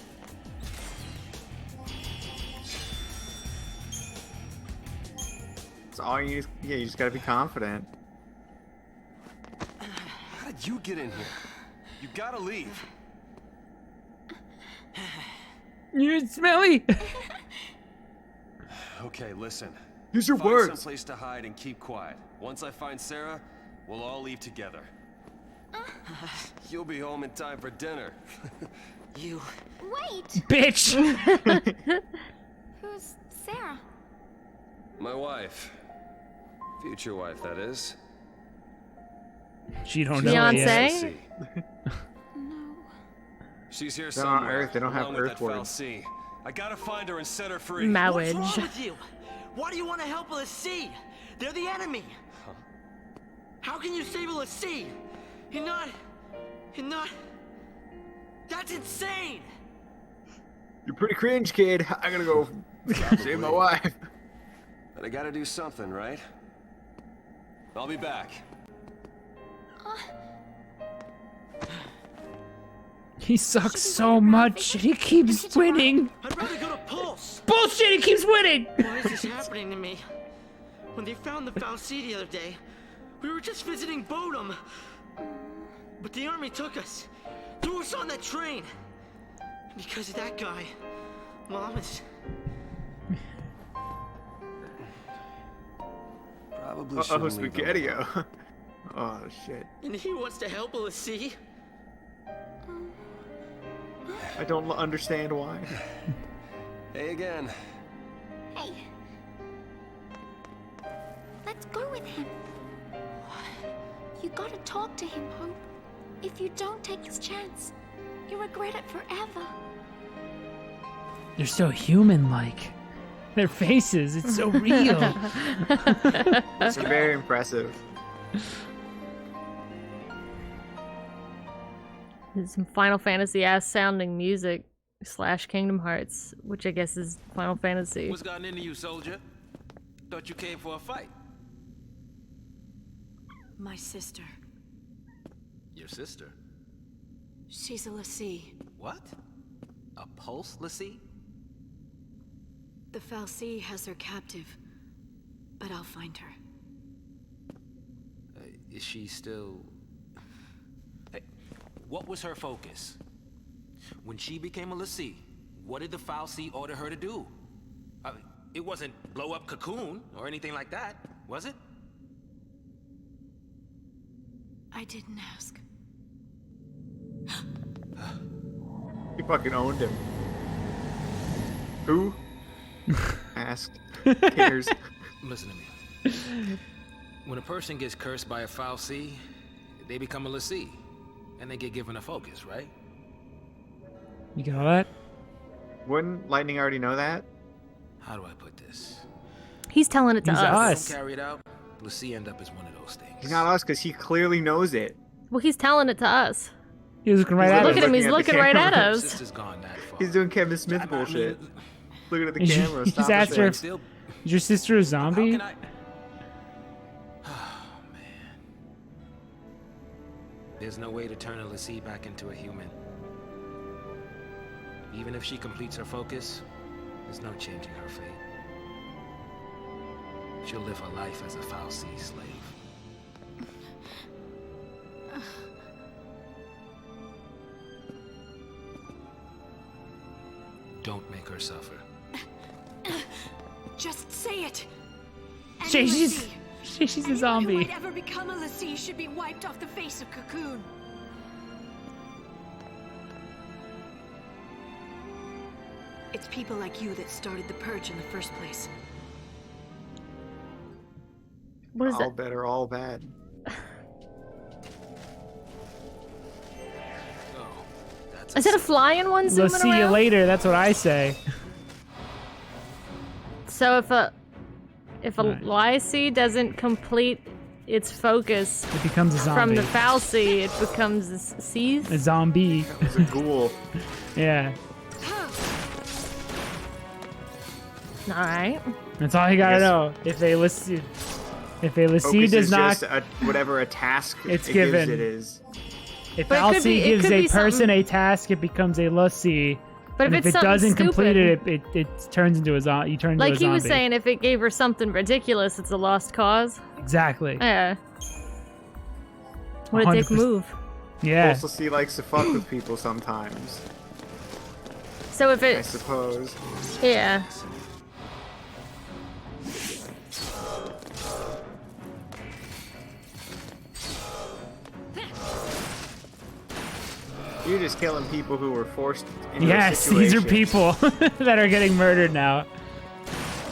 It's all you. Yeah, you just gotta be confident. How did you get in here? You gotta leave. You're smelly. Okay, listen. Use your Find words. someplace to hide and keep quiet. Once I find Sarah, we'll all leave together. You'll be home in time for dinner. You. Wait! Bitch. Who's Sarah? My wife. Future wife, that is. She don't know Beyonce? yet. See. No. She's here They're on somewhere. Earth, they don't have along with Earth that words. Fal'Cie. I gotta find her and set her free. What's Marriage. wrong with you? Why do you want to help Lassie? They're the enemy. How can you save Lassie? You're not. That's insane. You're pretty cringe, kid. I gotta go save my wife. But I gotta do something, right? I'll be back. He sucks so much. He keeps winning. I'd rather go to Pulse. Bullshit. He keeps winning. Why is this happening to me? When they found the Fal'Cie the other day, we were just visiting Bodum. But the army took us, threw us on that train. Because of that guy, Mom is... Probably Oh, shouldn't leave them alone. Spaghetti-O. Oh, shit. And he wants to help Lassie. I don't understand why. Hey again. Hey. Let's go with him. You gotta talk to him, Hope. If you don't take this chance, you'll regret it forever. They're so human-like. Their faces, it's so real. It's very impressive. There's some Final Fantasy ass sounding music / Kingdom Hearts, which I guess is Final Fantasy. What's gotten into you, soldier? Thought you came for a fight. My sister. sister? She's a Lassie. What? A pulse Lassie? The Fal'Cie has her captive, but I'll find her. Is she still... Hey, what was her focus? When she became a Lassie, what did the Fal'Cie order her to do? It wasn't blow up Cocoon or anything like that, was it? I didn't ask. He fucking owned him. Who? Asked. Cares. Listen to me. When a person gets cursed by a Fal'Cie, they become a Lassie, and they get given a focus, right? You got that? Wouldn't Lightning already know that? How do I put this? He's telling it to He's us. Don't carry it out, Lassie end up as one of those things. He's not us because he clearly knows it. Well, he's telling it to us. He was looking right He's at Look us. at him, he's Looking looking at the right at camera. us. Sister's gone that far. He's doing Kevin Smith bullshit. Looking at the Is camera. you Stop asked it. her if- Still... Is your sister a How zombie? can I... Oh, man. There's no way to turn a Lassie back into a human. Even if she completes her focus, there's no changing her fate. She'll live her life as a Fal'Cie slave. Don't make her suffer. Just say it! She's a Anyone who zombie. might ever become a Lassie should be wiped off the face of Cocoon. It's people like you that started the purge in the first place. What is All it? better, all bad. Oh, that's Is it a flying one We'll zooming see you around? later. That's what I say. So if a Right. Lassie doesn't complete its focus It becomes a zombie. from the Fal'Cie, it becomes a Seas? A zombie. It's a ghoul. Yeah. Alright. That's all you gotta Yes. know. If a Lassie Focus does is not, just whatever a task It's it given. gives it is. if But it could be- Fal'Cie it gives could a be person something- a task, it becomes a Lassie. But And if if it's it something doesn't complete stupid, it turns into a zombie. You turn into like a zombie. he was saying, if it gave her something ridiculous, it's a lost cause. Exactly. Yeah. What a dick 100%. move. Yeah. Also, see likes to fuck with people sometimes. So if I it, suppose. yeah. You're just killing people who were forced into a Yes, these are situation. people that are getting murdered now.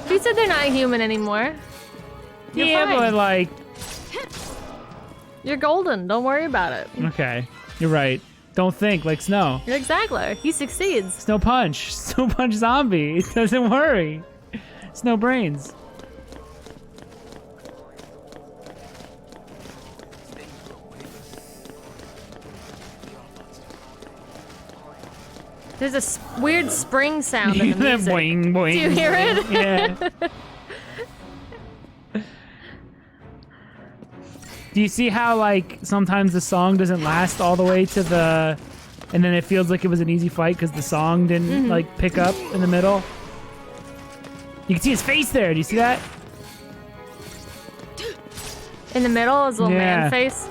He said they're not human anymore. You're yeah, fine. but like, You're golden. Don't worry about it. okay, you're right. Don't think like Snow. Exactly. He succeeds. Snow Punch. Snow Punch zombie. It doesn't worry. Snow Brains. There's a weird spring sound in the music. Boing, boing, Do you hear it? boing. Yeah. Do you see how like sometimes the song doesn't last all the way to the, and then it feels like it was an easy fight because the song didn't like pick up in the middle? You can see his face there. Do you see that? In the middle is a little Yeah. man face.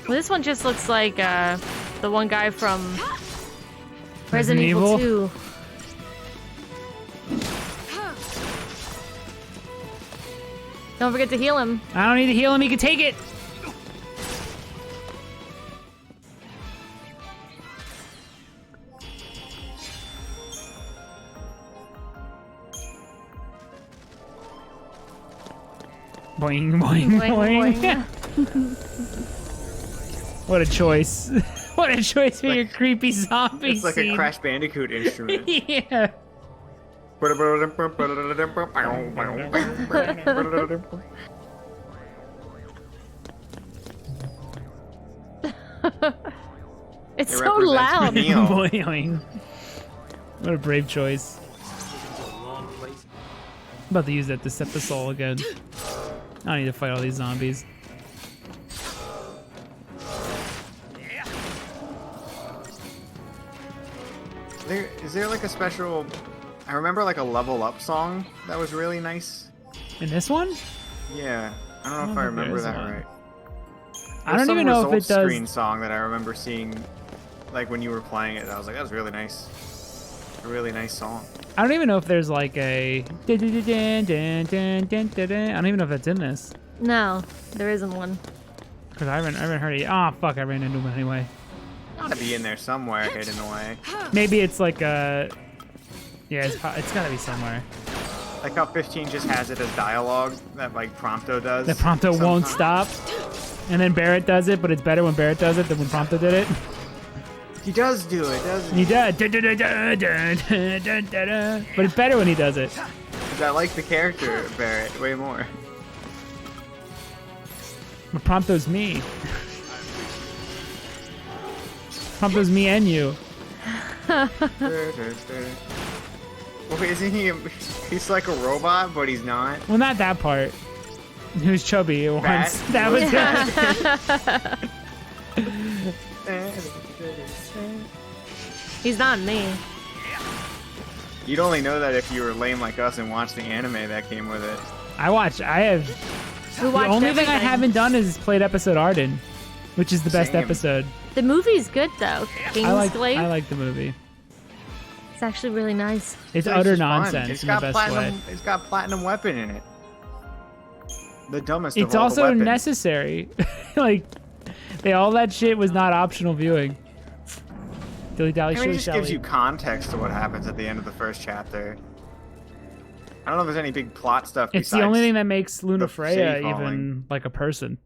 Well, this one just looks like the one guy from Resident Evil 2. Don't forget to heal him. I don't need to heal him. He can take it. Boing, boing, boing. Boing, What a choice. What a choice for your creepy zombie It's like scene. a Crash Bandicoot instrument. Yeah. It's It so represents loud. me. Neo. Boing. What a brave choice. Into a wrong place. about to use that to set the soul again. I don't need to fight all these zombies. Is there like a special? I remember like a level up song that was really nice. In this one? Yeah, I don't know if I think there remember is that one. right. I don't even know if it results does. screen song that I remember seeing, like when you were playing it. I was like, that was really nice. A really nice song. I don't even know if there's like a. I don't even know if that's in this. No, there isn't one. Cause I haven't heard it. Oh fuck! I ran into him anyway. Gotta be in there somewhere, hidden away. Maybe it's like a. Yeah, it's gotta be somewhere. Like how 15 just has it as dialogue that like Prompto does. The Prompto won't stop, and then Barrett does it, but it's better when Barrett does it than when Prompto did it. He does do it, doesn't He he? does, but it's better when he does it. 'Cause I like the character Barrett way more. But Prompto's me. Prompto's me and you. Well, isn't he? He's like a robot, but he's not. Well, not that part. He was chubby once. That was He's not me. You'd only know that if you were lame like us and watched the anime that came with it. I have. We The watched only thing I everything. haven't done is played episode Arden, which is the best Same. episode. The movie's good though. Kingsglaive. I like the movie. It's actually really nice. It's actually utter fun. nonsense It's in the got best platinum. way. It's got platinum weapon in it. The dumbest. It's of all also the weapons. necessary. Like, all that shit was not optional viewing. Dilly dally I mean, it shilly just gives shally. you context to what happens at the end of the first chapter. I don't know if there's any big plot stuff. It's the besides only thing that makes Luna the Freya city falling. even like a person.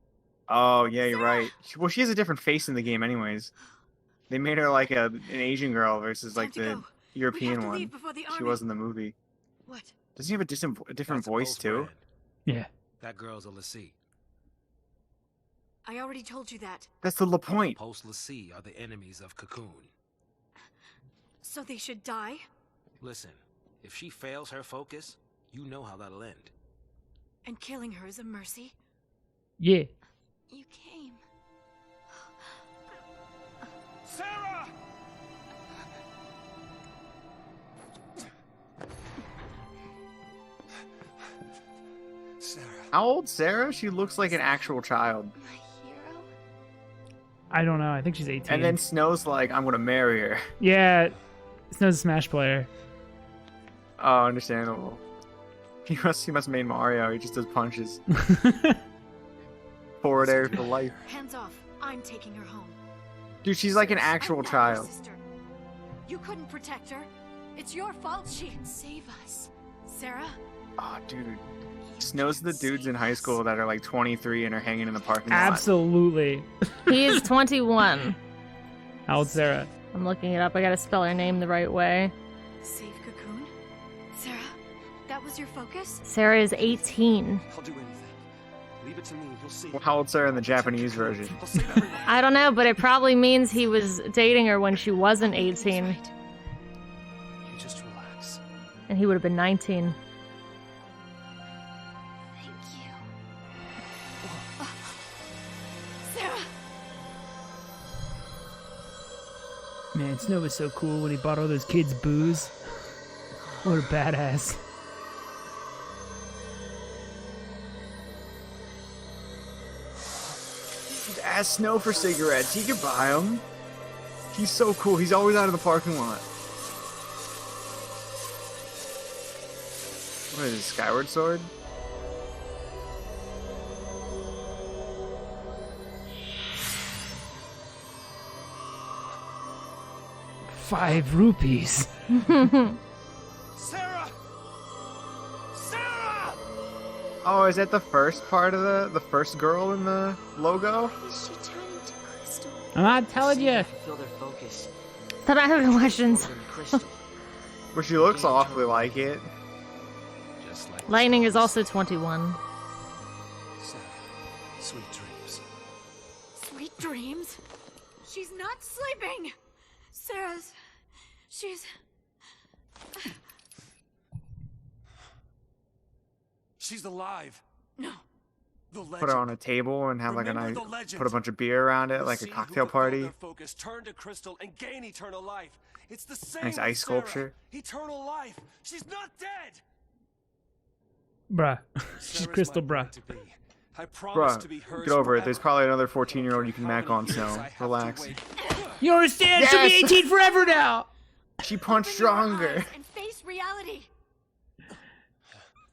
Oh yeah, you're right. Well, she has a different face in the game, anyways. They made her like an Asian girl versus like Time to the go. European We have to one. leave before the She army- was in the movie. What? Doesn't he have a different voice too? Yeah. That girl's a Lassie. I already told you that. That's the point. Post Lassie are the enemies of Cocoon. So they should die? Listen, if she fails her focus, you know how that'll end. And killing her is a mercy? Yeah. You came. Sarah! Sarah. How old Sarah? She looks like an actual child. My hero? I don't know. I think she's 18. And then Snow's like, I'm gonna marry her. yeah, Snow's a Smash player. Oh, understandable. He must main Mario. He just does punches. Forward air for life. Hands off. I'm taking her home. Dude, she's like an I'm actual not her child. sister. You couldn't protect her. It's your fault she... Save us. Sarah? Oh, dude. Snow's the dudes in high school that are like 23 and are hanging in the parking lot. Absolutely. He is 21. How old Sarah? I'm looking it up. I gotta spell her name the right way. Save Cocoon? Sarah? That was your focus? Sarah is 18. I'll do anything. Leave it to me. You'll see. Well, how old's Sarah in the Japanese version? I'll save everyone. I don't know, but it probably means he was dating her when she wasn't 18, You just relax. and he would have been 19. Thank you. Sarah! Man, Snow was so cool when he bought all those kids booze. What a badass. Just ask Snow for cigarettes. He can buy them. He's so cool. He's always out of the parking lot. What is it, Skyward Sword? ₹5. Sarah! Sarah! Oh, is that the first part of the first girl in the logo? Why is she turning to crystal? I'm not telling you. Feel their focus. But I have questions. In the crystal. Well, she looks awfully like it. Just like Lightning is also 21. Sarah, sweet dreams. Sweet dreams? She's not sleeping! Sarah's... She's... She's alive. No. The legend. Put her on a table and have like a Remember nice, the legend. put a bunch of beer around it, like a See who cocktail fulfilled party. their focus, turn to crystal and gain eternal life. It's the same Nice with ice Sarah. sculpture. Eternal life. She's not dead. Bruh. She's Sarah's crystal, my bruh. bride to be. I promise Bruh, to be hers get over it. forever. There's probably another 14-year-old you can How mac many on, years Snow. I have to Relax. wait. You don't understand? She'll be Yes! 18 forever now. She punched stronger. And face reality.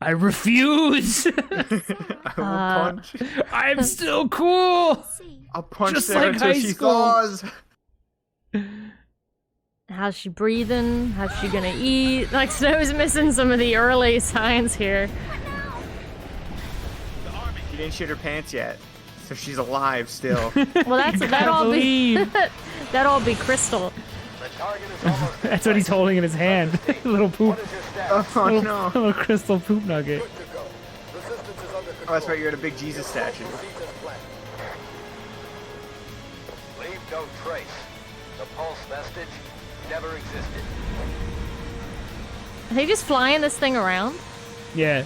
I refuse. I will punch. I'm still cool. See, I'll punch Just Sarah like until high she school. thaws. How's she breathing? How's she gonna eat? Like, Snow's missing some of the early signs here. She didn't shit her pants yet, so she's alive still. Well, that'd all be that'd all be Crystal. That's what he's holding in his hand. Little poop. Oh no. Little crystal poop nugget. Oh, that's right. You're at a big Jesus statue. Leave no trace. The pulse vestige never existed. Are they just flying this thing around? Yeah.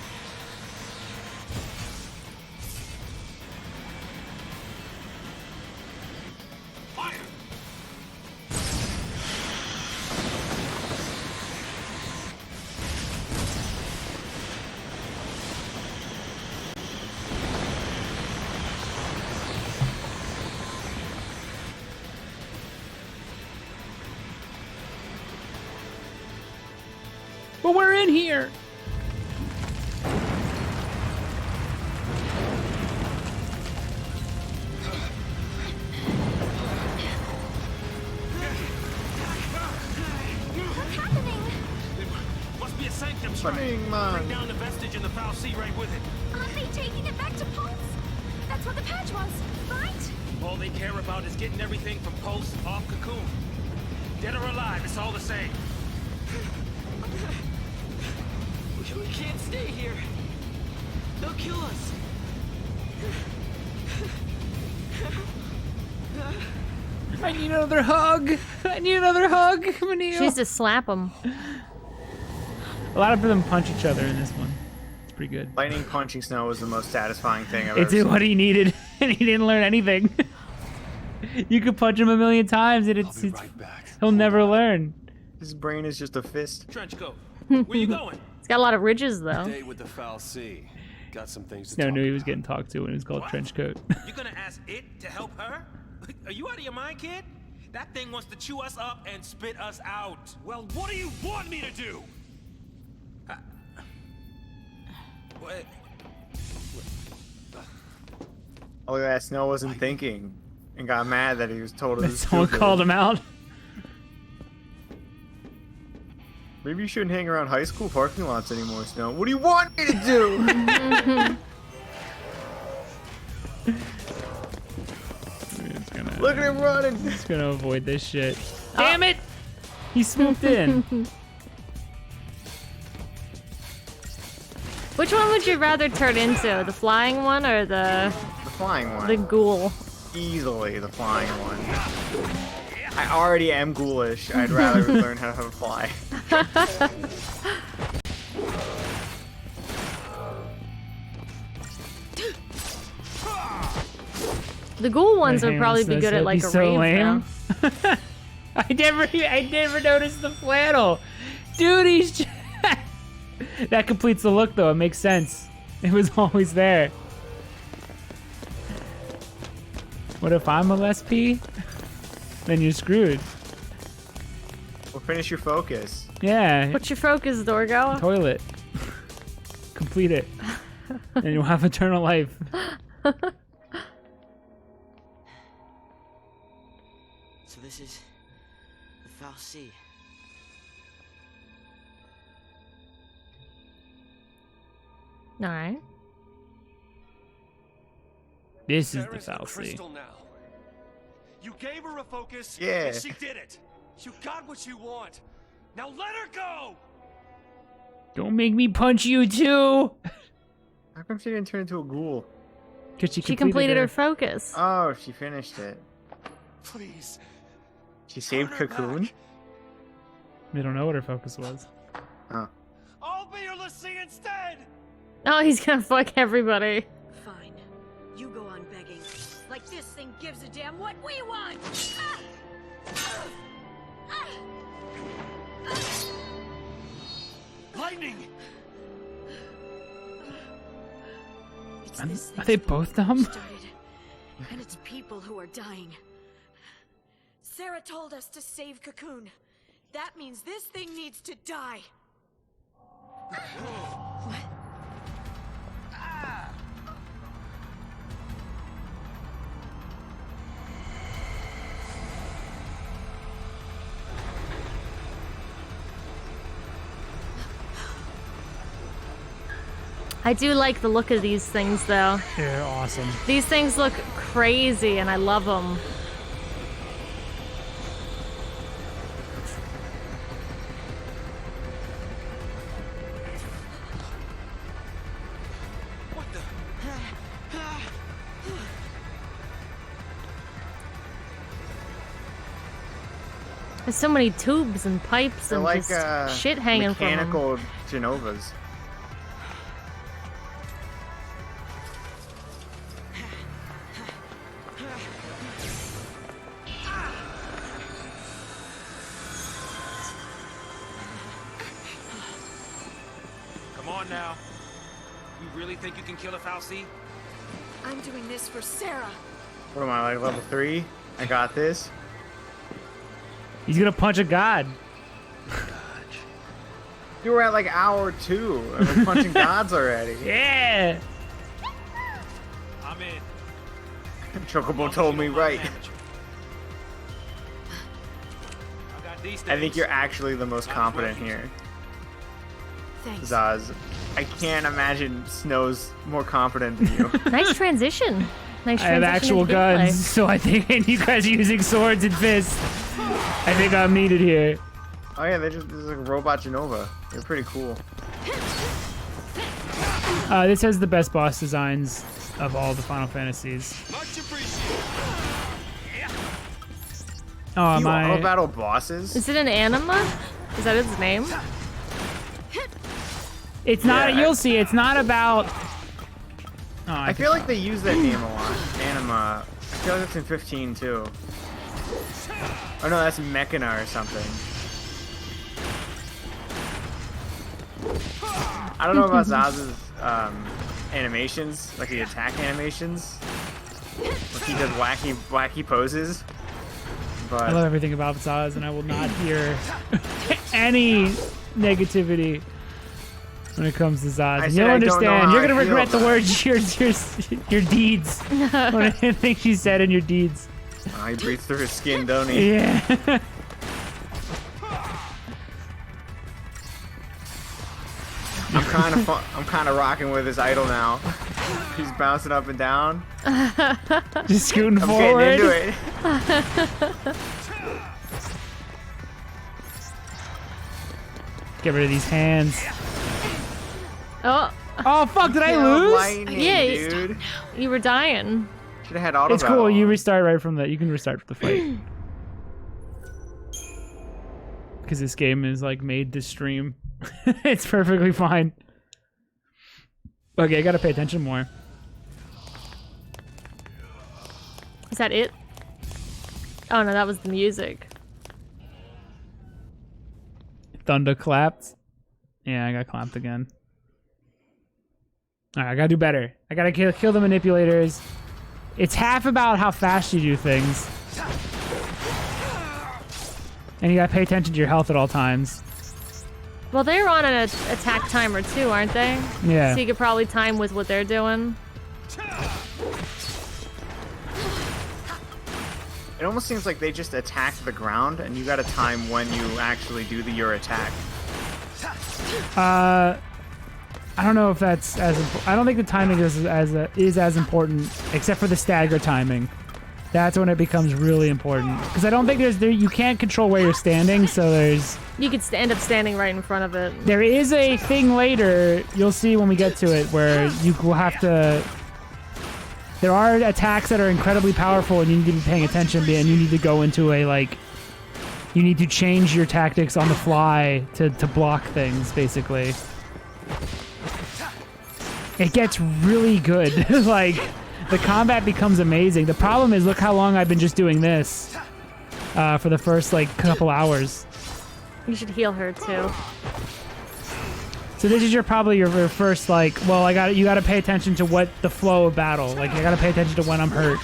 But we're in here. what's happening? Must be a sanctum strike. Funning, man. Bring down the vestige and the foul sea right with it. Aren't they taking it back to Pulse? That's what the purge was, right? All they care about is getting everything from Pulse off Cocoon. Dead or alive, it's all the same. We can't stay here. They'll kill us. I need another hug. I need another hug. Manil. She needs to slap him. A lot of them punch each other in this one. It's pretty good. Lightning punching Snow was the most satisfying thing I've It ever did seen. what he needed, and he didn't learn anything. You could punch him a million times, and I'll be right back. he'll never learn. His brain is just a fist. Trench coat. Where you going? It's got a lot of ridges, though. Date with the foul sea. Got some things to Snow talk knew he was about. getting talked to when it was called What? trench coat. You gonna ask it to help her? Are you out of your mind, kid? That thing wants to chew us up and spit us out. Well, what do you want me to do? What? Oh, look at that. Snow wasn't thinking and got mad that he was told it was Someone stupid. called him out. Maybe you shouldn't hang around high school parking lots anymore, Snow. What do you want me to do? It's gonna, Look at him running. it's gonna avoid this shit. Damn it! He swooped in. Which one would you rather turn into? The flying one or the The flying one. ghoul? Easily the flying one. I already am ghoulish. I'd rather learn how to fly. The ghoul ones My would hand probably was be so good at sick. like He's a so rave lame. now. I never noticed the flannel. Dude, he's just... That completes the look, though. It makes sense. It was always there. What if I'm a Les P? Then you're screwed. Well, finish your focus. Yeah, What's your focus, Dorgo? toilet. Complete it. And you'll have eternal life. So this is the foul sea. Alright. This is the Sarah's foul sea. crystal now. You gave her a focus, Yeah. and she did it. You got what you want. Now let her go! Don't make me punch you too! How come she didn't turn into a ghoul? Because She completed her focus. Oh, she finished it. Please. She saved Turn her Cocoon? back. We don't know what her focus was. Oh. I'll be your Lassie instead! Oh, he's gonna fuck everybody. Fine. You go on begging. Like this thing gives a damn what we want! Lightning! It's this Are they thing's both fault dumb? started, and it's people who are dying. Sarah told us to save Cocoon. That means this thing needs to die. What? I do like the look of these things, though. They're awesome. These things look crazy, and I love them. There's so many tubes and pipes They're and like just shit hanging from them. mechanical Genovas. Come on now. You really think you can kill a Fal'Cie? I'm doing this for Sarah. What am I, like level 3? I got this. He's gonna punch a god. You were at like hour 2 and we're punching gods already. Yeah. I'm in. Chocobo told me right. I got these I think things. you're actually the most confident here, Thanks. Zaz. I can't imagine Snow's more confident than you. Nice transition. Nice I have transition actual into gameplay. guns, so I think and you guys are using swords and fists. I think I'm needed here. Oh yeah, they're like robot Genova. They're pretty cool. This has the best boss designs of all the Final Fantasies. Much appreciated. Oh, You my. auto battle bosses? Is it an anima? Is that its name? It's not. Yeah. You'll see. It's not about. Oh, I feel like they use that name a lot. Anima. I feel like it's in 15 too. Oh no, that's Mechana or something. I don't know about Zaz's animations, like the attack animations. Like he does wacky poses. I love But everything about Zaz, and I will not hear any negativity when it comes to Zaz. I And said you'll I don't know understand. how You're I gonna feel regret the about words, your deeds. One of the things she said in your deeds. oh, he breathes through his skin, don't he? Yeah. I'm kind of rocking with his idol now. He's bouncing up and down. Just scooting I'm forward. getting into it. Get rid of these hands. Oh, Oh fuck! Did I Yeah, lose? lightning, Yeah, you- dude. you were dying. Should have had auto It's cool. You restart right from that. You can restart the fight. Because this game is like made to stream. It's perfectly fine. Okay, I gotta pay attention more. Is that it? Oh no, that was the music. Thunder clapped. Yeah, I got clapped again. Alright, I gotta do better. I gotta kill the manipulators. It's half about how fast you do things. And you gotta pay attention to your health at all times. Well, they're on an attack timer too, aren't they? Yeah. So you could probably time with what they're doing. It almost seems like they just attack the ground, and you got to time when you actually do your attack. I don't know if that's as I don't think the timing is as important, except for the stagger timing. That's when it becomes really important. Because I don't think you can't control where you're standing, so You could end up standing right in front of it. there is a thing later, you'll see when we get to it, where you will have to... There are attacks that are incredibly powerful and you need to be paying attention, and you need to go into a, like... You need to change your tactics on the fly to block things, basically. it gets really good. Like, the combat becomes amazing. The problem is, look how long I've been just doing this for the first, like, couple hours. You should heal her, too. So this is probably your first, like, well, you gotta pay attention to what the flow of battle. Like, I gotta pay attention to when I'm hurt.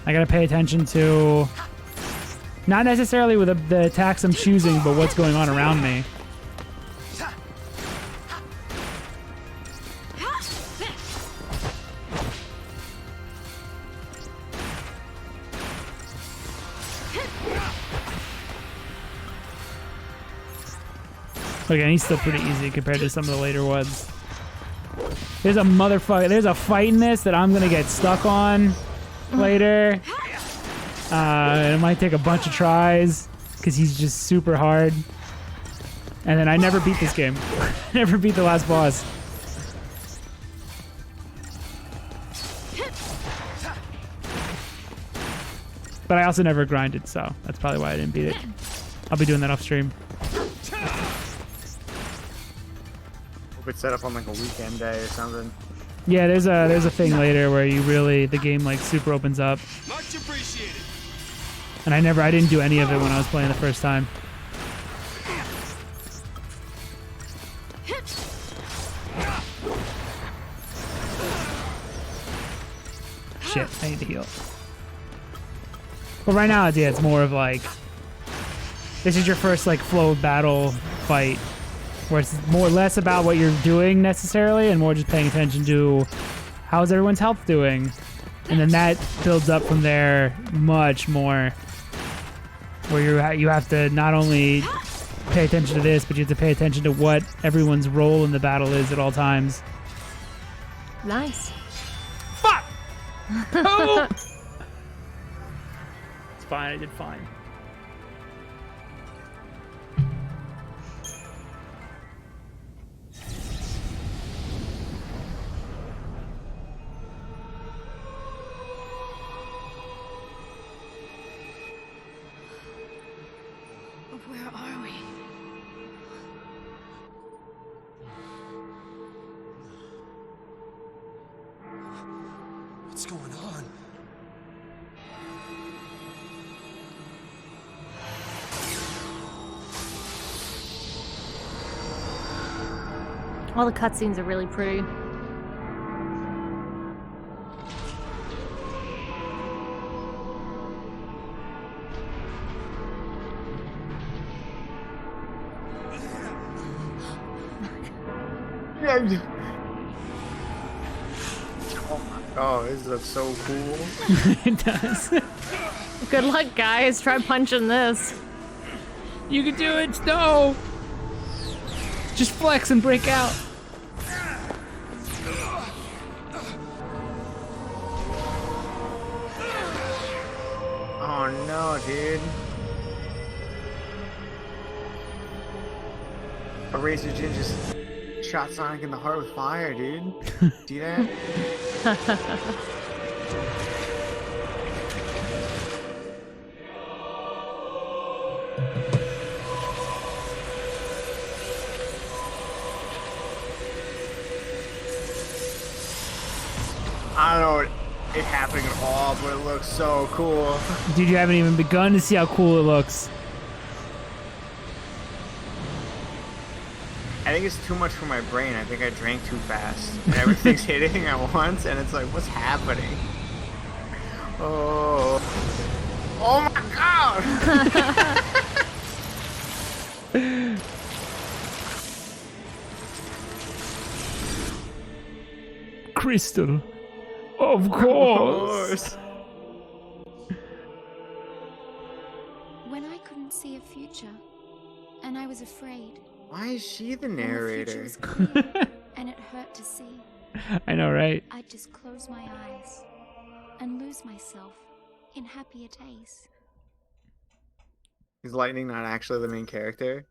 I gotta pay attention to, not necessarily with the attacks I'm choosing, but what's going on around me. Again, he's still pretty easy compared to some of the later ones. There's a fight in this that I'm gonna get stuck on later. It might take a bunch of tries because he's just super hard. And then I never beat this game. Never beat the last boss. But I also never grinded, so that's probably why I didn't beat it. I'll be doing that off stream. Hope it's set up on like a weekend day or something. Yeah, there's a thing later where the game like super opens up. Much appreciated. And I didn't do any of it when I was playing the first time. Shit, I need to heal. But right now, it's more of like, this is your first like flow of battle fight, where it's less about what you're doing necessarily, and more just paying attention to how's everyone's health doing, and then that builds up from there much more. Where you have to not only pay attention to this, but you have to pay attention to what everyone's role in the battle is at all times. Nice. Fuck! Oh! It's fine, I did fine. Where are we? What's going on? All the cutscenes are really pretty. Oh, this looks so cool. It does. Good luck, guys. Try punching this. You can do it, no! Just flex and break out. Oh no, dude. A Razor Jin just shot Sonic in the heart with fire, dude. See that? I don't know it happening at all, but it looks so cool. Dude, you haven't even begun to see how cool it looks. I think it's too much for my brain. I think I drank too fast. And everything's hitting at once, and it's like, what's happening? Oh. Oh my god! Crystal. Of course. When I couldn't see a future, and I was afraid. Why is she the And the future narrator? was clear, and it hurt to see. I know, right? I'd just close my eyes and lose myself in happier days. Is Lightning not actually the main character?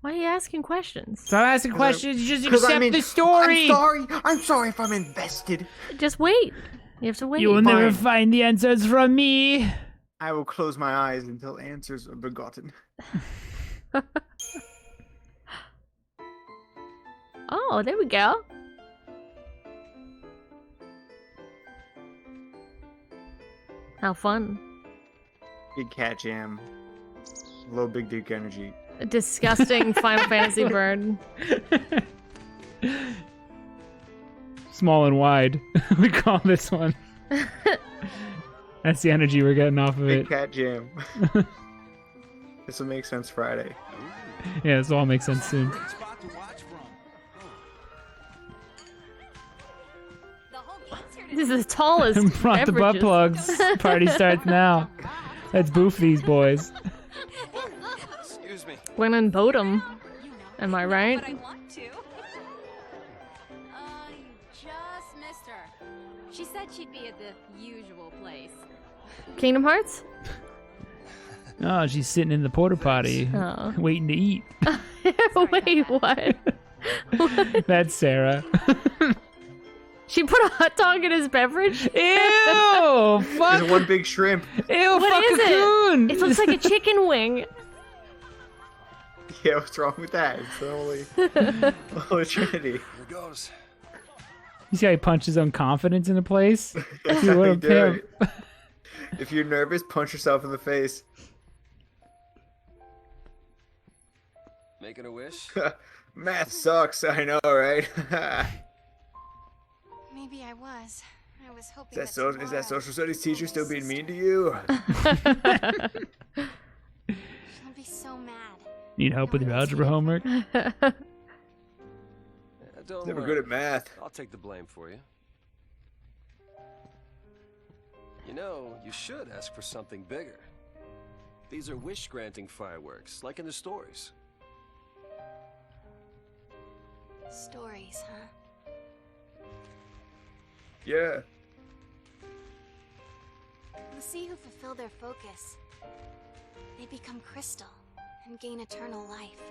Why are you asking questions? Stop asking questions, you just 'Cause accept the story! I'm sorry if I'm invested. Just wait. You have to wait. You will never Fine. find the answers from me. I will close my eyes until answers are begotten. Oh, there we go. How fun. Big cat jam. Low big dick energy. A disgusting Final Fantasy burn. Small and wide. We call this one. That's the energy we're getting off of Big it. cat jam. This will make sense Friday. Yeah, this will all make sense soon. This is the tallest. Brought the butt beverages. plugs. Party starts now. Let's boof these boys. Excuse me. Went and boat 'em. Am I right? But I want to. You just missed her. She said she'd be at the usual place. Kingdom Hearts? Oh, she's sitting in the porta potty, Oh. waiting to eat. Wait, what? That's Sarah. She put a hot dog in his beverage? Ew! Fuck! There's one big shrimp. Ew! What Fuck is Cocoon! it? It looks like a chicken wing. Yeah, what's wrong with that? It's the Holy Trinity. Here goes. You see how he punched his own confidence into place? Dude, what a Dude, pimp. if you're nervous, punch yourself in the face. Making a wish? Math sucks, I know, right? Maybe I was. I was hoping Is that social studies teacher still being mean to you? She'll be so mad. Need help with your algebra homework? Don't Never worry. good at math. I'll take the blame for you. You know, you should ask for something bigger. These are wish-granting fireworks, like in the stories. Stories, huh? Yeah. The sea who fulfill their focus, they become crystal and gain eternal life.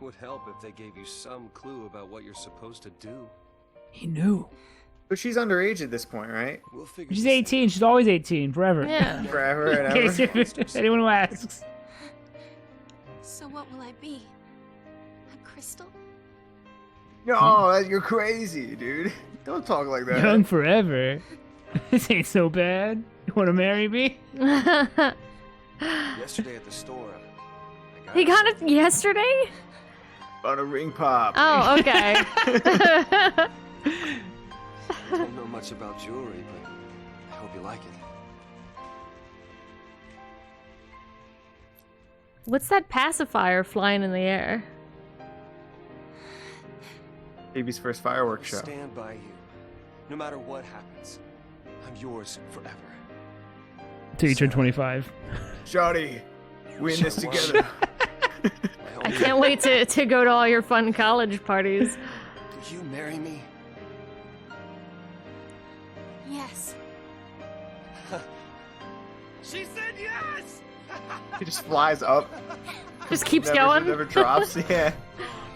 Would help if they gave you some clue about what you're supposed to do. He knew. But she's underage at this point, right? We'll figure She's this 18. She's always 18. Forever. Yeah. Forever and In ever. case if anyone who asks. So what will I be? A crystal? No, you're crazy, dude. Don't talk like that. Young forever. This ain't so bad. You want to marry me? Yesterday at the store, He got it yesterday? On a ring pop. Oh, okay. I don't know much about jewelry, but I hope you like it. What's that pacifier flying in the air? Baby's first fireworks show. Stand by you. No matter what happens, I'm yours forever. Till you turn 25. Shawty, we in this together. I can't wait to go to all your fun college parties. Will you marry me? Yes. She said yes! He just flies up. Just keeps never, going. Never drops. Yeah.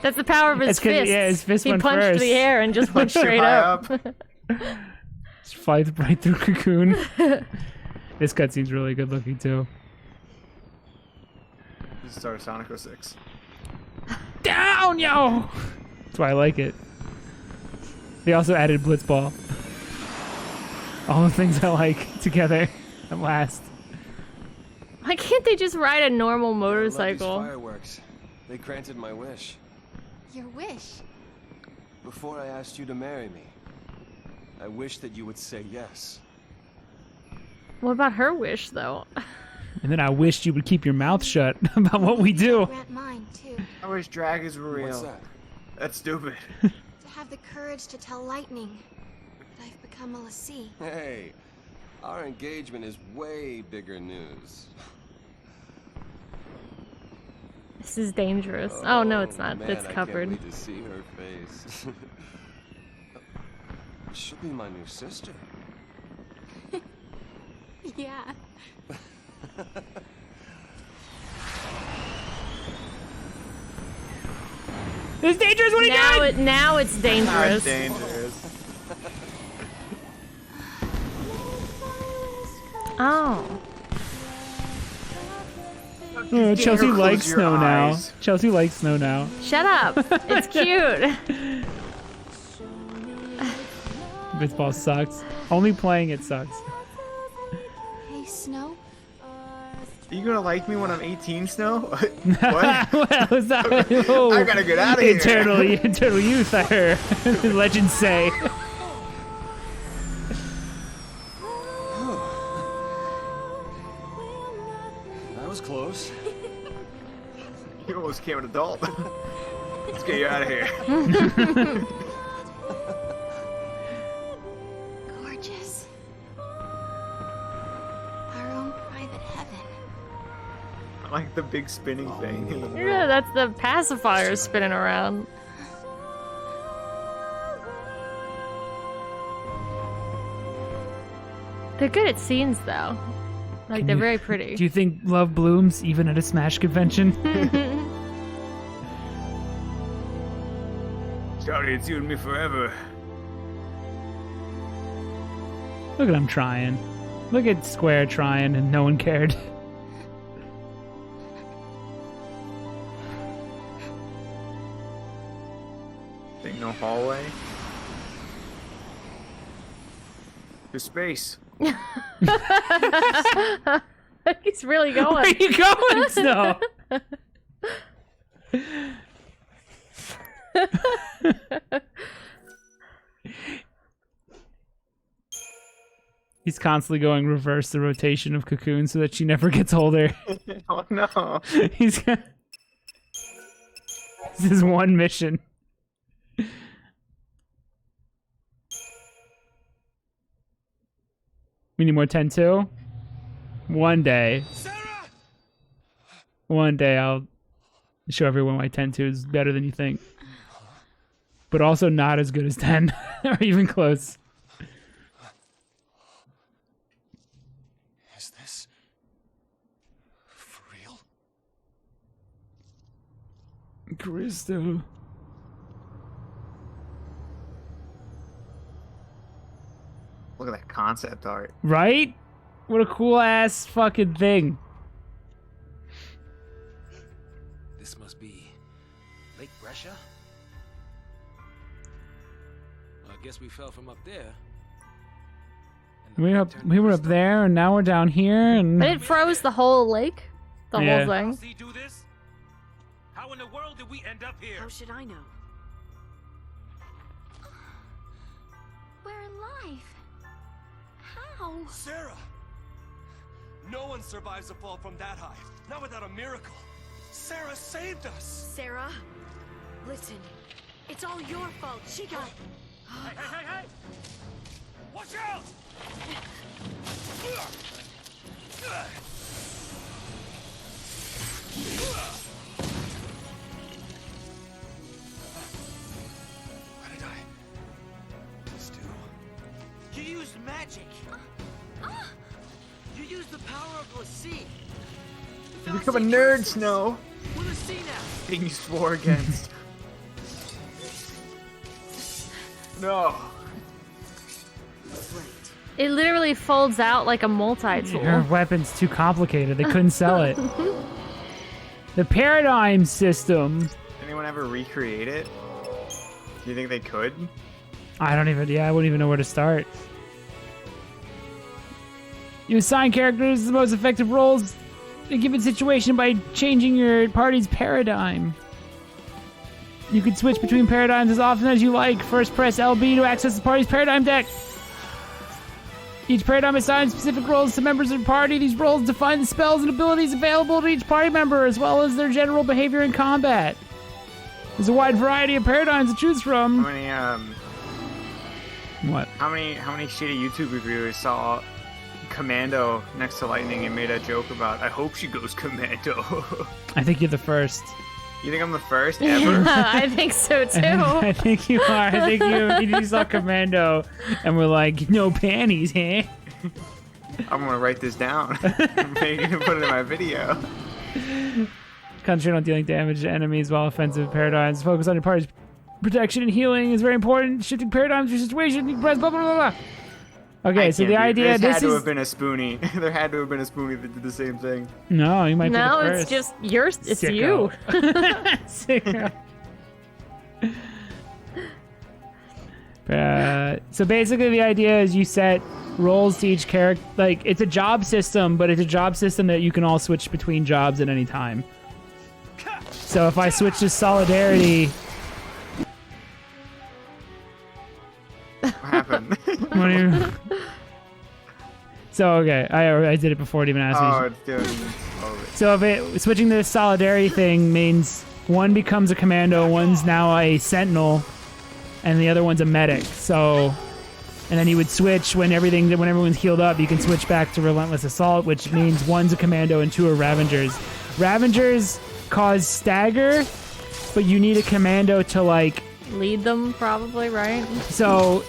That's the power of his That's 'cause- fist. yeah, his fist he went punched first. the air and just went straight High up. Just flies right through Cocoon. This cutscene's really good looking too. This is the start of Sonic 06. Down, yo! That's why I like it. They also added Blitzball. All the things I like together at last. Why can't they just ride a normal I love motorcycle? these fireworks. They granted my wish. Your wish. Before I asked you to marry me, I wish that you would say yes. What about her wish, though? And then I wished you would keep your mouth shut about what we do. Grant mine, too. I wish dragons were real. What's that? That's stupid. To have the courage to tell lightning that I've become a lassie. Hey, our engagement is way bigger news. This is dangerous. Oh, no, it's not. Man, It's covered. I can't wait to see her face. She'll be my new sister. Yeah. It's dangerous. What are you doing? Now it's dangerous. That's dangerous. Oh. Oh, Chelsea Close likes your snow now. eyes. Chelsea likes snow now. Shut up. It's cute. Baseball sucks. Only playing it sucks. Hey, Snow? Are you gonna like me when I'm 18, Snow? What? Well, is that, oh, I gotta get out of here. Eternal youth, I heard. Legends say. That was close. You almost became an adult. Let's get you out of here. Gorgeous. Our own private heaven. I like the big spinning thing. Yeah, that's the pacifier spinning around. They're good at scenes, though. Like, they're very pretty. Do you think love blooms even at a Smash convention? Sorry, it's you and me forever. Look at him trying. Look at Square trying and no one cared. Think no hallway. To space. He's really going. Where are you going, Snow? He's constantly going reverse the rotation of Cocoon so that she never gets older. Oh no. He's got... This is one mission. We need more 10-2? One day. One day I'll show everyone why 10-2 is better than you think. But also not as good as 10, or even close. Is this for real? Cristo. Look at that concept art. Right? What a cool ass fucking thing. This must be Lake Brescia? Well, I guess we fell from up there. We were up there, and now we're down here, and... But it froze the whole lake? The Yeah. whole thing? See, do this? How in the world did we end up here? How should I know? We're alive. How? Sarah! No one survives a fall from that high. Not without a miracle. Sarah saved us! Sarah, listen. It's all your fault. She got... Hey! Watch out! What did I just do? You used magic. You used the power of the sea. You become a nerd, Snow. We're the sea now. Thing you swore against. No. It literally folds out like a multi-tool. Her weapon's too complicated. They couldn't sell it. The paradigm system. Anyone ever recreate it? Do you think they could? I wouldn't even know where to start. You assign characters the most effective roles in a given situation by changing your party's paradigm. You can switch between paradigms as often as you like. First, press LB to access the party's paradigm deck. Each paradigm assigns specific roles to members of the party. These roles define the spells and abilities available to each party member, as well as their general behavior in combat. There's a wide variety of paradigms to choose from. How many What? How many shitty YouTube reviewers saw Commando next to Lightning and made a joke about, I hope she goes Commando. I think you're the first. You think I'm the first ever? I think so too. I think you are. I think you saw Commando and we're like, no panties, huh? I'm gonna write this down. Maybe put it in my video. Concentrate on dealing damage to enemies while offensive paradigms. Focus on your party's protection and healing is very important. Shifting paradigms to your situation. You can press blah blah blah blah. Okay, so the idea there this had to is have been a Spoonie. There had to have been a Spoonie that did the same thing. no, you might No, be the it's first. just yours. It's Sicko. you. Sicko. So basically, the idea is you set roles to each character. Like it's a job system, but it's a job system that you can all switch between jobs at any time. So if I switch to Solidarity, What happened? what do you? So okay, I did it before it even asked Oh, me. it's doing. Oh, So if switching to the Solidarity thing means one becomes a commando, one's now a sentinel, and the other one's a medic. So, and then you would switch when everyone's healed up. You can switch back to Relentless Assault, which means one's a commando and two are Ravengers. Ravengers cause stagger, but you need a commando to like. Lead them, probably, right? So,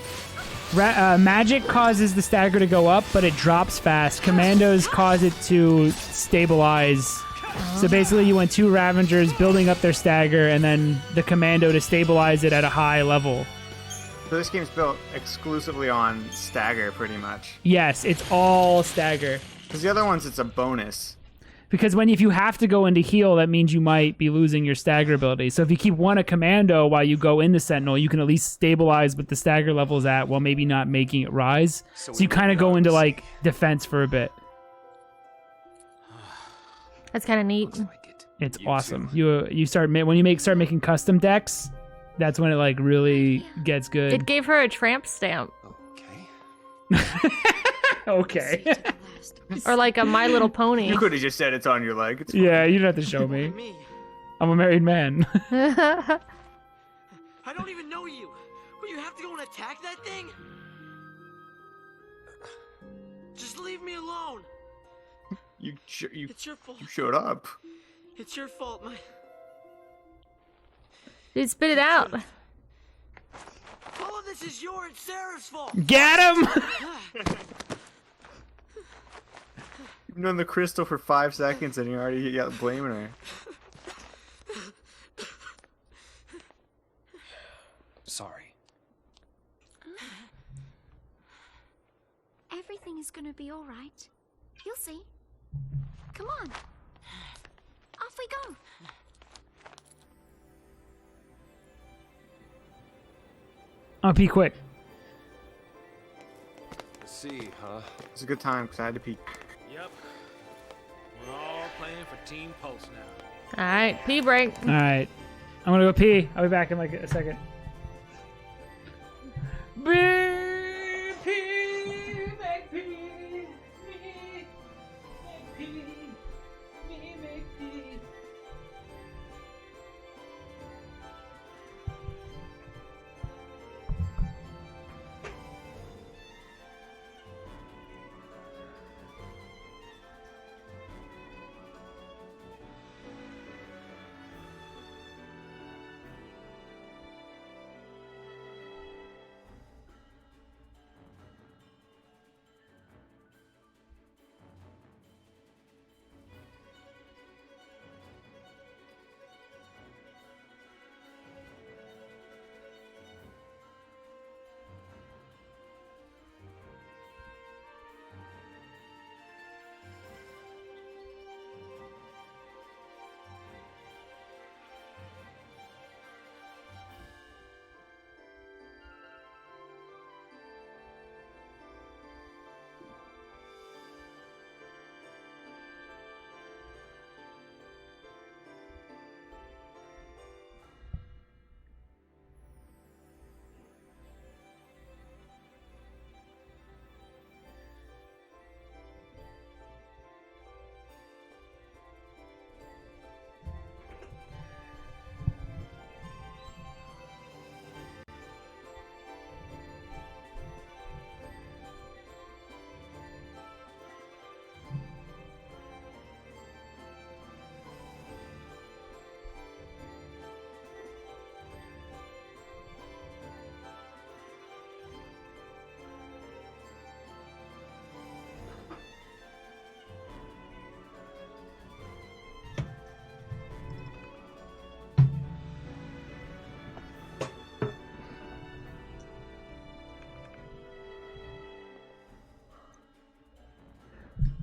magic causes the stagger to go up, but it drops fast. Commandos cause it to stabilize. So basically, you want two Ravengers building up their stagger, and then the commando to stabilize it at a high level. So this game's built exclusively on stagger, pretty much. Yes, it's all stagger. Because the other ones, it's a bonus. Because if you have to go into heal, that means you might be losing your stagger ability. So if you keep one a commando while you go into Sentinel, you can at least stabilize what the stagger level is at while maybe not making it rise. So you kind of go into like defense for a bit. That's kind of neat. It's awesome. You start making custom decks. That's when it like really gets good. It gave her a tramp stamp. Okay. Or like a My Little Pony. You could have just said it's on your leg. It's Yeah, you don't have to show me. I'm a married man. I don't even know you. But you have to go and attack that thing? Just leave me alone. It's your fault. You showed up. It's your fault, my... Dude, spit it out. All of this is your and Sarah's fault. Get him! You've known the crystal for 5 seconds and you already got blaming her. Sorry. Everything is gonna be all right. You'll see. Come on. Off we go. I'll pee quick. Let's see, huh? It's a good time because I had to pee. Yep. We're all playing for Team Pulse now. Alright, pee break. Alright. I'm gonna go pee. I'll be back in like a second.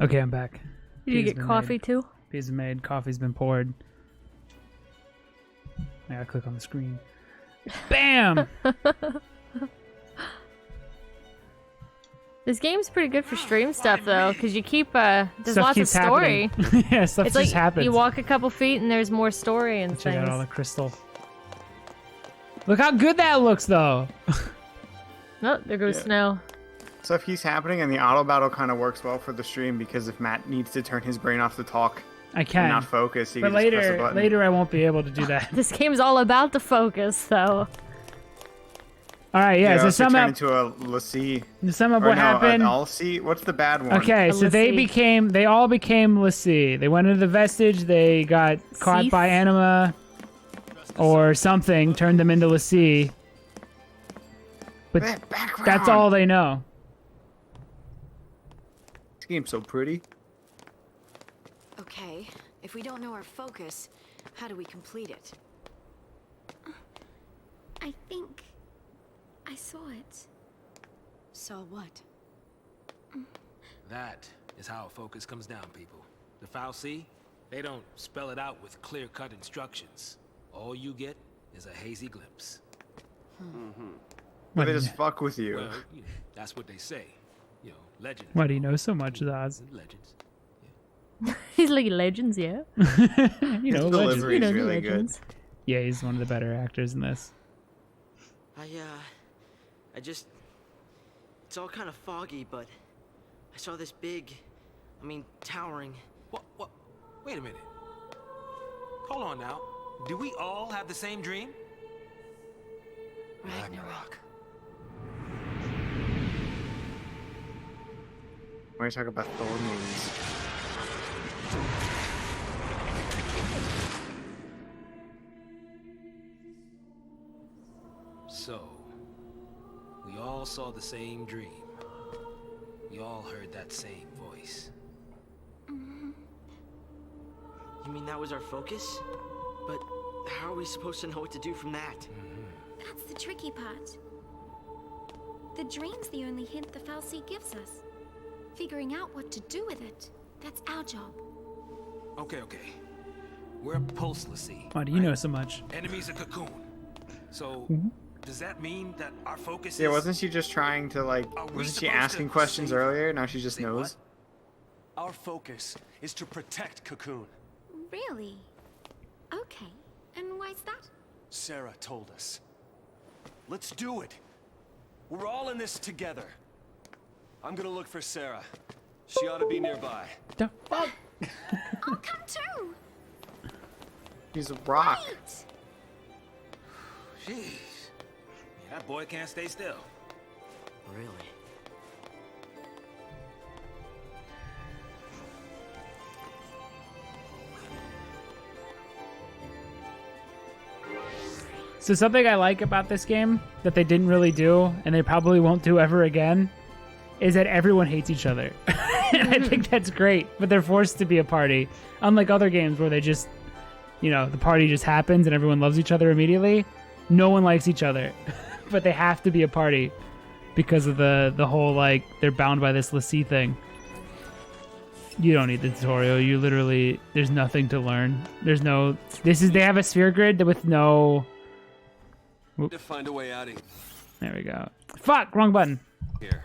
Okay, I'm back. Did you Tea's get been coffee made. too? Tea's been made. Coffee's been poured. I gotta click on the screen. Bam! This game's pretty good for stream stuff though, because you keep there's Stuff lots of keeps story. happening. Yeah, stuff It's just like happens. you walk a couple feet and there's more story and Check things. out all the crystal. Look how good that looks, though. Oh, there goes Snow. Stuff keeps happening, and the auto battle kind of works well for the stream because if Matt needs to turn his brain off to talk I and can. not focus, he But can just press a later, button. later I won't be able to do that. This game's all about the focus, though. All right, yeah. You So also sum turn up, into a Lassie. sum up Or what no, happened. an Alcee. What's the bad one? Okay, so they all became Lassie. They went into the vestige. They got caught Seath? by anima or something, turned them into Lassie. But Background. that's all they know. This game's so pretty. Okay, if we don't know our focus, how do we complete it? I think I saw it. Saw what? That is how a focus comes down, people. The fal'Cie, they don't spell it out with clear-cut instructions. All you get is a hazy glimpse. But they just fuck with you. Well, you know, that's what they say. You know, legends. Why do you know so much, Zaz? Legends. He's like legends, yeah. You know, His legends. delivery You know is the really legends. Yeah, he's one of the better actors in this. I just... It's all kind of foggy, but I saw this big, towering... What? Wait a minute. Hold on now. Do we all have the same dream? Ragnarok. Why are you talking about Thor movies? So, we all saw the same dream. We all heard that same voice. You mean that was our focus? But how are we supposed to know what to do from that? That's the tricky part. The dream's the only hint the fal'Cie gives us. Figuring out what to do with it, that's our job. Okay. We're pulselessly. Why do you know so much? Enemies a cocoon. So, does that mean that our focus Yeah, is... wasn't she just trying to like? Are we Wasn't she supposed asking to questions save- earlier? Now she just Say knows. Our focus is to protect Cocoon. Really? Okay. And why's that? Sarah told us. Let's do it. We're all in this together. I'm gonna look for Sarah. She ought to be nearby. The fuck? I'll come too. He's a rock. Wait. Jeez. Yeah, that boy can't stay still. Really? So something I like about this game that they didn't really do, and they probably won't do ever again, is that everyone hates each other. And I think that's great, but they're forced to be a party. Unlike other games where they just, you know, the party just happens and everyone loves each other immediately. No one likes each other, but they have to be a party because of the whole, like, they're bound by this Lassie thing. You don't need the tutorial. You literally, there's nothing to learn. There's no, they have a sphere grid with no... To find a way out of There we go. Fuck, wrong button. here.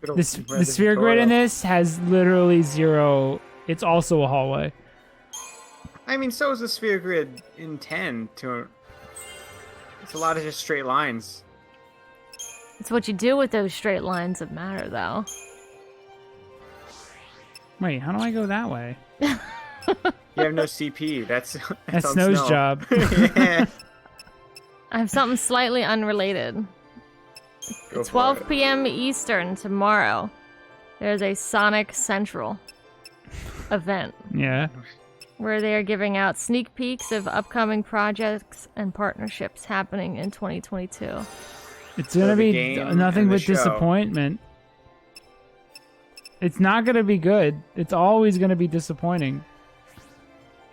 Good This old the Brandon sphere grid in Victoria. this has literally zero. It's also a hallway. I mean, so is the sphere grid in 10. It's a lot of just straight lines. It's what you do with those straight lines that matter, though. Wait, how do I go that way? You have no CP. That's That's on Snow's Snow. job. Yeah. I have something slightly unrelated. Go At for 12 it. p.m. Eastern tomorrow, there's a Sonic Central event Yeah. where they are giving out sneak peeks of upcoming projects and partnerships happening in 2022. It's So gonna the be game nothing and the but show. disappointment. It's not gonna be good. It's always gonna be disappointing.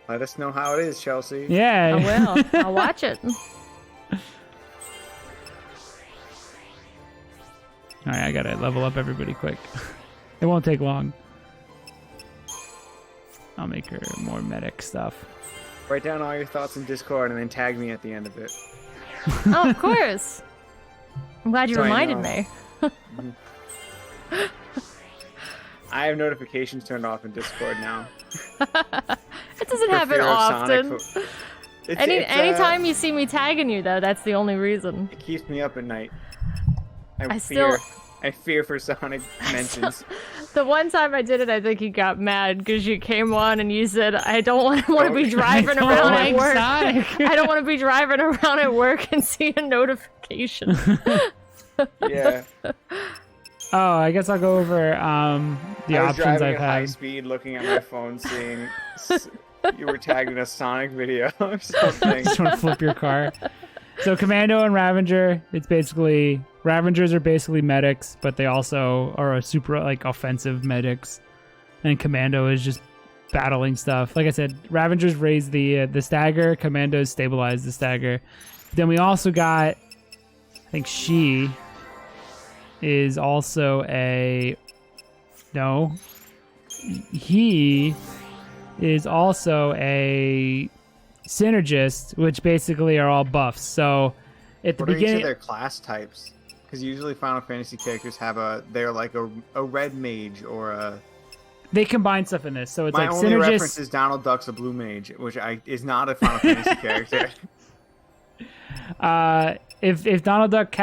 Let us know how it is, Chelsea. Yeah. I will. I'll watch it. All right, I gotta level up everybody quick. It won't take long. I'll make her more medic stuff. Write down all your thoughts in Discord and then tag me at the end of it. Oh, of course. I'm glad you So I reminded know. me. I have notifications turned off in Discord now. It doesn't For happen fear of Sonic often. It's, Anytime you see me tagging you, though, that's the only reason. It keeps me up at night. I I fear for Sonic mentions. The one time I did it, I think you got mad because you came on and you said, I don't want to be driving around at work. I don't want to be driving around at work and see a notification. Yeah. Oh, I guess I'll go over the I was options driving I've at high had. speed, looking at my phone, seeing you were tagged in a Sonic video or something. Just want to flip your car. So Commando and Ravager, it's basically Ravengers are basically medics, but they also are a super like offensive medics, and Commando is just battling stuff. Like I said, Ravengers raise the stagger, Commandos stabilize the stagger. Then we also got, I think she is also he is also a synergist, which basically are all buffs. So at the What are each beginning, of their class types? Because usually Final Fantasy characters have they're like a red mage or a. they combine stuff in this. So it's My like only reference synergist. is Donald Duck's a blue mage, which is not a Final Fantasy character. If Donald Duck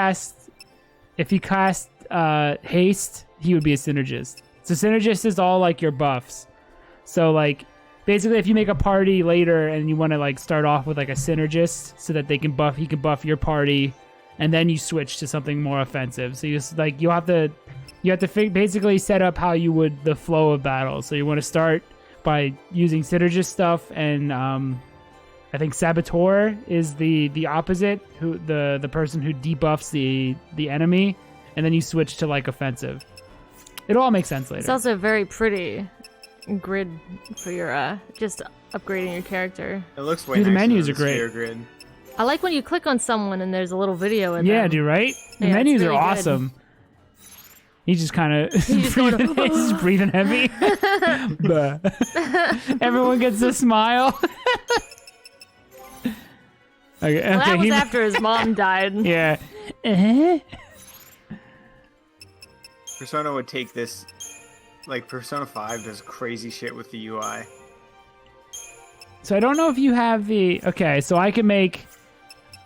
if he cast haste, he would be a synergist. So synergist is all like your buffs. So like basically if you make a party later and you want to like start off with like a synergist so that he can buff your party, and then you switch to something more offensive. So you just like you have to basically set up how you would the flow of battle. So you want to start by using synergist stuff, and I think Saboteur is the opposite, who the person who debuffs the enemy, and then you switch to like offensive. It'll all make sense later. It's also a very pretty grid for your just upgrading your character. It looks way Dude, the nicer menus than are great. Sphere Grid. I like when you click on someone and there's a little video in Yeah, them. dude, right? The Yeah, menus it's are really good. awesome. He's just kind of just going, he's just breathing heavy. Bah. Everyone gets a smile. Okay, Well, that was he- after his mom died. Yeah. Persona would take this, like Persona 5 does crazy shit with the UI. So I don't know if you have the... Okay, so I can make...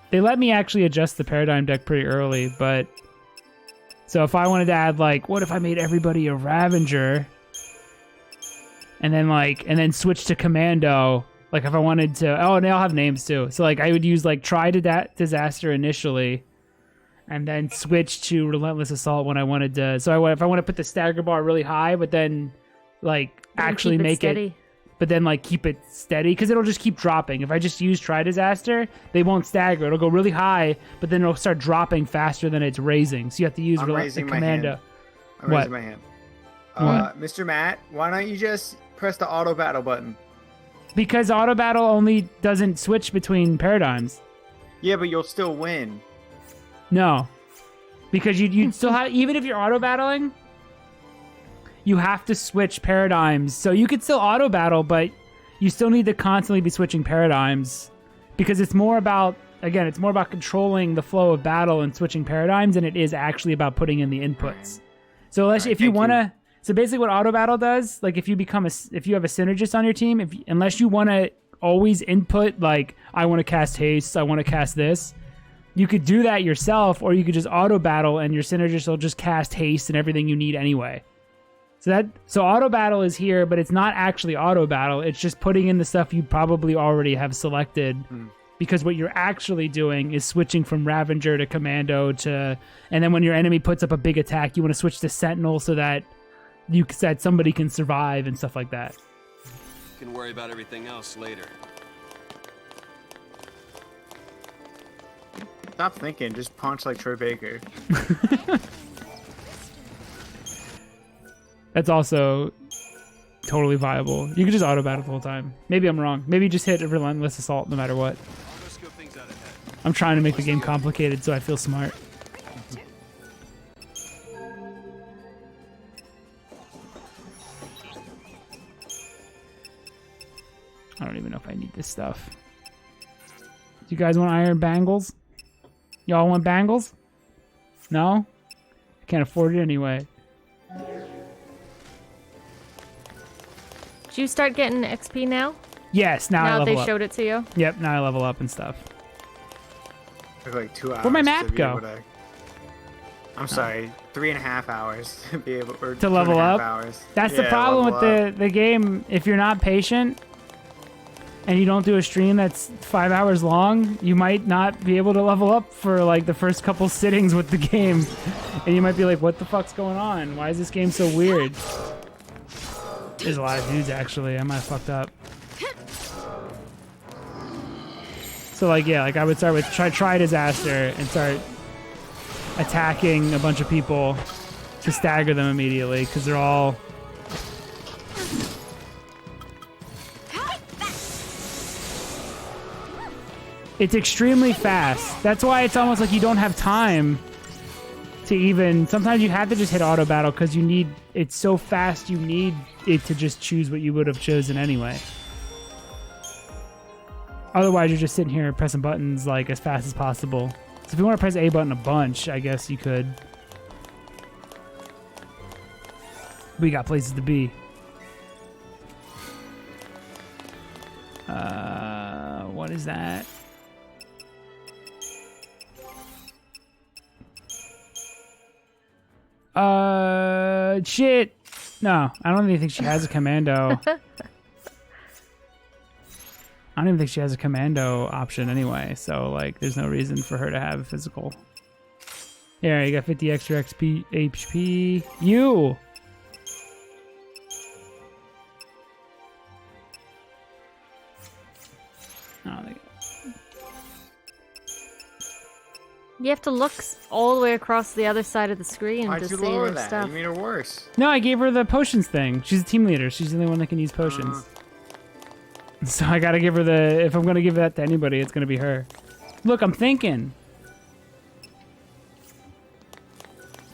They let me actually adjust the paradigm deck pretty early, but... So if I wanted to add, like, what if I made everybody a Ravager? And then switch to Commando... Like if I wanted to, and they all have names too. So like I would use like Try Disaster initially, and then switch to Relentless Assault when I wanted to. So if I want to put the stagger bar really high, but then like actually make steady. but then like keep it steady, because it'll just keep dropping. If I just use Try Disaster, they won't stagger. It'll go really high, but then it'll start dropping faster than it's raising. So you have to use I'm the raising my Commando. hand. I'm What? raising my hand. What? Mr. Matt, why don't you just press the auto battle button? Because auto battle only doesn't switch between paradigms. Yeah, but you'll still win. No, because you still have, even if you're auto battling, you have to switch paradigms. So you could still auto battle, but you still need to constantly be switching paradigms, because it's more about controlling the flow of battle and switching paradigms than it is actually about putting in the inputs. So if you want to. So basically what auto battle does, like if you have a synergist on your team, unless you want to always input, like I want to cast haste, I want to cast this, you could do that yourself, or you could just auto battle and your synergist will just cast haste and everything you need anyway. So auto battle is here, but it's not actually auto battle. It's just putting in the stuff you probably already have selected. Because what you're actually doing is switching from Ravager to Commando and then when your enemy puts up a big attack, you want to switch to Sentinel so that somebody can survive and stuff like that. You can worry about everything else later. Stop thinking, just punch like Troy Baker. That's also totally viable. You can just auto battle the whole time. Maybe I'm wrong. Maybe just hit a Relentless Assault no matter what. I'll go scope things out ahead. I'm trying to make the game complicated so I feel smart. if I need this stuff. Do you guys want iron bangles? Y'all want bangles? No? I can't afford it anyway. Did you start getting XP now? Yes, now I Now level they up. showed it to you? Yep, now I level up and stuff. Took like 2 hours. Where'd my map to be go? able to- I'm sorry, 3.5 hours to be able or To level 2.5 up? Hours. That's the Yeah, problem with level up. the game. If you're not patient and you don't do a stream that's 5 hours long, you might not be able to level up for like the first couple sittings with the game. And you might be like, what the fuck's going on? Why is this game so weird? There's a lot of dudes actually. I might have fucked up. So like, yeah, like I would start with try disaster and start attacking a bunch of people to stagger them immediately because they're all it's extremely fast. That's why it's almost like you don't have time to even sometimes you have to just hit auto battle because you need it's so fast you need it to just choose what you would have chosen anyway. Otherwise you're just sitting here pressing buttons like as fast as possible. So if you want to press A button a bunch, I guess you could. We got places to be. What is that? Shit. No, I don't even think she has a commando. I don't even think she has a commando option anyway, so like there's no reason for her to have a physical. Yeah, you got 50 extra XP HP. You! I don't think You have to look all the way across the other side of the screen Why'd to you see lower her that? stuff. You made it worse. No, I gave her the potions thing. She's a team leader. She's the only one that can use potions. So I gotta give her the... If I'm gonna give that to anybody, it's gonna be her. Look, I'm thinking.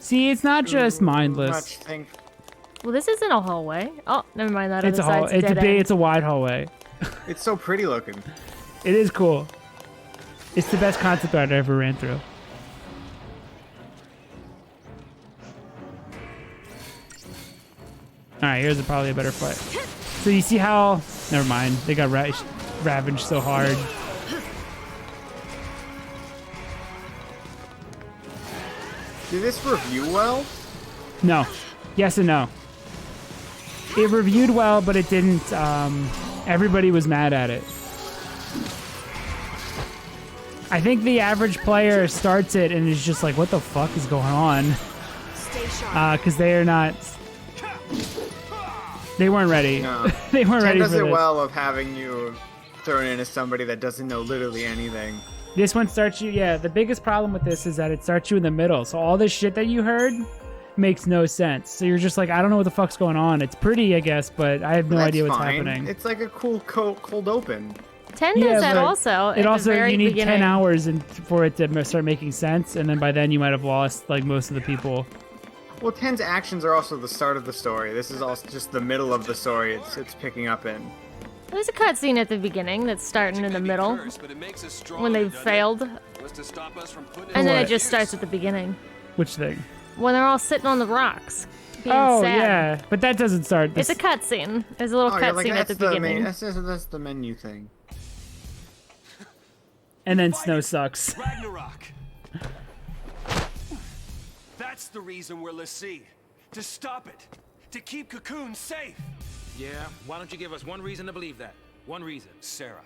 See, it's not just mindless. Well, this isn't a hallway. Oh, never mind. That It's other a hall. side's a It's a dead big. end. It's a wide hallway. It's so pretty looking. It is cool. It's the best concept art I ever ran through. All right, here's probably a better fight. So you see how? Never mind. They got ravaged so hard. Did this review well? No. Yes and no. It reviewed well, but it didn't. Everybody was mad at it. I think the average player starts it and is just like, what the fuck is going on? Because they are not... They weren't ready. No. They weren't 10 ready for does it this. well of having you thrown in as somebody that doesn't know literally anything. This one starts you... Yeah, the biggest problem with this is that it starts you in the middle. So all this shit that you heard makes no sense. So you're just like, I don't know what the fuck's going on. It's pretty, I guess, but I have no That's idea what's fine. happening. It's like a cool cold open. 10 Yeah, does that but also. It at also the very you need beginning. 10 hours for it to start making sense, and then by then you might have lost like most of the people. Well, 10's actions are also the start of the story. This is also just the middle of the story. It's picking up in. There's a cutscene at the beginning that's starting in the middle when they've failed, and then it just starts at the beginning Which thing? when they're all sitting on the rocks, being Oh sad. yeah, but that doesn't start. It's a cutscene. There's a little Oh, you're like, cutscene at that's the beginning. That's the menu thing. And then Snow sucks. Ragnarok. That's the reason we're Lassie. To stop it. To keep Cocoon safe. Yeah, why don't you give us one reason to believe that? One reason. Sarah.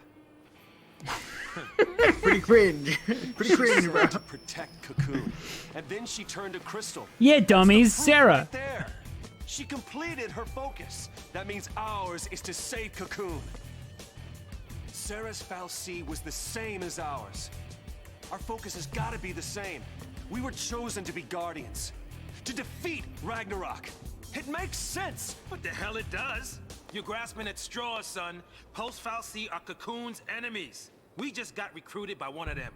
Pretty cringe. Pretty cringe, bro. To protect Cocoon. And then she turned to Crystal. Yeah, dummies, Sarah. Right there. She completed her focus. That means ours is to save Cocoon. Sarah's fal'Cie was the same as ours. Our focus has got to be the same. We were chosen to be guardians. To defeat Ragnarok. It makes sense. What the hell it does? You're grasping at straws, son. Post fal'Cie are Cocoon's enemies. We just got recruited by one of them.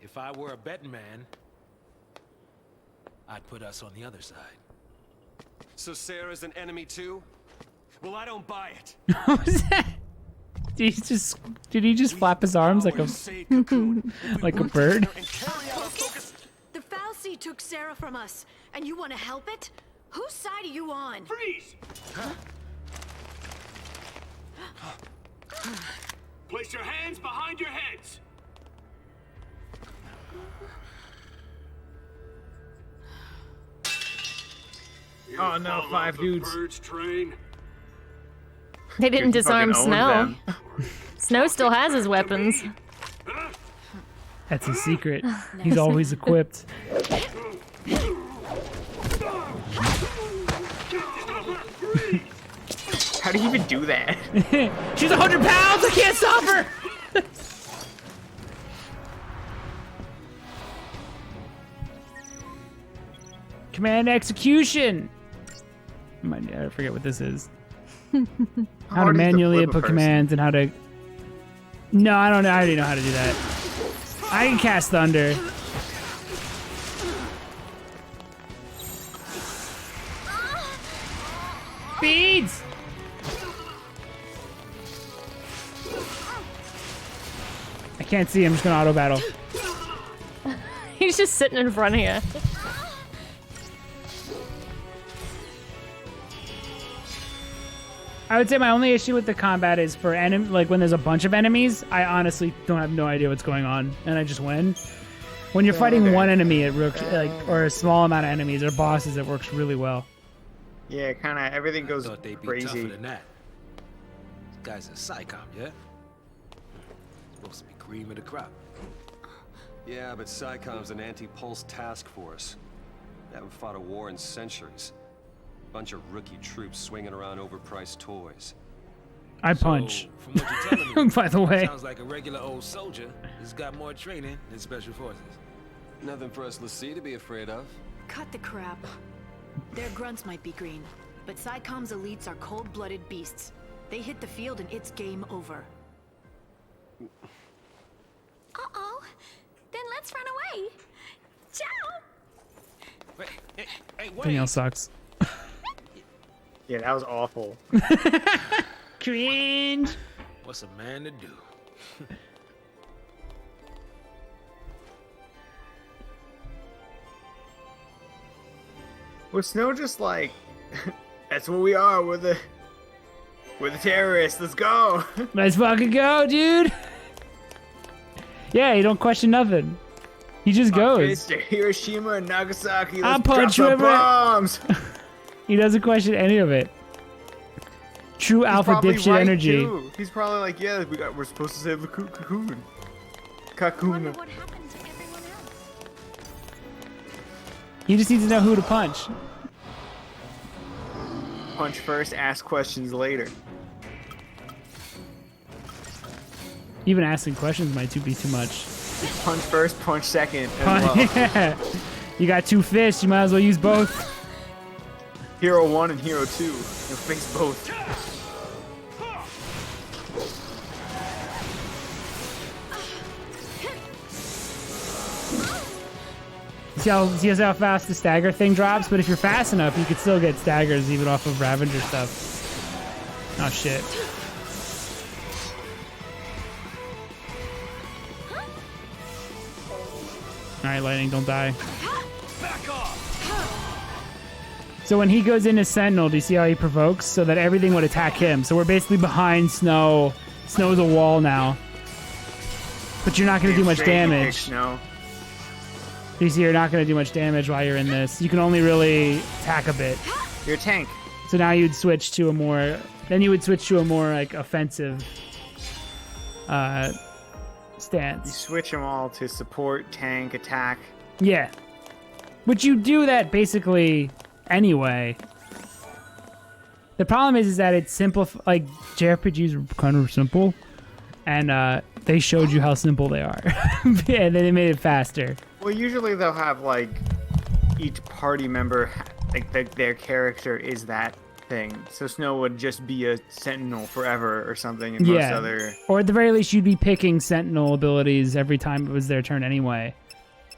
If I were a betting man, I'd put us on the other side. So Sarah's an enemy too? Well, I don't buy it. What was that? Did he just flap his arms like a like a bird? The Fal'Cie took Sarah from us, and you want to help it? Whose side are you on? Freeze! Place your hands behind your heads. Oh no, 5 dudes. Train. They didn't Dude, fucking disarm owned Snow. them. Snow still has his weapons. That's his secret. He's always equipped. How do you even do that? She's 100 pounds. I can't stop her. Command execution. I forget what this is. How to manually input commands and how to. No, I don't know. I already know how to do that. I can cast thunder. Beads. I can't see. I'm just gonna auto battle. He's just sitting in front of you. I would say my only issue with the combat is for like when there's a bunch of enemies, I honestly don't have no idea what's going on, and I just win. When you're fighting one enemy, it works, or a small amount of enemies or bosses, it works really well. Yeah, kind of everything goes Thought they'd be crazy. tougher than that. This guy's a psychom, yeah? Supposed to be cream of the crop. Yeah, but SciCom's an anti-pulse task force. They haven't fought a war in centuries. Bunch of rookie troops swinging around overpriced toys. I punch. From what you're telling me, by the way. Sounds like a regular old soldier who's got more training than special forces. Nothing for us Lassie to be afraid of. Cut the crap. Their grunts might be green, but SciCom's elites are cold-blooded beasts. They hit the field and it's game over. Uh-oh. Then let's run away. Ciao. Wait, hey, wait. Danielle sucks. Yeah, that was awful. Cringe. What's a man to do? Was Snow just like, that's what we are, we're the terrorists, let's go. Let's fucking go, dude. Yeah, you don't question nothing. He just goes. Okay, Hiroshima and Nagasaki, I'll let's punch drop you some bombs. He doesn't question any of it. True alpha probably dipshit right, energy. too. He's probably like, yeah, we're supposed to save the cocoon. Cocoon. What happened to everyone else? He just needs to know who to punch. Punch first, ask questions later. Even asking questions might be too much. Punch first, punch second, as well. Yeah. You got 2 fists, you might as well use both. Hero 1 and Hero 2. You'll face both. See how fast the stagger thing drops? But if you're fast enough, you could still get staggers even off of Ravager stuff. Oh shit. Alright, Lightning, don't die. So when he goes into Sentinel, do you see how he provokes? So that everything would attack him. So we're basically behind Snow. Snow's a wall now. But you're not going to do much damage. Snow. You see, you're not going to do much damage while you're in this. You can only really attack a bit. You're a tank. So now you'd switch to a more... Then you would switch to a more, like, offensive stance. You switch them all to support, tank, attack. Yeah. Which you do that basically anyway. The problem is that it's simple. Like, JRPGs are kind of simple. And they showed you how simple they are. And then they made it faster. Well, usually they'll have, like, each party member, like, their character is that thing. So Snow would just be a sentinel forever or something in most other... Or at the very least, you'd be picking sentinel abilities every time it was their turn anyway.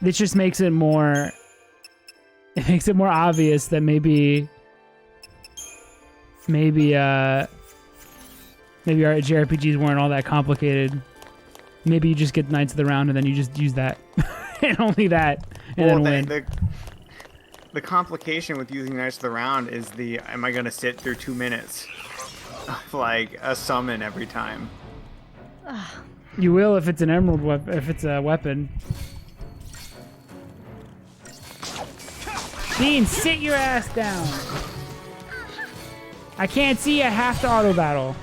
This just makes it more... It makes it more obvious that maybe maybe our JRPGs weren't all that complicated. Maybe you just get Knights of the Round and then you just use that and only that and then win. The complication with using Knights of the Round is am I gonna sit through 2 minutes of like a summon every time? You will if it's an emerald if it's a weapon. Dean, sit your ass down. I can't see you. I have to auto battle.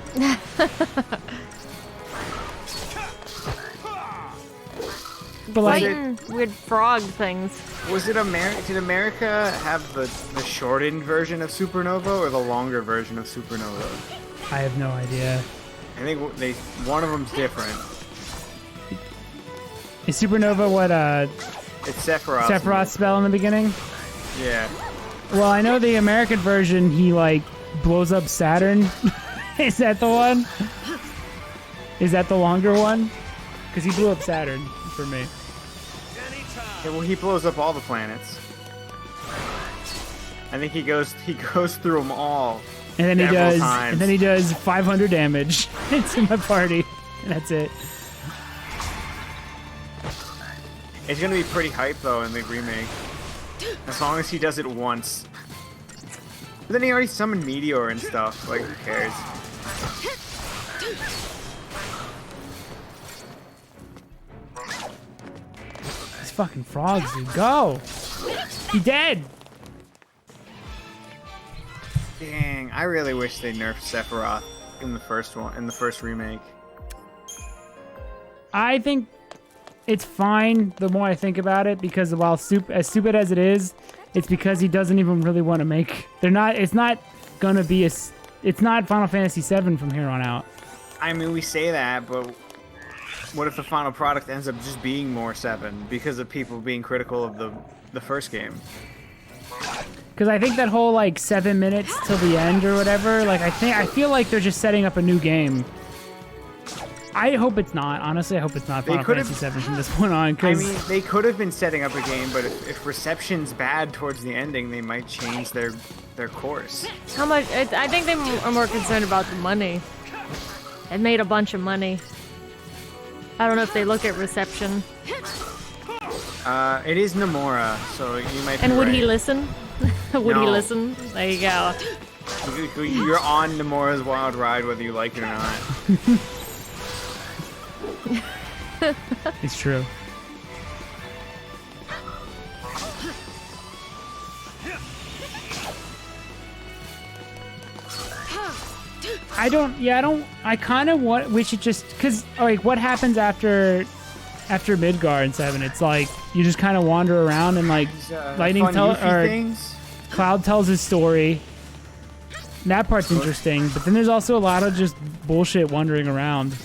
But like weird frog things. Was it Did America have the shortened version of Supernova or the longer version of Supernova? I have no idea. I think one of them's different. Is Supernova what It's Sephiroth. Sephiroth's spell in the beginning? Yeah. Well, I know the American version, he like blows up Saturn. Is that the one? Is that the longer one? Because he blew up Saturn for me. Yeah, well, he blows up all the planets. I think he goes through them all. And then times. he does 500 damage to my party. And that's it. It's gonna be pretty hype though in the remake. As long as he does it once. But then he already summoned Meteor and stuff. Like, who cares? These fucking frogs, dude. Go! He dead! Dang, I really wish they nerfed Sephiroth in the first remake. I think it's fine the more I think about it, because while as stupid as it is, it's because he doesn't even really want to make... It's not gonna be it's not Final Fantasy VII from here on out. I mean, we say that, but what if the final product ends up just being more 7 because of people being critical of the first game? Because I think that whole like 7 minutes till the end or whatever, like I feel like they're just setting up a new game. I hope it's not. Honestly, I hope it's not Final Fantasy VII from this point on. I mean, they could have been setting up a game, but if reception's bad towards the ending, they might change their course. How much? I think they are more concerned about the money. It made a bunch of money. I don't know if they look at reception. It is Nomura, so you might. And be would right. he listen? Would he listen? There you go. You're on Nomura's wild ride, whether you like it or not. It's true. I kind of want, we should just, because, like, what happens after Midgar and 7? It's like, you just kind of wander around and, like, Cloud tells his story. That part's interesting, but then there's also a lot of just bullshit wandering around.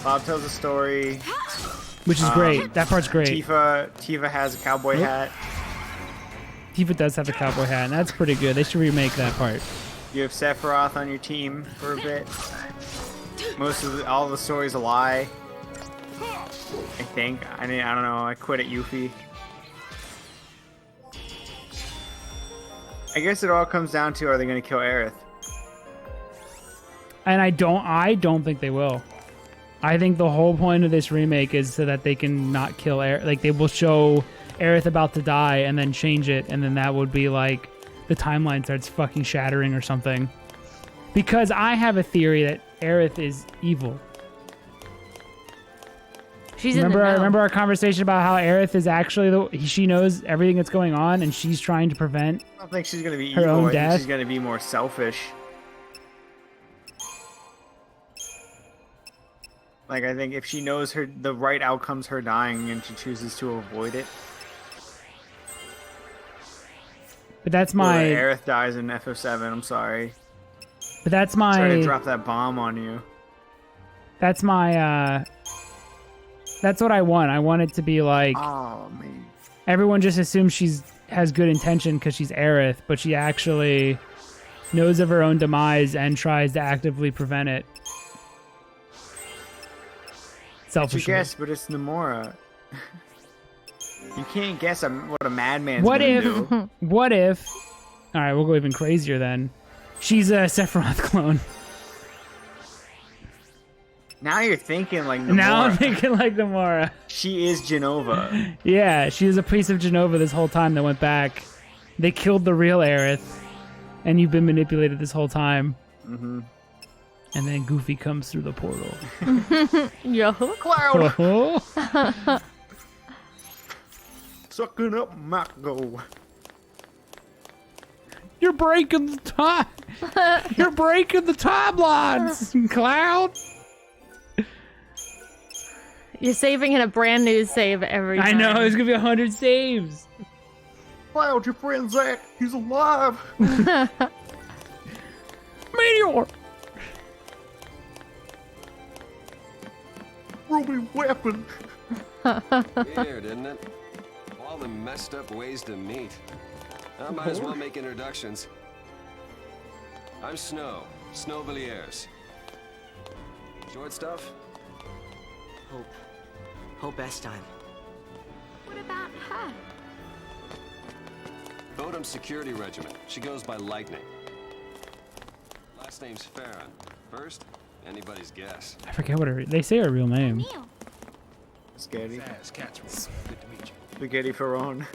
Cloud tells a story. Which is great. That part's great. Tifa has a cowboy hat. Tifa does have a cowboy hat, and that's pretty good. They should remake that part. You have Sephiroth on your team for a bit. All the story's a lie. I think. I don't know. I quit at Yuffie. I guess it all comes down to, are they going to kill Aerith? And I don't think they will. I think the whole point of this remake is so that they can not kill Aerith. Like, they will show Aerith about to die and then change it, and then that would be like the timeline starts fucking shattering or something. Because I have a theory that Aerith is evil. Remember our conversation about how Aerith is actually she knows everything that's going on, and she's trying to prevent I don't think she's going to be her evil. own I death. think she's going to be more selfish. Like, I think if she knows the right outcome's her dying and she chooses to avoid it. But that's my... Aerith dies in FF7, I'm sorry. But that's my... Sorry to drop that bomb on you. That's my, that's what I want. I want it to be like... Oh, man. Everyone just assumes has good intention because she's Aerith, but she actually knows of her own demise and tries to actively prevent it. Selfishly. You guess, but it's Nomura. You can't guess what a madman's What gonna if? do. What if? All right, we'll go even crazier then. She's a Sephiroth clone. Now you're thinking like Nomura. Now I'm thinking like Nomura. She is Genova. Yeah, she was a priest of Genova this whole time that went back. They killed the real Aerith, and you've been manipulated this whole time. Mm-hmm. And then Goofy comes through the portal. Yo. Cloud! Oh. Sucking up Mako. You're breaking the time. You're breaking the timelines, Cloud. You're saving in a brand new save every time. I know, it's gonna be 100 saves. Cloud, your friend Zack, he's alive. Meteor. Ruby weapon. Weird, isn't it? All the messed up ways to meet. I might as well make introductions. I'm Snow Villiers. Short stuff? Hope Estime. What about her? Bodum Security Regiment. She goes by Lightning. Last name's Farron. First, anybody's guess. I forget what they say her real name. Neil. Spaghetti. Good to meet you. Spaghetti Ferron.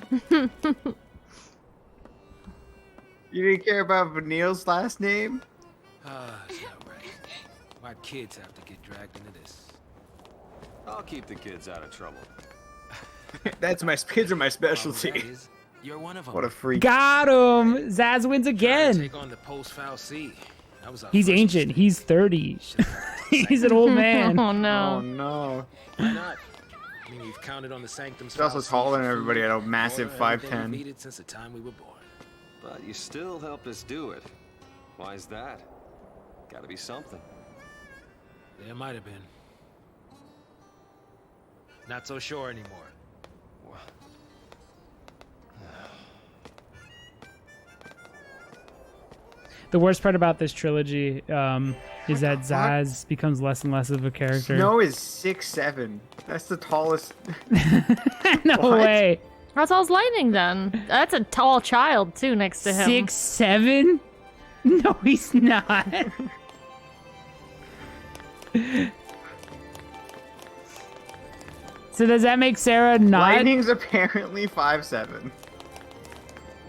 You didn't care about Neil's last name? It's not right. Why kids have to get dragged into this? I'll keep the kids out of trouble. Kids are my specialty. You're one of them. What a freak. Got him. Zaz wins again. Take on the post-foul C. That was our He's first ancient. mistake. He's 30. He's an old man. Oh no. Oh no. Why not? I mean, we've counted on the sanctums. He's also taller than everybody at a massive Everything 5'10". we've needed since the time we were born. But you still helped us do it. Why is that? Gotta be something. There might have been. Not so sure anymore. The worst part about this trilogy is that Zaz becomes less and less of a character. Snow is 6'7". That's the tallest. No What? way. How tall's Lightning then? That's a tall child too next to him. 6'7"? No, he's not. So does that make Sarah not? Lightning's apparently 5'7".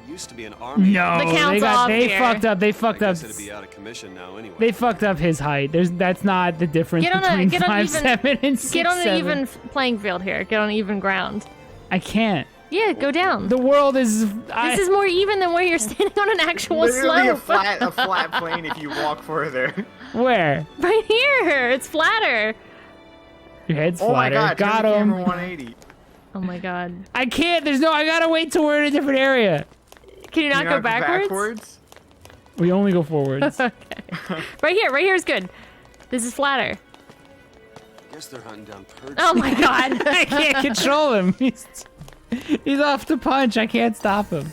Used to be an army. No, The count's off they here. fucked up. They I fucked up. guess it'd be out of commission now anyway. They fucked up his height. That's not the difference Get on between get on 5'7" and 6'7". Get on an even playing field here. Get on even ground. I can't. Yeah, go down. The world is. This is more even than where you're standing on an actual Literally slope. a flat plane if you walk further. Where? Right here. It's flatter. Your head's Oh my flatter. god, turn Got the him. camera 180. Oh my god. I can't. I gotta wait till we're in a different area. Can you not You go not backwards? We only go forwards. Okay. Right here is good. This is flatter. Guess they're hunting down Purge. Oh my god. I can't control him. He's off to punch. I can't stop him.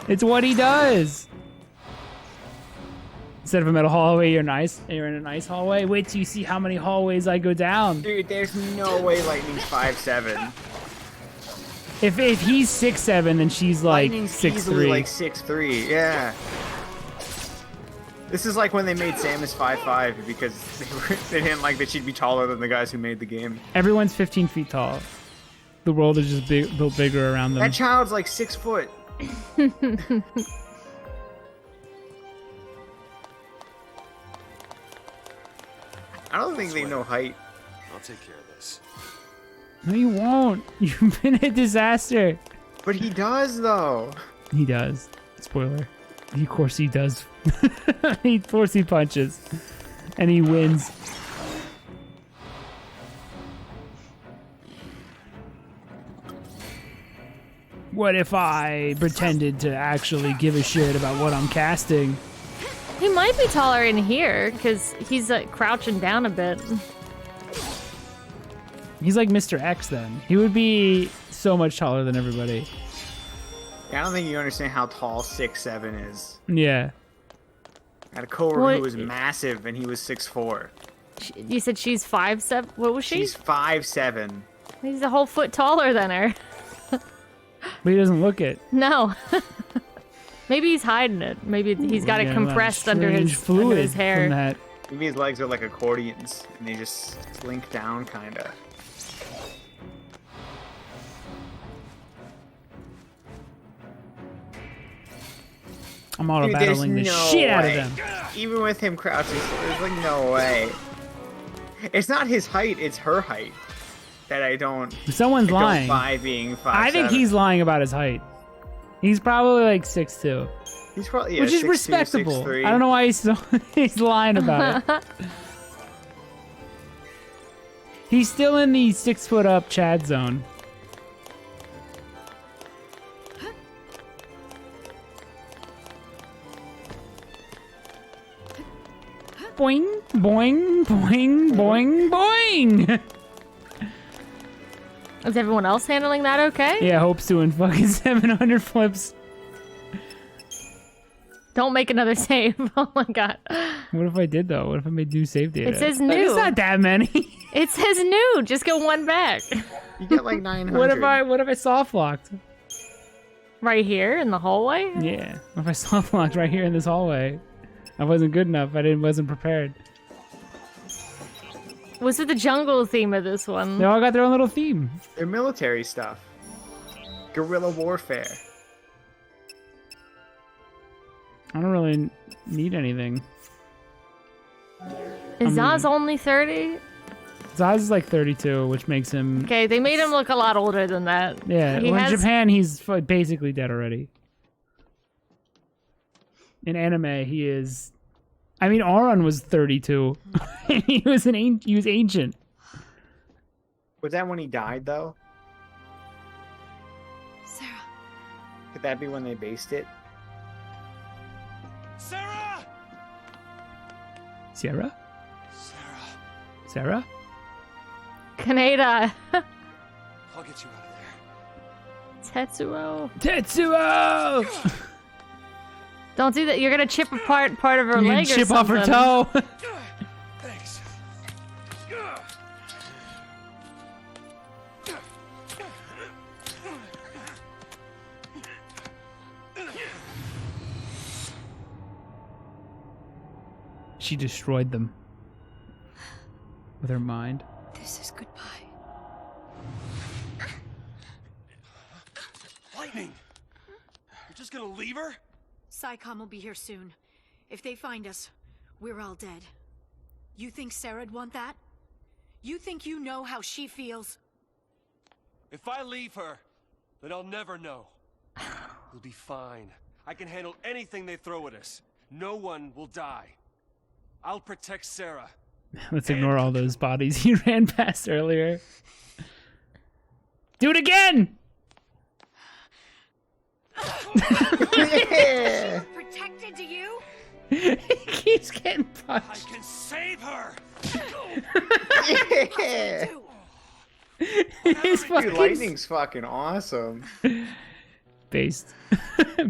It's what he does. Instead of a metal hallway, you're in a nice hallway. Wait till you see how many hallways I go down. Dude, there's no way Lightning's 5'7". If he's 6'7", then she's like Lightning's easily 6'3". like 6'3", yeah. This is like when they made Samus 5'5" because they didn't like that she'd be taller than the guys who made the game. Everyone's 15 feet tall. The world is just built bigger around them. That child's like 6 foot. I don't think they know height. I'll take care of this. No, you won't. You've been a disaster. But he does, though. He does. Spoiler. Of course he does. Of course he punches. And he wins. What if I pretended to actually give a shit about what I'm casting? He might be taller in here because he's crouching down a bit. He's like Mr. X then. He would be so much taller than everybody. Yeah, I don't think you understand how tall 6'7" is. Yeah. I had a coworker What- who was massive and he was 6'4". You said she's 5'7". What was she? She's 5'7". He's a whole foot taller than her. But he doesn't look it. No. Maybe he's hiding it. Maybe he's got it Yeah, a lot of compressed under strange his fluid hair. From that. Maybe his legs are like accordions, and they just slink down, kinda. I'm auto Dude, there's battling the no shit out of way. them. Even with him crouching, there's like no way. It's not his height; it's her height that I don't. Someone's I don't lying. buy being 5'7". I think he's lying about his height. He's probably like 6'2", He's probably which is 6'2", respectable. 6'3". I don't know why he's lying about it. He's still in the 6 foot up Chad zone. Boing, boing, boing, boing, boing. Is everyone else handling that okay? Yeah, Hope's doing fucking 700 flips. Don't make another save. Oh my god. What if I did though? What if I made new save data? It says Like, new. it's not that many. It says new. Just go one back. You get like 900. What if I soft locked? Right here in the hallway? Yeah. What if I soft locked right here in this hallway? I wasn't good enough. Wasn't prepared. Was it the jungle theme of this one? They all got their own little theme. They're military stuff. Guerrilla warfare. I don't really need anything. Is Zaz only 30? Zaz is like 32, which makes him... Okay, they made him look a lot older than that. Yeah, He well, has- in Japan, he's basically dead already. In anime, he is... I mean, Auron was 32. he was ancient. Was that when he died, though? Sarah. Could that be when they based it? Sarah! Sierra? Sarah. Sarah? Kaneda. I'll get you out of there. Tetsuo. Tetsuo! Don't do that. You're gonna chip apart part of her You leg can or chip off something. her toe. Thanks. She destroyed them. With her mind. This is goodbye. Lightning! You're just gonna leave her? Psycom will be here soon. If they find us, we're all dead. You think Sarah'd want that? You think you know how she feels? If I leave her, then I'll never know. We'll be fine. I can handle anything they throw at us. No one will die. I'll protect Sarah. Let's ignore all those bodies he ran past earlier. Do it again! Yeah. Protected to you? He keeps getting punched. I can save her! Yeah. His Dude, fucking lightning's fucking awesome. based.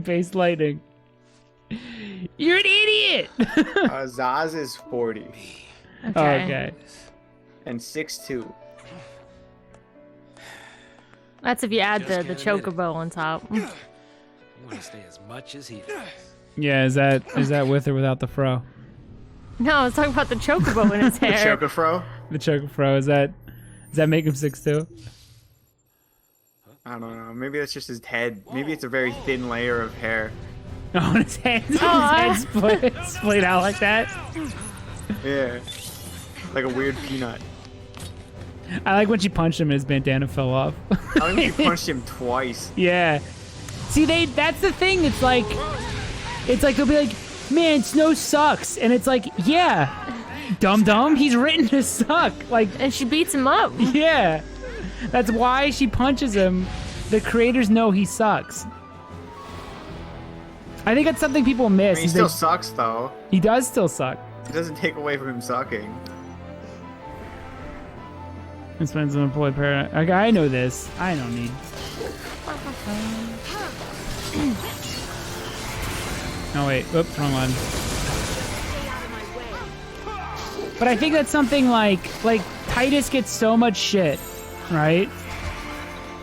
Based lightning. You're an idiot! Zaz is 40 Okay. and 6'2". That's if you add Just the can't admit it. chocobo on top. You want to stay as much as he does. Yeah, is that with or without the fro? No, I was talking about the chocobo in his The hair. Chocofro? The choke fro, does that make him 6'2"? I don't know. Maybe that's just his head. Maybe it's a very thin layer of hair. Oh, and his head split out like that. Yeah. Like a weird peanut. I like when she punched him and his bandana fell off. I think he punched him twice. Yeah. See, that's the thing. It's like they'll be like, man, Snow sucks. And it's like, yeah, dum-dum, he's written to suck. Like, And she beats him up. yeah. That's why she punches him. The creators know he sucks. I think that's something people miss. He is still they- sucks, though. he does still suck. It doesn't take away from him sucking. It spends an employee parent. Okay, I know this. I don't need. Oh wait, oops, wrong one. But I think that's something like Titus gets so much shit, right?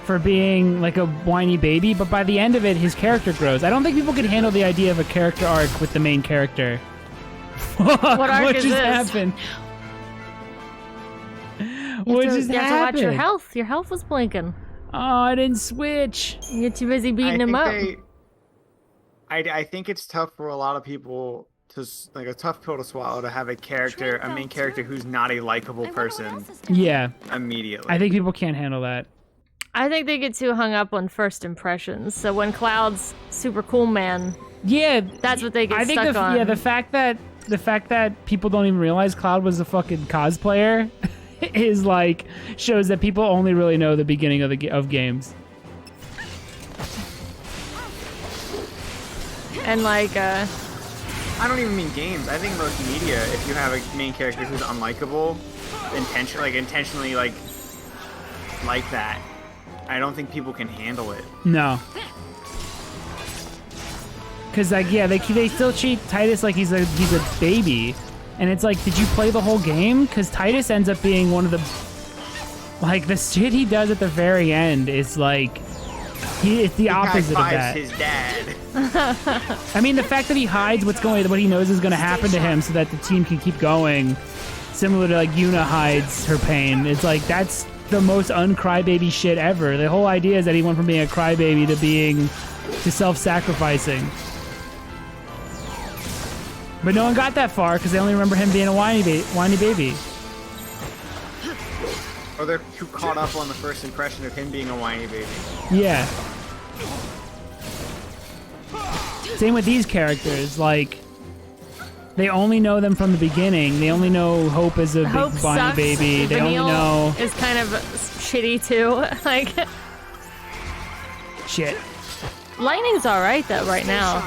for being like a whiny baby, but by the end of it, his character grows. I don't think people can handle the idea of a character arc with the main character. What arc what is just this? happened? You What have just to watch your happened? health. Your health was blinking. Oh, I didn't switch. You're too busy beating him up. I think it's tough for a lot of people to like a tough pill to swallow to have a main character who's not a likable person Yeah, immediately. I think people can't handle that. I think they get too hung up on first impressions. So when Cloud's super cool man, Yeah, that's what they get I think stuck on. the fact that people don't even realize Cloud was a fucking cosplayer is like shows that people only really know the beginning of games. And like, I don't even mean games. I think most media, if you have a main character who's unlikable, intentionally like that, I don't think people can handle it. No. Cause like they still treat Titus like he's a baby, and it's like, did you play the whole game? Cause Titus ends up being one of the shit he does at the very end is like it's the opposite of that. His dad. I mean, the fact that he hides what he knows is going to happen to him so that the team can keep going, similar to like Yuna hides her pain. It's like that's the most uncrybaby shit ever. The whole idea is that he went from being a crybaby to self-sacrificing. But no one got that far because they only remember him being a whiny baby. Or they're too caught up on the first impression of him being a whiny baby. Yeah. Same with these characters. Like, they only know them from the beginning. They only know Hope as a Hope big whiny sucks. baby. They only Vanille know is kind of shitty too. Like, shit. Lightning's all right though right now.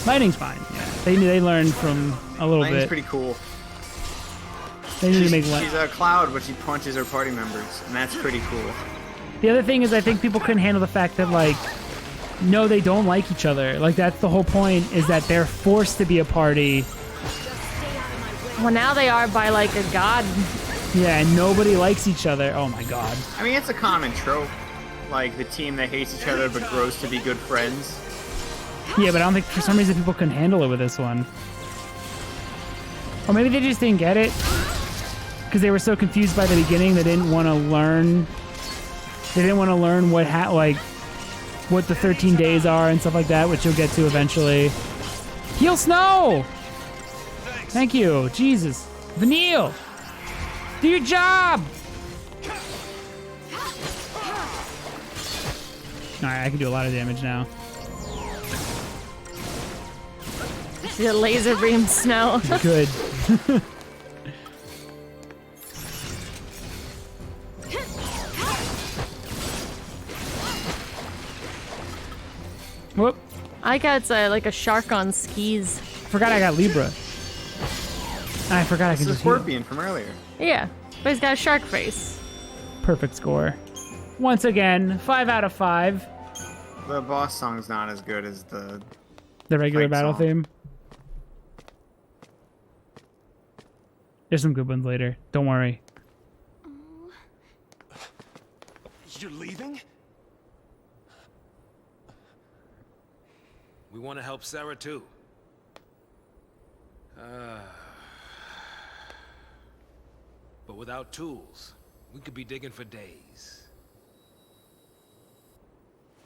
Lightning's fine. Yeah. They learned from a little Lightning's bit. pretty cool. They need to make She's a Cloud, but she punches her party members, and that's pretty cool. The other thing is, I think people couldn't handle the fact that, like, no, they don't like each other. Like, that's the whole point, is that they're forced to be a party. Well, now they are by like a god. Yeah, and nobody likes each other. Oh my god. I mean, it's a common trope. Like, the team that hates each other but grows to be good friends. Yeah, but I don't think, for some reason, people couldn't handle it with this one. Or maybe they just didn't get it. Because they were so confused by the beginning, they didn't want to learn. They didn't want to learn what the 13 days are and stuff like that, which you'll get to eventually. Heal Snow! Thank you. Jesus. Vanille! Do your job! Alright, I can do a lot of damage now. The laser beam Snow. Good. Whoop. I got like a shark on skis. Forgot I got Libra. I forgot I It's can the just heal. Scorpion from earlier. Yeah, but he's got a shark face. Perfect score. Once again, 5 out of 5. The boss song's not as good as the The regular fight battle song. theme. There's some good ones later. Don't worry. You're leaving? We want to help Sarah too. But without tools, we could be digging for days.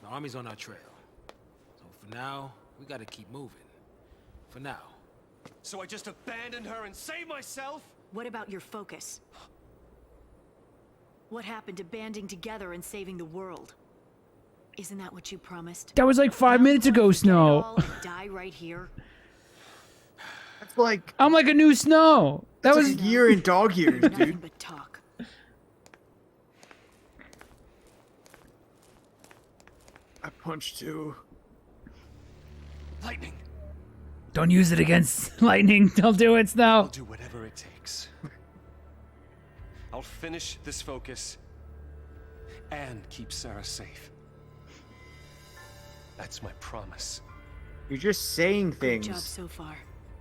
The army's on our trail. So for now, we gotta keep moving. For now. So I just abandoned her and saved myself? What about your focus? What happened to banding together and saving the world? Isn't that what you promised? That was like 5 minutes ago, All Snow. and die right here? That's like I'm like a new Snow. That was a year in dog years, Nothing dude. but talk. I punched too. Lightning! Don't use it against Lightning. Don't do it, I'll Snow. do whatever it takes. I'll finish this focus and keep Sarah safe. That's my promise. You're just saying Good job things. so far.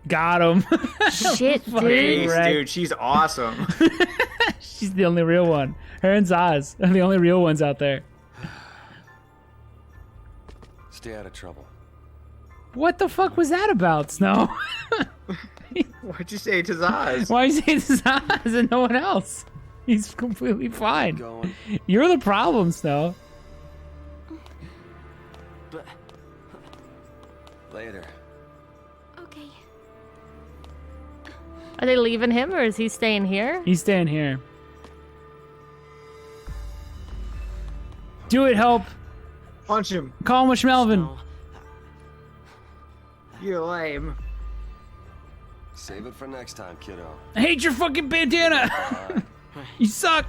Got him. Shit, Fucking dude. Ace, wreck. dude, she's awesome. She's the only real one. Her and Zaz are the only real ones out there. Stay out of trouble. What the fuck was that about, Snow? What'd you say to Zaz? Why you say Zaz and no one else? He's completely fine. Going. You're the problem, Snow. But Later. Okay. Are they leaving him or is he staying here? He's staying here. Do it, help. Punch him. Call him Melvin. no. You're lame. Save it for next time, kiddo. I hate your fucking bandana. You suck.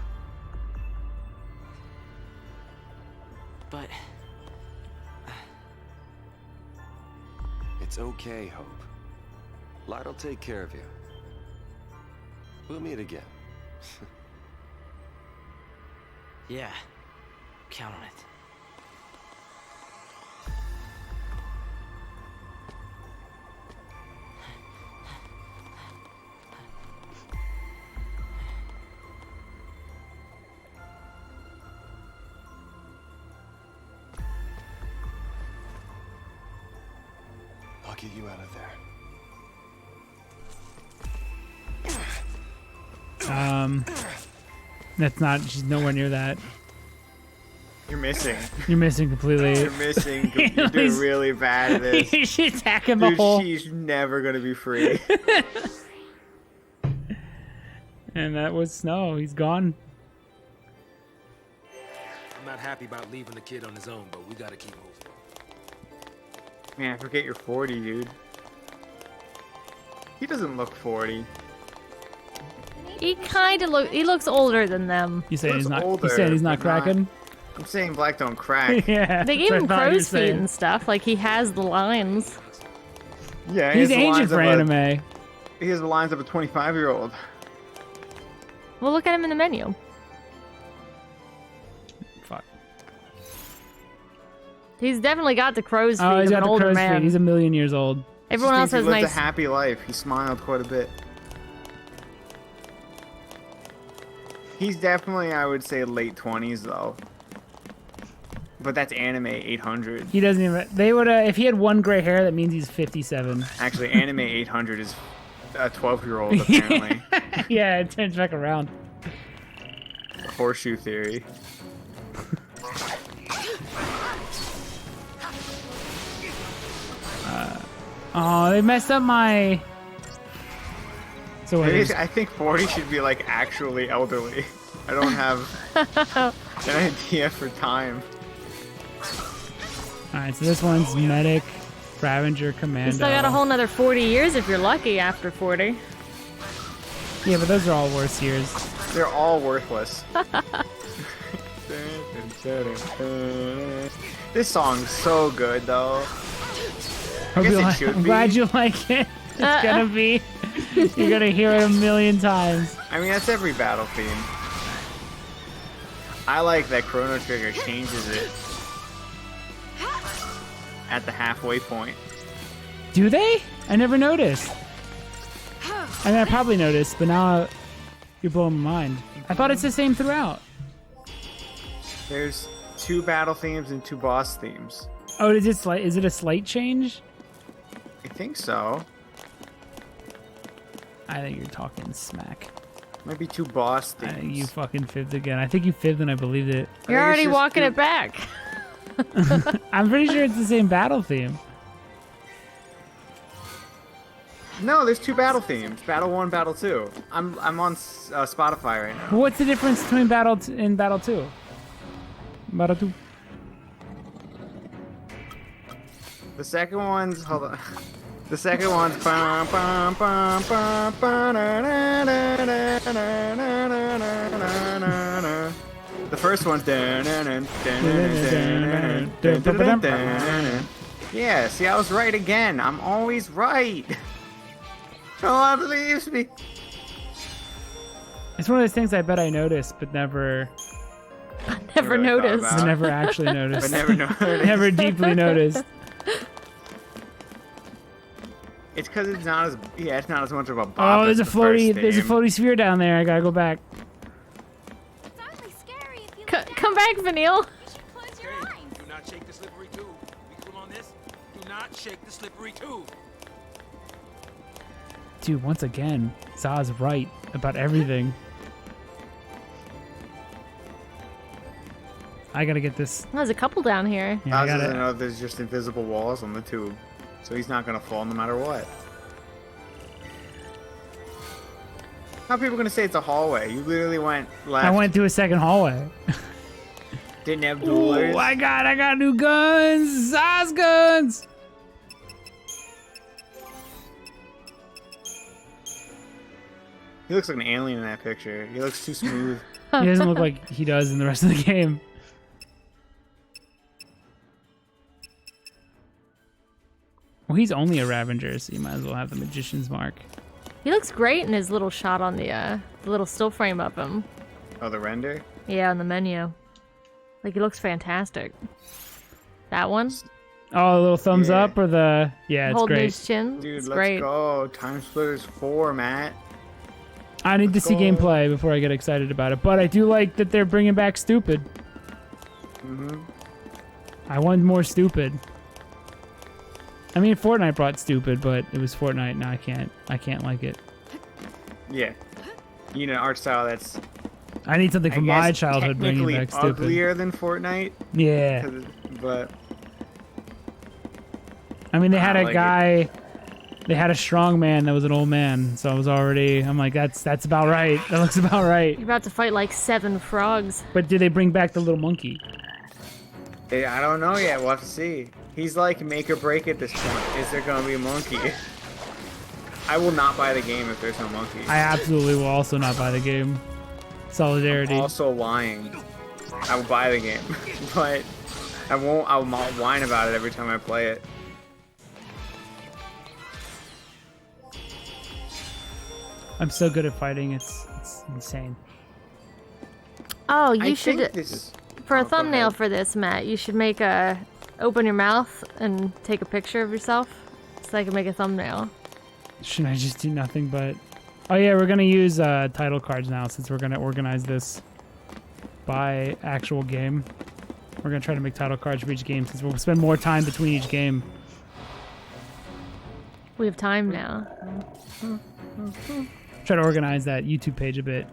But It's okay, Hope. Light'll take care of you. We'll meet again. yeah, count on it. I'll get you out of there. That's not. She's nowhere near that. You're missing. You're missing completely. You're missing. You're doing really bad at this. She's attacking the Dude, hole. she's never gonna be free. And that was Snow. He's gone. I'm not happy about leaving the kid on his own, but we gotta keep moving. Man, forget you're 40, dude. He doesn't look 40. He kind of he looks older than them. You saying Looks he's not? older, You saying he's not but not- cracking? I'm saying black don't crack. Yeah. They gave that's him what I thought you were crow's feet saying. and stuff. Like he has the lines. Yeah, He's the ancient lines for of a- anime. He has the lines of a 25-year-old. Well, look at him in the menu. Fuck. He's definitely got the crow's feet Oh, he's of got an the older crow's man. feet. He's a million years old. Everyone else He has lived nice. a happy life. He smiled quite a bit. He's definitely, I would say, late 20s though. But that's anime 800. He doesn't even. They would. If he had one gray hair, that means he's 57. Actually, anime 800 is a 12-year-old apparently. Yeah, it turns back around. Horseshoe theory. Oh, they messed up my. So what? Maybe, I think 40 should be like actually elderly. I don't have an idea for time. All right, so this one's medic, Ravager, Commando. You still got a whole nother 40 years if you're lucky after 40. Yeah, but those are all worse years. They're all worthless. This song's so good though. Hope guess you it like- should I'm be. glad you like it. It's gonna be. You're gonna hear it a million times. I mean, that's every battle theme. I like that Chrono Trigger changes it at the halfway point. Do they? I never noticed. I mean, I probably noticed, but now you're blowing my mind. I thought it's the same throughout. There's 2 battle themes and 2 boss themes. Oh, is it a slight change? I think so. I think you're talking smack. Might be 2 boss I themes. think you fucking fibbed again. I think you fibbed and I believed it. You're it's already just walking two- it back. I'm pretty sure it's the same battle theme. No, there's 2 battle themes. Battle 1, Battle 2. I'm on Spotify right now. What's the difference between Battle 2? Battle 2. The second one's hold on. The second one's bum, bum, bum, bum, bum, na, na, na, na, na, na, na, na, na, na. The first one's dun, dun, dun, dun, dun, dun, dun, dun, dun, dun, dun. Yeah, see, I was right again. I'm always right. No one believes me. It's one of those things I bet I noticed, but never Never really thought noticed. about. but never actually noticed. But never noticed. Never deeply noticed. It's because it's not as it's not as much of a bop. Oh, there's a as the first floaty sphere down there. I gotta go back. It's only scary if you Come back, Vanille. You should close your eyes. Do not shake the slippery tube. We cool on this? Do not shake the slippery tube. Dude, once again, Za's right about everything. I gotta get this. There's a couple down here. Yeah, I Oz got doesn't it. know there's just invisible walls on the tube, so he's not gonna fall no matter what. How are people gonna say it's a hallway? You literally went left. I went through a second hallway. Didn't have duelers. Ooh, I got new guns. Za's guns. He looks like an alien in that picture. He looks too smooth. He doesn't look like he does in the rest of the game. Well, he's only a Ravager, so you might as well have the Magician's Mark. He looks great in his little shot on the little still frame of him. Oh, the render? Yeah, on the menu. Like, he looks fantastic. That one? Oh, a little thumbs Yeah. up or the... Yeah, it's Holding great. his chin. Dude, it's let's great. go. Time Splitters 4, Matt. I need to see go. gameplay before I get excited about it, but I do like that they're bringing back Stupid. Mm-hmm. I want more Stupid. I mean, Fortnite brought Stupid, but it was Fortnite. Now I can't like it. Yeah. You need an art style that's I need something from I my guess childhood bringing technically back Stupid. uglier than Fortnite. Yeah. But I mean, they had I a like guy. They had a strong man that was an old man, so I was already. I'm like, that's about right. That looks about right. You're about to fight like 7 frogs. But did they bring back the little monkey? I don't know yet. We'll have to see. He's like make or break at this point. Is there gonna be a monkey? I will not buy the game if there's no monkey. I absolutely will also not buy the game. Solidarity. Also lying. I will buy the game, but I won't. I'll whine about it every time I play it. I'm so good at fighting. It's insane. Oh, you I should... think this. For a go thumbnail ahead. for this, Matt, you should make a... Open your mouth and take a picture of yourself so I can make a thumbnail. Should I just do nothing but... Oh yeah, we're gonna use title cards now since we're gonna organize this by actual game. We're gonna try to make title cards for each game since we'll spend more time between each game. We have time now. Try to organize that YouTube page a bit.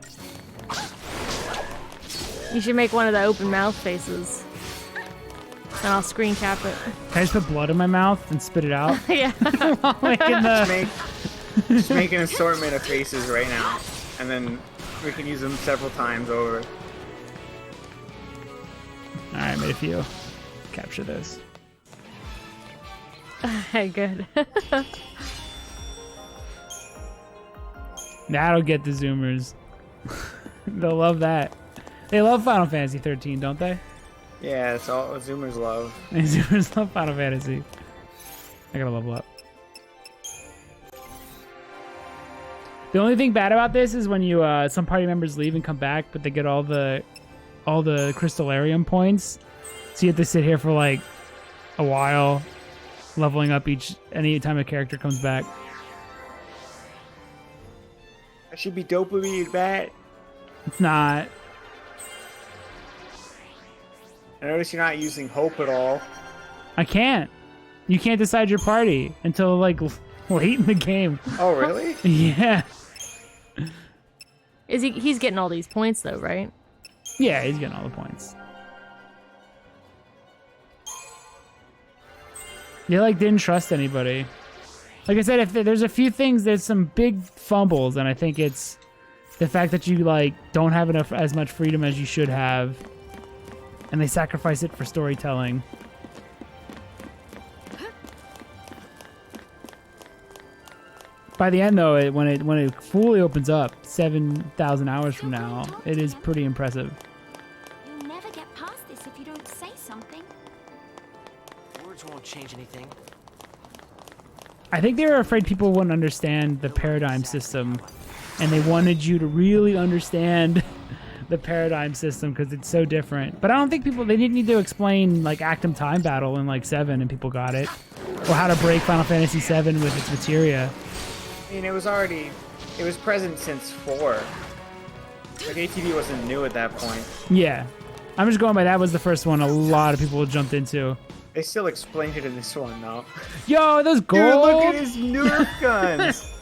You should make one of the open mouth faces. And I'll screen cap it. Can I just put blood in my mouth and spit it out? Yeah. While making the... Just make an assortment of faces right now, and then we can use them several times over. Alright, made a few. Capture this. Hey, good. That'll get the Zoomers. They'll love that. They love Final Fantasy 13, don't they? Yeah, it's all what Zoomers love. And Zoomers love Final Fantasy. I gotta level up. The only thing bad about this is when you some party members leave and come back, but they get all the Crystallarium points. So you have to sit here for like a while, leveling up any time a character comes back. That should be dopamine, Matt. It's not. I notice you're not using hope at all. I can't. You can't decide your party until like late in the game. Oh, really? Yeah. Is he's getting all these points though, right? Yeah, he's getting all the points. They like didn't trust anybody. Like I said, if there's a few things, there's some big fumbles, and I think it's the fact that you like don't have as much freedom as you should have, and they sacrifice it for storytelling. By the end, though, when it fully opens up, 7,000 hours from now, it is pretty impressive. You'll never get past this if you don't say something. Words won't change anything. I think they were afraid people wouldn't understand the paradigm system, and they wanted you to really understand the paradigm system because it's so different. But I don't think they didn't need to explain like Actum Time Battle in like 7, and people got it. or how to break Final Fantasy VII with its materia. I mean, it was present since 4. Like, ATV wasn't new at that point. Yeah. I'm just going by that was the first one a lot of people jumped into. They still explained it in this one, though. Yo, those gold! Dude, look at his Nerf guns!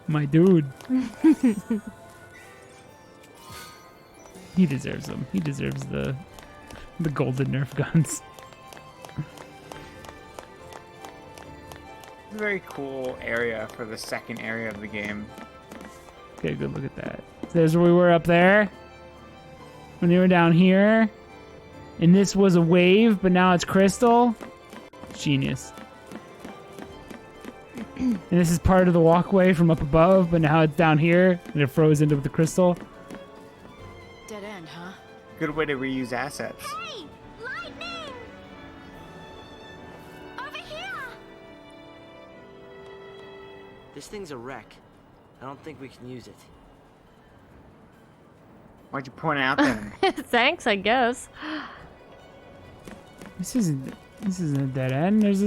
My dude. He deserves them. He deserves the golden Nerf guns. It's a very cool area for the second area of the game. Okay, good look at that. There's where we were up there. When you were down here. And this was a wave, but now it's crystal. Genius. And this is part of the walkway from up above, but now it's down here, and it froze into the crystal. Dead end, huh? Good way to reuse assets. Hey! Lightning! Over here! This thing's a wreck. I don't think we can use it. Why'd you point it out then? Thanks, I guess. This isn't a dead end. There's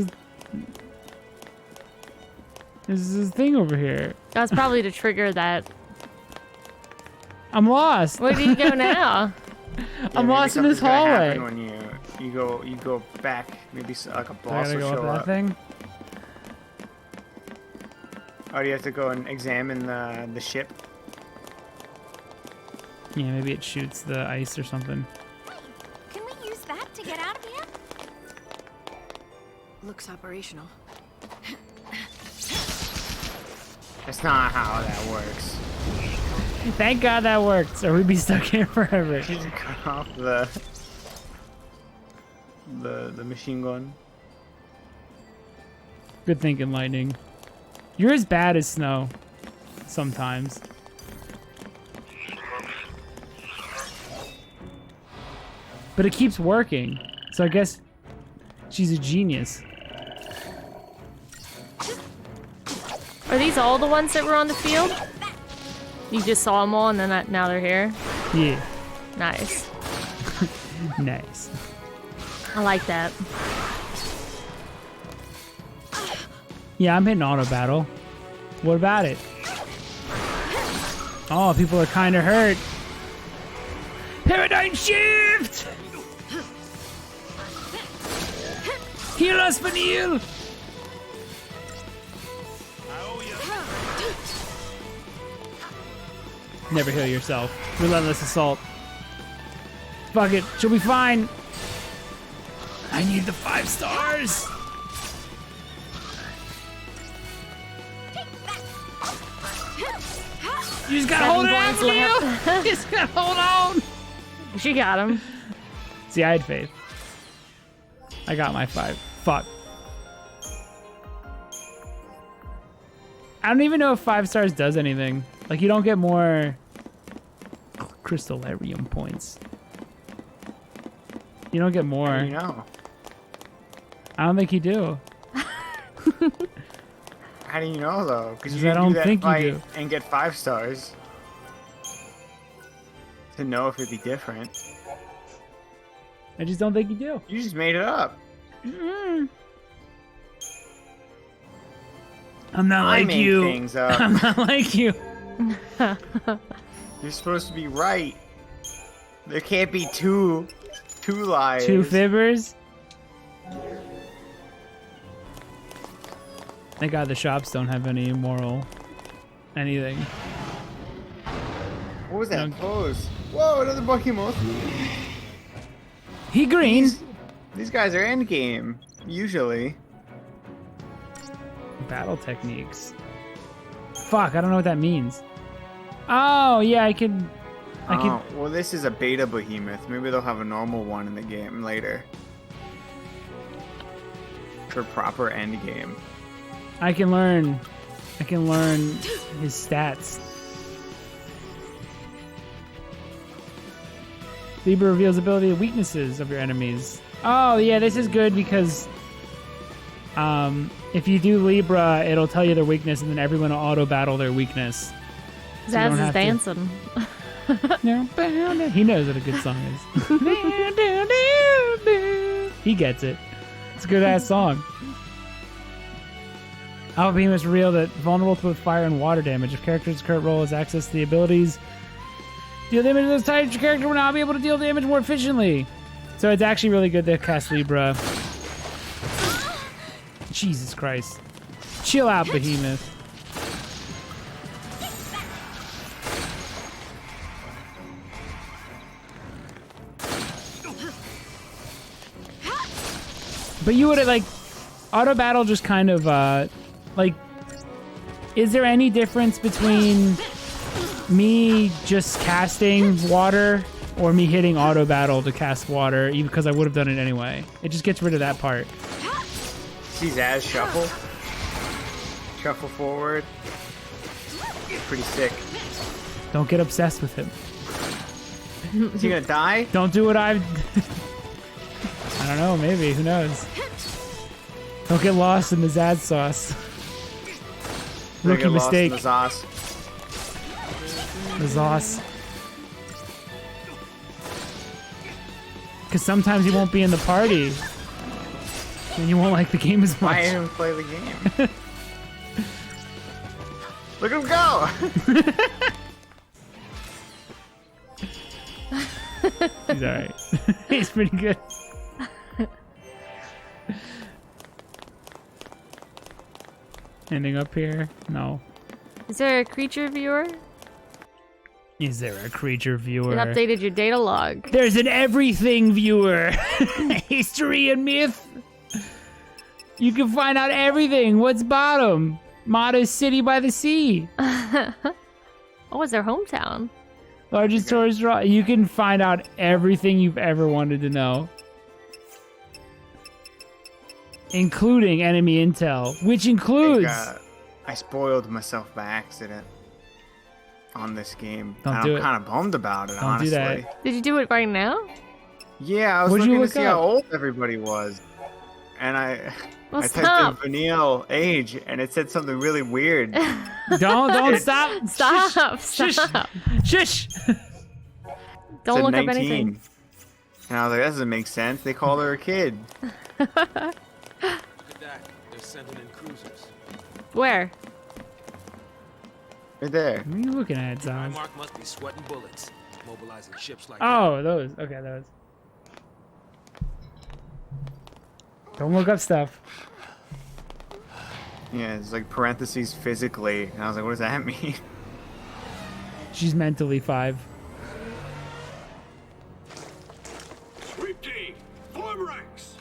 this thing over here. That's probably to trigger that. I'm lost. Where do you go now? I'm maybe lost in this something's gonna hallway. happen when you go back. Maybe like a I boss gotta will go show up that up. thing. Oh, do you have to go and examine the ship? Yeah, maybe it shoots the ice or something. Can we use that to get out of here? Looks operational. That's not how that works. Thank God that worked, or we'd be stuck here forever. You just cut off the machine gun. Good thinking, Lightning. You're as bad as Snow. Sometimes. But it keeps working. So I guess she's a genius. Are these all the ones that were on the field? You just saw them all and then now they're here? Yeah. Nice. Nice. I like that. Yeah, I'm hitting auto battle. What about it? Oh, people are kind of hurt. Paradigm shift! Heal us, Vanille! Never heal yourself. Relentless assault. Fuck it, she'll be fine. I need the 5 stars. You just gotta hold on, Vanille. You just gotta hold on. She got him. See, I had faith. I got my 5. Fuck. I don't even know if 5 stars does anything. Like, you don't get more Crystallarium points. You don't get more. You know. I don't think you do. How do you know though? Because I you don't do that think you fight do. and get 5 stars. To know if it'd be different. I just don't think you do. You just made it up. Mm-mm. I'm not I like make you. things up. I'm not like you. You're supposed to be right. There can't be two lies. 2 fibbers. Thank God the shops don't have any moral anything. What was that pose? Whoa, another Pokemon. He green. These guys are endgame, usually. Battle techniques. Fuck, I don't know what that means. Oh, yeah, I can. Well, this is a beta behemoth. Maybe they'll have a normal one in the game later. For proper endgame. I can learn his stats. Libra reveals ability and weaknesses of your enemies. Oh yeah, this is good because if you do Libra, it'll tell you their weakness, and then everyone will auto battle their weakness. So you don't Zaz is have to- dancing. He knows what a good song is. He gets it. It's a good ass song. Alpha Beam is real that vulnerable to both fire and water damage. If character's current role has access to the abilities, deal damage to those types, your character will now be able to deal damage more efficiently. So it's actually really good to cast Libra. Jesus Christ. Chill out, Behemoth. But you would have, like, auto battle just kind of, like, is there any difference between me just casting water or me hitting auto battle to cast water, even because I would have done it anyway? It just gets rid of that part. See Zaz shuffle? Shuffle forward. Pretty sick. Don't get obsessed with him. Is he gonna die? Don't do what I've... I don't know, maybe. Who knows? Don't get lost in the Zaz sauce. Rookie mistake. The sauce. The sauce. Because sometimes you won't be in the party. And you won't like the game as much. Why even play the game? Look at him go! He's alright. He's pretty good. Anything up here? No. Is there a creature viewer? Is there a creature viewer? It updated your data log. There's an everything viewer. History and myth. You can find out everything. What's bottom? Mata's City by the Sea. Oh, it's their hometown. Largest tourist draw. You can find out everything you've ever wanted to know. Including enemy intel, which includes... I spoiled myself by accident on this game. Don't and do I'm it. kind of bummed about it, Don't honestly. do that. Did you do it right now? Yeah, I was What'd you looking to look see how up? old everybody was. And I Well, typed stop. in Vanille age, and it said something really weird. Don't stop. Stop. Shush. Stop. Shush. Don't Said look 19. up anything. And I was like, that doesn't make sense. They called her a kid. Look at that. They're sending in cruisers. Where? Right there. What are you looking at, Zaz? Primark must be sweating bullets, mobilizing ships like Oh, those. Okay, those. Don't look up stuff. Yeah, it's like parentheses physically. And I was like, what does that mean? She's mentally 5. Sweep team, form ranks.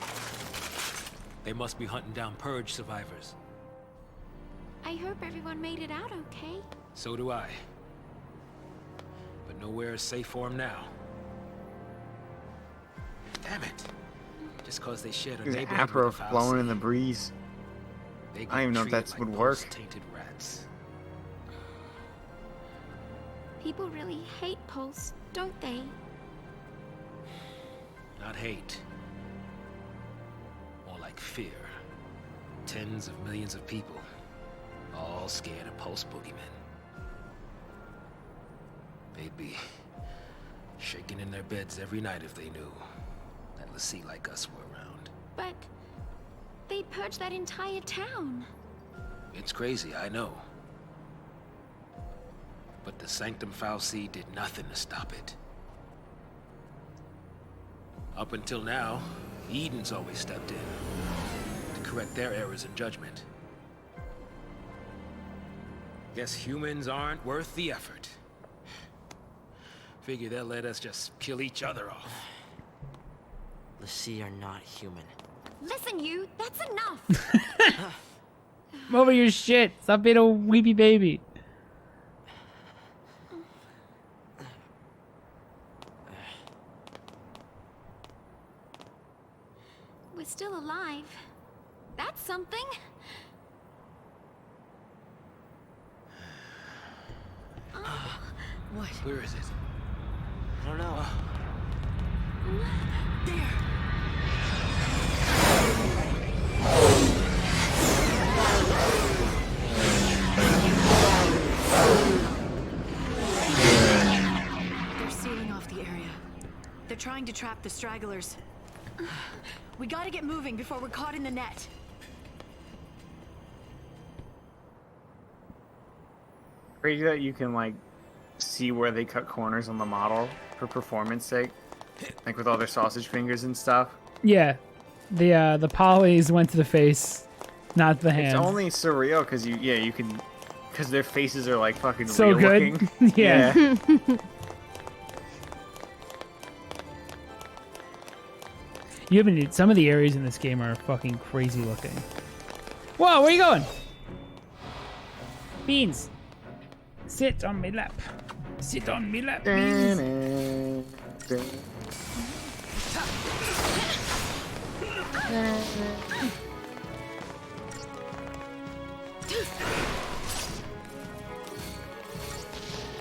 They must be hunting down Purge survivors. I hope everyone made it out okay. So do I. But nowhere is safe for them now. Damn it. Just cause they shared a There's neighborhood Afro with a foul flowing in sea. the breeze. They I don't even know if treated that like would work. Tainted rats. People really hate Pulse, don't they? Not hate. More like fear. Tens of millions of people. All scared of Pulse boogeymen. They'd be shaking in their beds every night if they knew that Lassie like us were around. But they purged that entire town. It's crazy, I know. But the Sanctum Foul Sea did nothing to stop it. Up until now, Eden's always stepped in to correct their errors in judgment. Guess humans aren't worth the effort. Figure they'll let us just kill each other off. Lassie are not human. Listen, you, that's enough. Over your shit. Stop being a weepy baby. We're still alive. That's something. What? Where is it? I don't know. They're sealing off the area. They're trying to trap the stragglers. We gotta get moving before we're caught in the net. Crazy that you can like see where they cut corners on the model for performance sake, like with all their sausage fingers and stuff. Yeah, the polys went to the face, not the hands. It's only surreal because you can, because their faces are like fucking so real good. looking. Yeah. You haven't. Some of the areas in this game are fucking crazy looking. Whoa, where you going? Beans. Sit on my lap. Sit on my lap, Beans.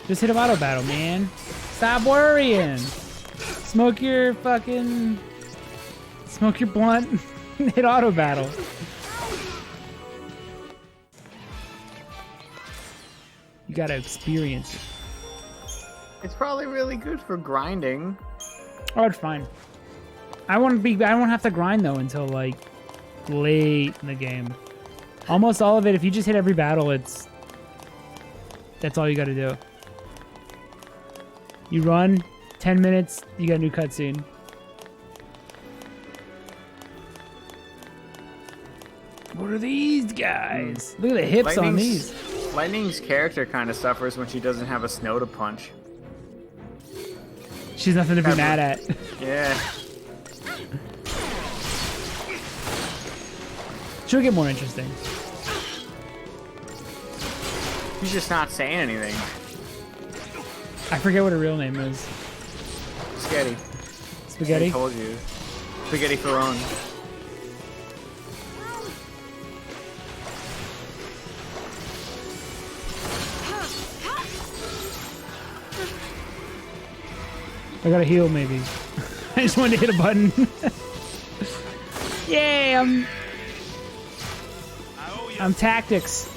Just hit a auto battle, man. Stop worrying. Smoke your blunt. Hit auto battle. You gotta experience it. It's probably really good for grinding. Oh, it's fine. I won't have to grind though until like late in the game. Almost all of it, if you just hit every battle, that's all you gotta do. You run, 10 minutes, you got a new cutscene. What are these guys? Look at the hips on these. Lightning's character kind of suffers when she doesn't have a snow to punch. She's nothing to be mad at. Yeah. She'll get more interesting. She's just not saying anything. I forget what her real name is. Spaghetti. Spaghetti? I told you. Spaghetti Ferrone. I gotta heal, maybe. I just wanted to hit a button. Yay, I'm tactics.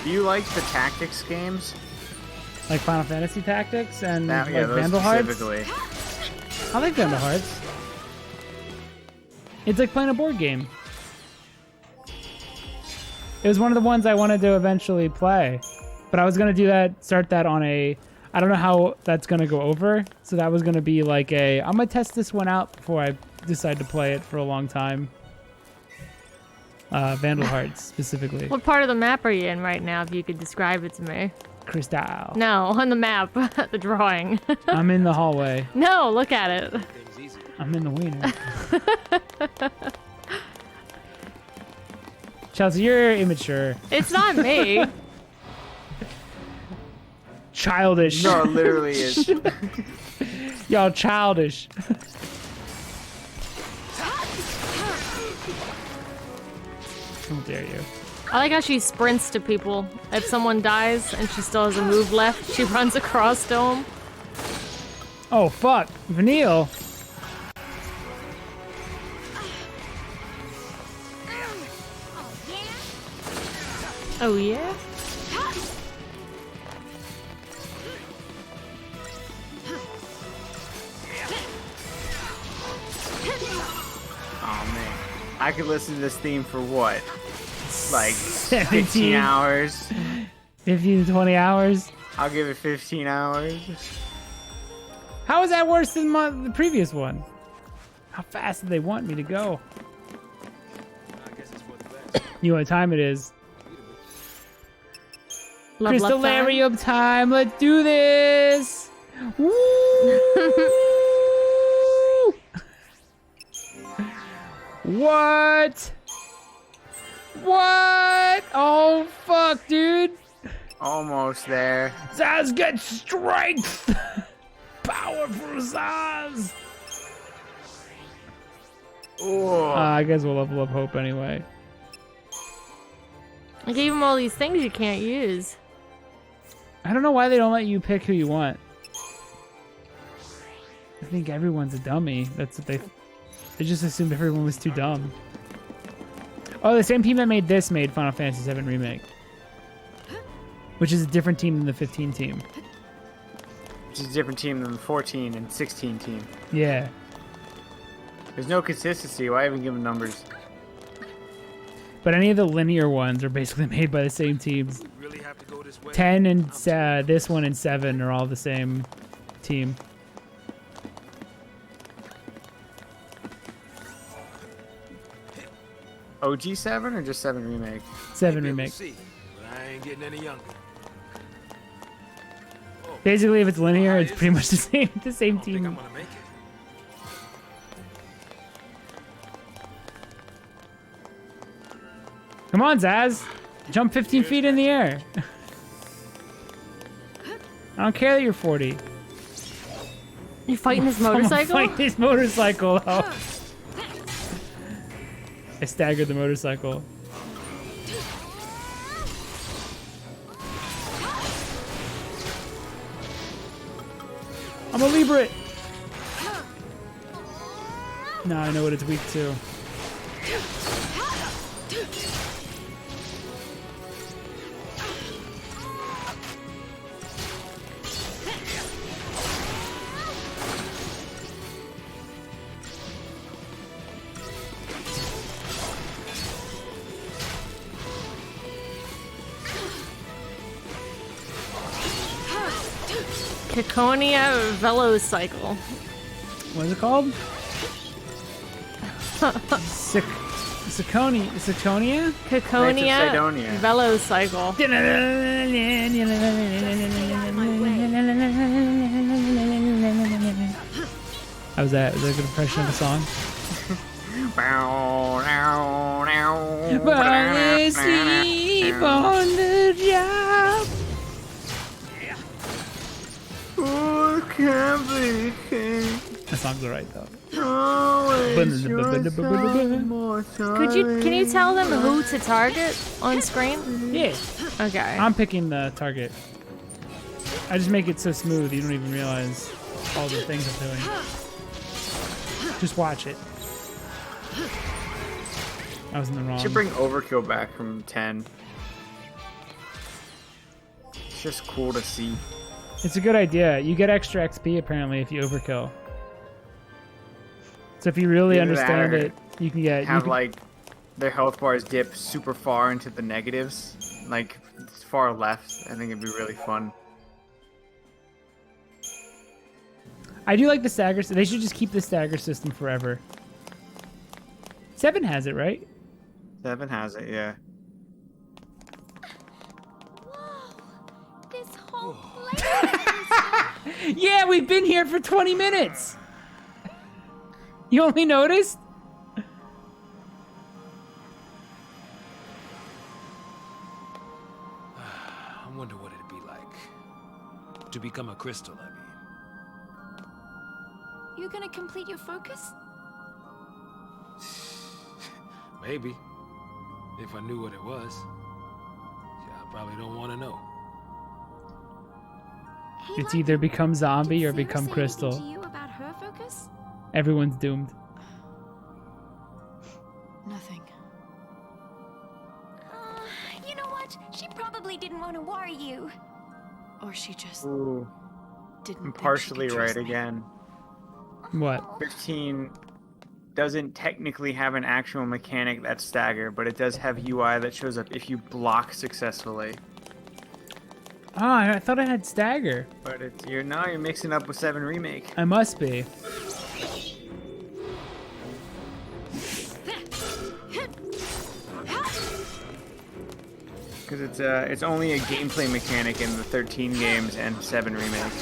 Do you like the tactics games? Like Final Fantasy Tactics and Yeah, like those Vandal Hearts? specifically. I like Vandal Hearts. It's like playing a board game. It was one of the ones I wanted to eventually play. But I was going to start that on I don't know how that's going to go over. So that was going to be like I'm going to test this one out before I decide to play it for a long time. Vandal Hearts, specifically. What part of the map are you in right now, if you could describe it to me? Crystal. No, on the map, the drawing. I'm in the hallway. No, look at it. I'm in the wiener. Chelsea, you're immature. It's not me. Childish. No, it literally is. Y'all childish. How dare you? I like how she sprints to people. If someone dies and she still has a move left, she runs across to them. Oh, fuck. Vanille. Oh, yeah? Oh man, I could listen to this theme for what? Like 17 15 hours? 15 to 20 hours. I'll give it 15 hours. How is that worse than the previous one? How fast did they want me to go? You know what time it is? Crystallarium time. Let's do this. Woo! What? What? Oh, fuck, dude. Almost there. Zaz gets strength. Powerful Zaz. I guess we'll level up Hope anyway. I gave him all these things you can't use. I don't know why they don't let you pick who you want. I think everyone's a dummy. That's what they just assumed everyone was too dumb. Oh, the same team that made this made Final Fantasy VII Remake. Which is a different team than the 15 team. Which is a different team than the 14 and 16 team. Yeah. There's no consistency. Why even give them numbers? But any of the linear ones are basically made by the same teams. Really have to go this way? 10 and this one and 7 are all the same team. OG 7 or just 7 remake? 7 Maybe remake. we'll see, but I ain't getting any younger. Basically, if it's linear, it's pretty much the same I don't think I'm team. gonna make it. Come on, Zaz. Jump 15 feet in the air. I don't care that you're 40. You're fighting his Someone motorcycle? Fight his motorcycle. Oh. I staggered the motorcycle. I'm a Libre. Now I know what it's weak to. Caconia Velocycle. What is it called? Siconia? Caconia Sidonia. Velocycle. How was that? Was that a good impression of the song? But I sleep on the job. That song's alright though. Can you tell them who to target on screen? Yeah. Okay. I'm picking the target. I just make it so smooth you don't even realize all the things I'm doing. Just watch it. I was in the wrong. Should bring Overkill back from 10. It's just cool to see. It's a good idea. You get extra XP apparently if you overkill. So if you really Either that understand or it, you can get like their health bars dip super far into the negatives, like far left. I think it'd be really fun. I do like the stagger. They should just keep the stagger system forever. 7 has it, right? 7 has it, yeah. This whole place. Yeah, we've been here for 20 minutes. You only noticed? I wonder what it'd be like to become a crystal, I mean. You gonna complete your focus? Maybe. If I knew what it was. Yeah, I probably don't want to know. Hey, It's either become zombie or did Sarah become say crystal. anything to you about her focus? Everyone's doomed. Nothing. You know what? She probably didn't want to worry you. Or she just Ooh, didn't. I'm think she partially could right trust me. again. What? 15 doesn't technically have an actual mechanic that's stagger, but it does have UI that shows up if you block successfully. Oh, I thought I had stagger. But you're mixing up with 7 remake. I must be. Because it's only a gameplay mechanic in the 13 games and 7 remake.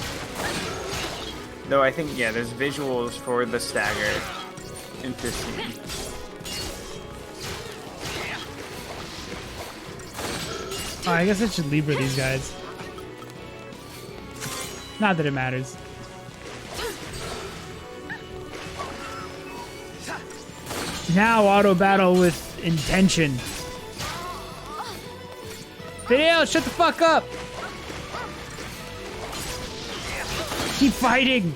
Though I think, yeah, there's visuals for the stagger in 15. Oh, I guess I should Libra these guys. Not that it matters. Now auto battle with intention. Video, shut the fuck up! Keep fighting!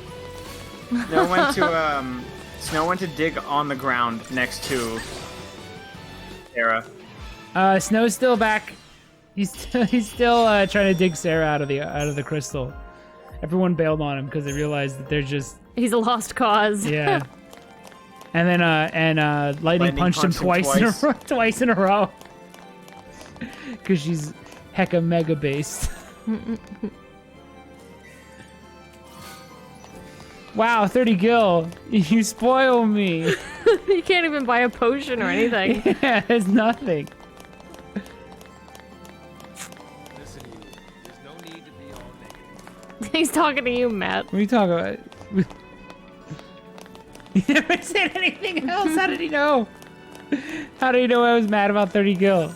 Snow went to dig on the ground next to Sarah. Snow's still back. He's still trying to dig Sarah out of the crystal. Everyone bailed on him because they realized that they're just He's a lost cause. yeah. And then Lightning punched him twice in a row. Because she's hecka mega based. Wow, 30 gil. You spoil me. You can't even buy a potion or anything. Yeah, there's nothing. Listen to you. There's no need to be all negative. He's talking to you, Matt. What are you talking about? He never said anything else. How did he know? How did he know I was mad about 30 gil?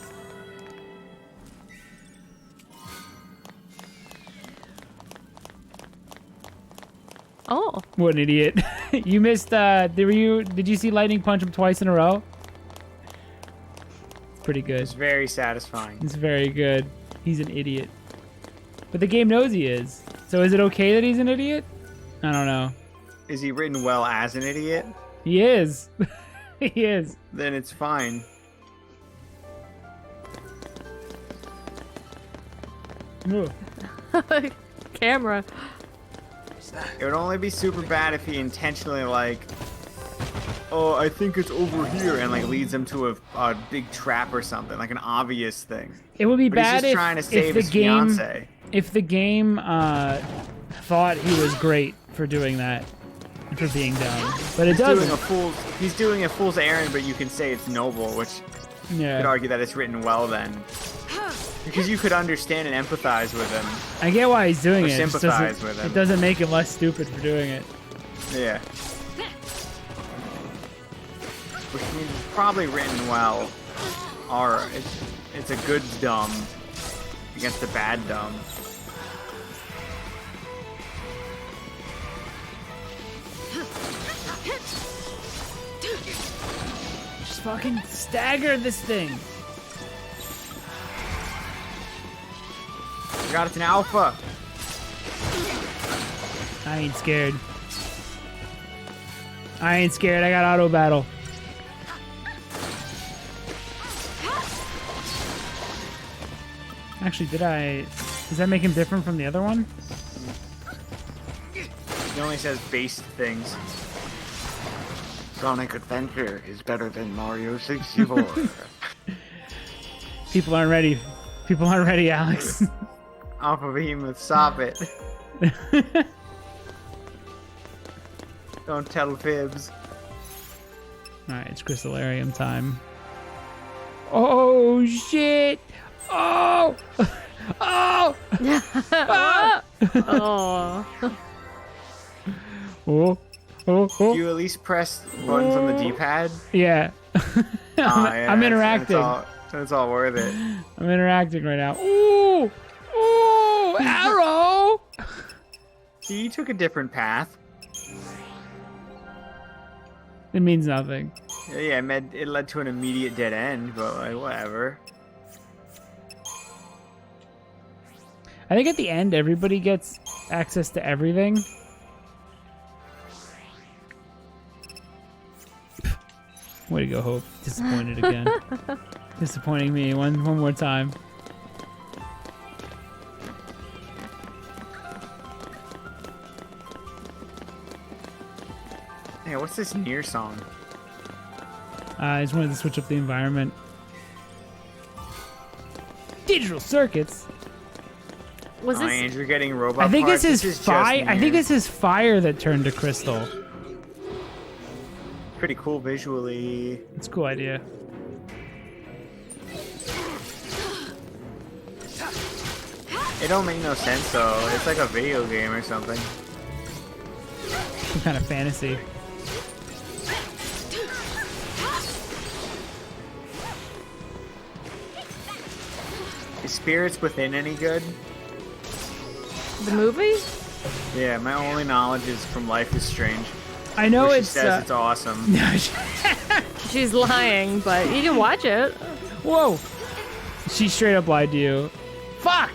Oh. What an idiot. You missed, did you see Lightning punch him twice in a row? It's pretty good. It's very satisfying. It's very good. He's an idiot. But the game knows he is. So is it okay that he's an idiot? I don't know. Is he written well as an idiot? He is. He is. Then it's fine. Ooh. Camera. It would only be super bad if he intentionally, like, oh, I think it's over here, and, like, leads him to a big trap or something, like an obvious thing. It would be But bad he's just trying to save his fiance. If the game thought he was great for doing that, for being dumb. But it doesn't. He's doing a fool's errand, but you can say it's noble, which you could argue that it's written well then. Because you could understand and empathize with him. I get why he's doing it. Sympathize with him. It doesn't make him less stupid for doing it. Yeah. Which means it's probably written well. Or it's a good dumb against a bad dumb. Just fucking stagger this thing. Got it's an alpha. I ain't scared. I ain't scared. I got auto battle. Actually, does that make him different from the other one? He only says base things. Sonic Adventure is better than Mario 64. People aren't ready. People aren't ready, Alex. Alpha Behemoth, stop it. Don't tell fibs. Alright, it's Crystallarium time. Oh, shit! Oh! Oh! Ah! Oh. Oh, oh, oh. You at least press buttons on the D-pad? Yeah. I'm interacting. It's all worth it. I'm interacting right now. Ooh! Ooh! Arrow! See, you took a different path. It means nothing. Yeah, it led to an immediate dead end, but like, whatever. I think at the end, everybody gets access to everything. Way to go, Hope. Disappointed again. Disappointing me one more time. Hey, what's this Nier song? I just wanted to switch up the environment. Digital circuits. Was this? Andrew getting robot I think parts? this is fire. I think this is fire that turned to crystal. Pretty cool visually. It's a cool idea. It don't make no sense though. It's like a video game or something. Some kind of fantasy. Is Spirits Within any good? The movie? Yeah, my only knowledge is from Life is Strange. I know where it's. She says it's awesome. She's lying, but you can watch it. Whoa! She straight up lied to you. Fuck!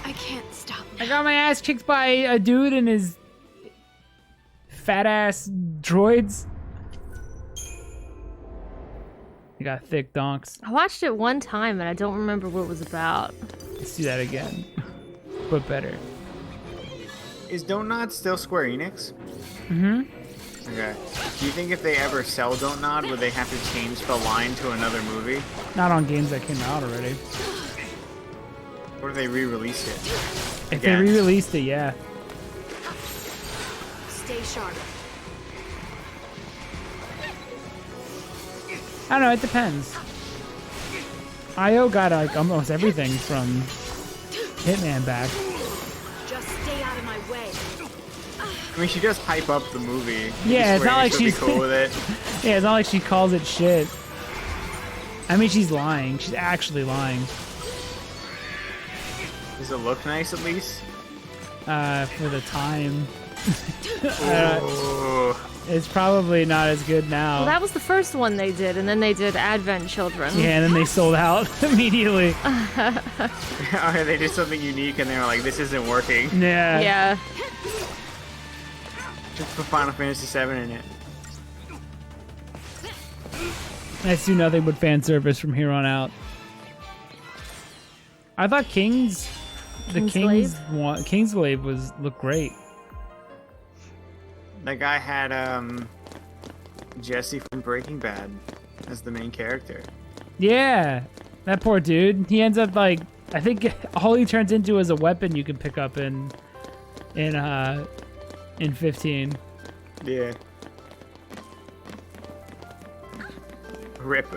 I can't stop now. I got my ass kicked by a dude and his fat ass droids. You got thick donks. I watched it one time and I don't remember what it was about. Let's do that again, but better. Is Don't Nod still Square Enix? Mm-hmm. Okay. Do you think if they ever sell Don't Nod, would they have to change the line to another movie? Not on games that came out already. Or if they re-released it? If they re-released it, yeah. Stay sharp. I don't know, it depends. IO got like almost everything from Hitman back. Just stay out of my way. I mean, she does hype up the movie. Yeah, it's not like she'll be she's cool with it. Yeah, it's not like she calls it shit. I mean, she's lying. She's actually lying. Does it look nice at least? For the time. Ooh. It's probably not as good now. Well, that was the first one they did, and then they did Advent Children. Yeah, and then they sold out immediately. Okay, they did something unique and they were like, this isn't working. Yeah. Yeah. Just put Final Fantasy VII in it. Let's do nothing but fan service from here on out. I thought Kingsglaive looked great. That guy had Jesse from Breaking Bad as the main character. Yeah, that poor dude. He ends up like, I think all he turns into is a weapon you can pick up in 15. Yeah. Rip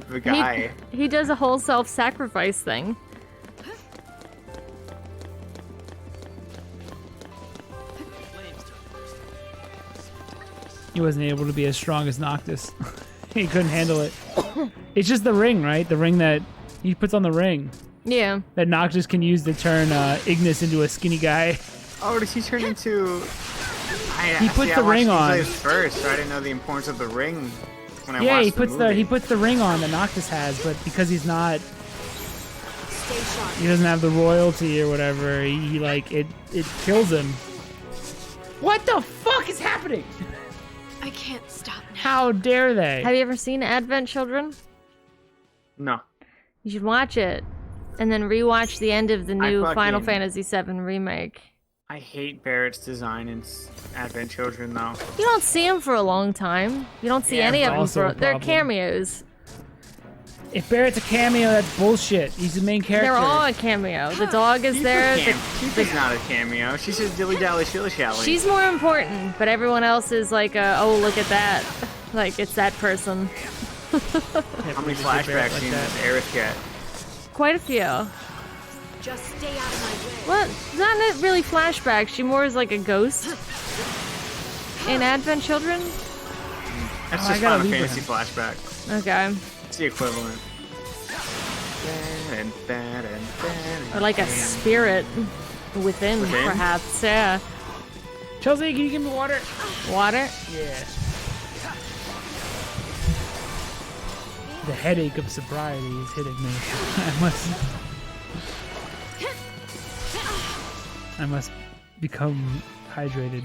the guy. He does a whole self-sacrifice thing. He wasn't able to be as strong as Noctis. He couldn't handle it. It's just the ring, right? The ring that he puts on the ring. Yeah. That Noctis can use to turn Ignis into a skinny guy. Oh, does he turn into... He puts the ring on. First, so I didn't know the importance of the ring when I watched Yeah, the movie. he puts the ring on that Noctis has, but because he's not... Stay sharp. He doesn't have the royalty or whatever, he like, it kills him. What the fuck is happening? I can't stop now. How dare they? Have you ever seen Advent Children? No. You should watch it, and then rewatch the end of the new Final Fantasy VII remake. I hate Barrett's design in Advent Children, though. You don't see him for a long time. You don't see any of them for... They're cameos. If Barrett's a cameo, that's bullshit. He's the main character. They're all a cameo. The dog is there. She's not a cameo. She's just dilly-dally, shilly-shally. She's more important, but everyone else is like, oh, look at that. Like, it's that person. How many flashback scenes does Aerith get? Quite a few. Just stay out of my way. Well, not really flashbacks. She more is like a ghost in Advent Children. That's just Final Fantasy flashback. Okay. It's the equivalent. Or like a spirit within, perhaps. Yeah. Chelsea, can you give me water? Water? Yeah. The headache of sobriety is hitting me. I must become hydrated.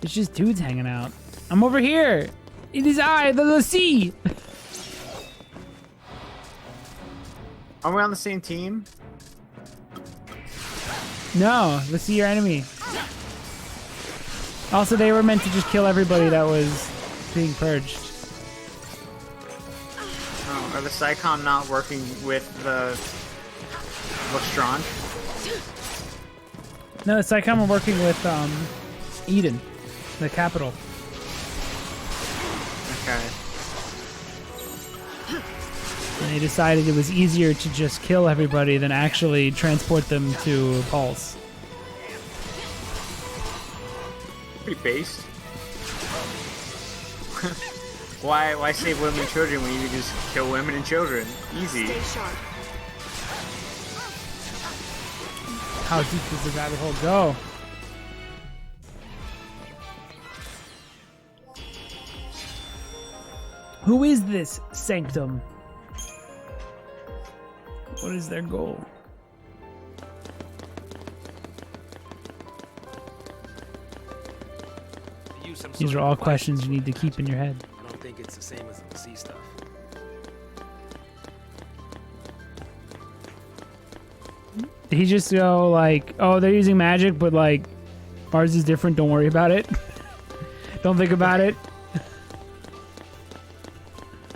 It's just dudes hanging out. I'm over here. It is I, the sea. Are we on the same team? No, let's see your enemy. Also, they were meant to just kill everybody that was being purged. Oh, are the Psychom not working with the Lestrange? No, the Psychom are working with Eden, the capital. Okay. And they decided it was easier to just kill everybody than actually transport them to Pulse. Pretty based. Why save women and children when you can just kill women and children? Easy. Stay sharp. How deep does the rabbit hole go? Who is this sanctum? What is their goal? Use some These sort are of all device. questions you need to keep in your head. I don't don't think it's the same as the sea stuff. Did he just go like, oh, they're using magic, but like ours is different. Don't worry about it. Don't think about it.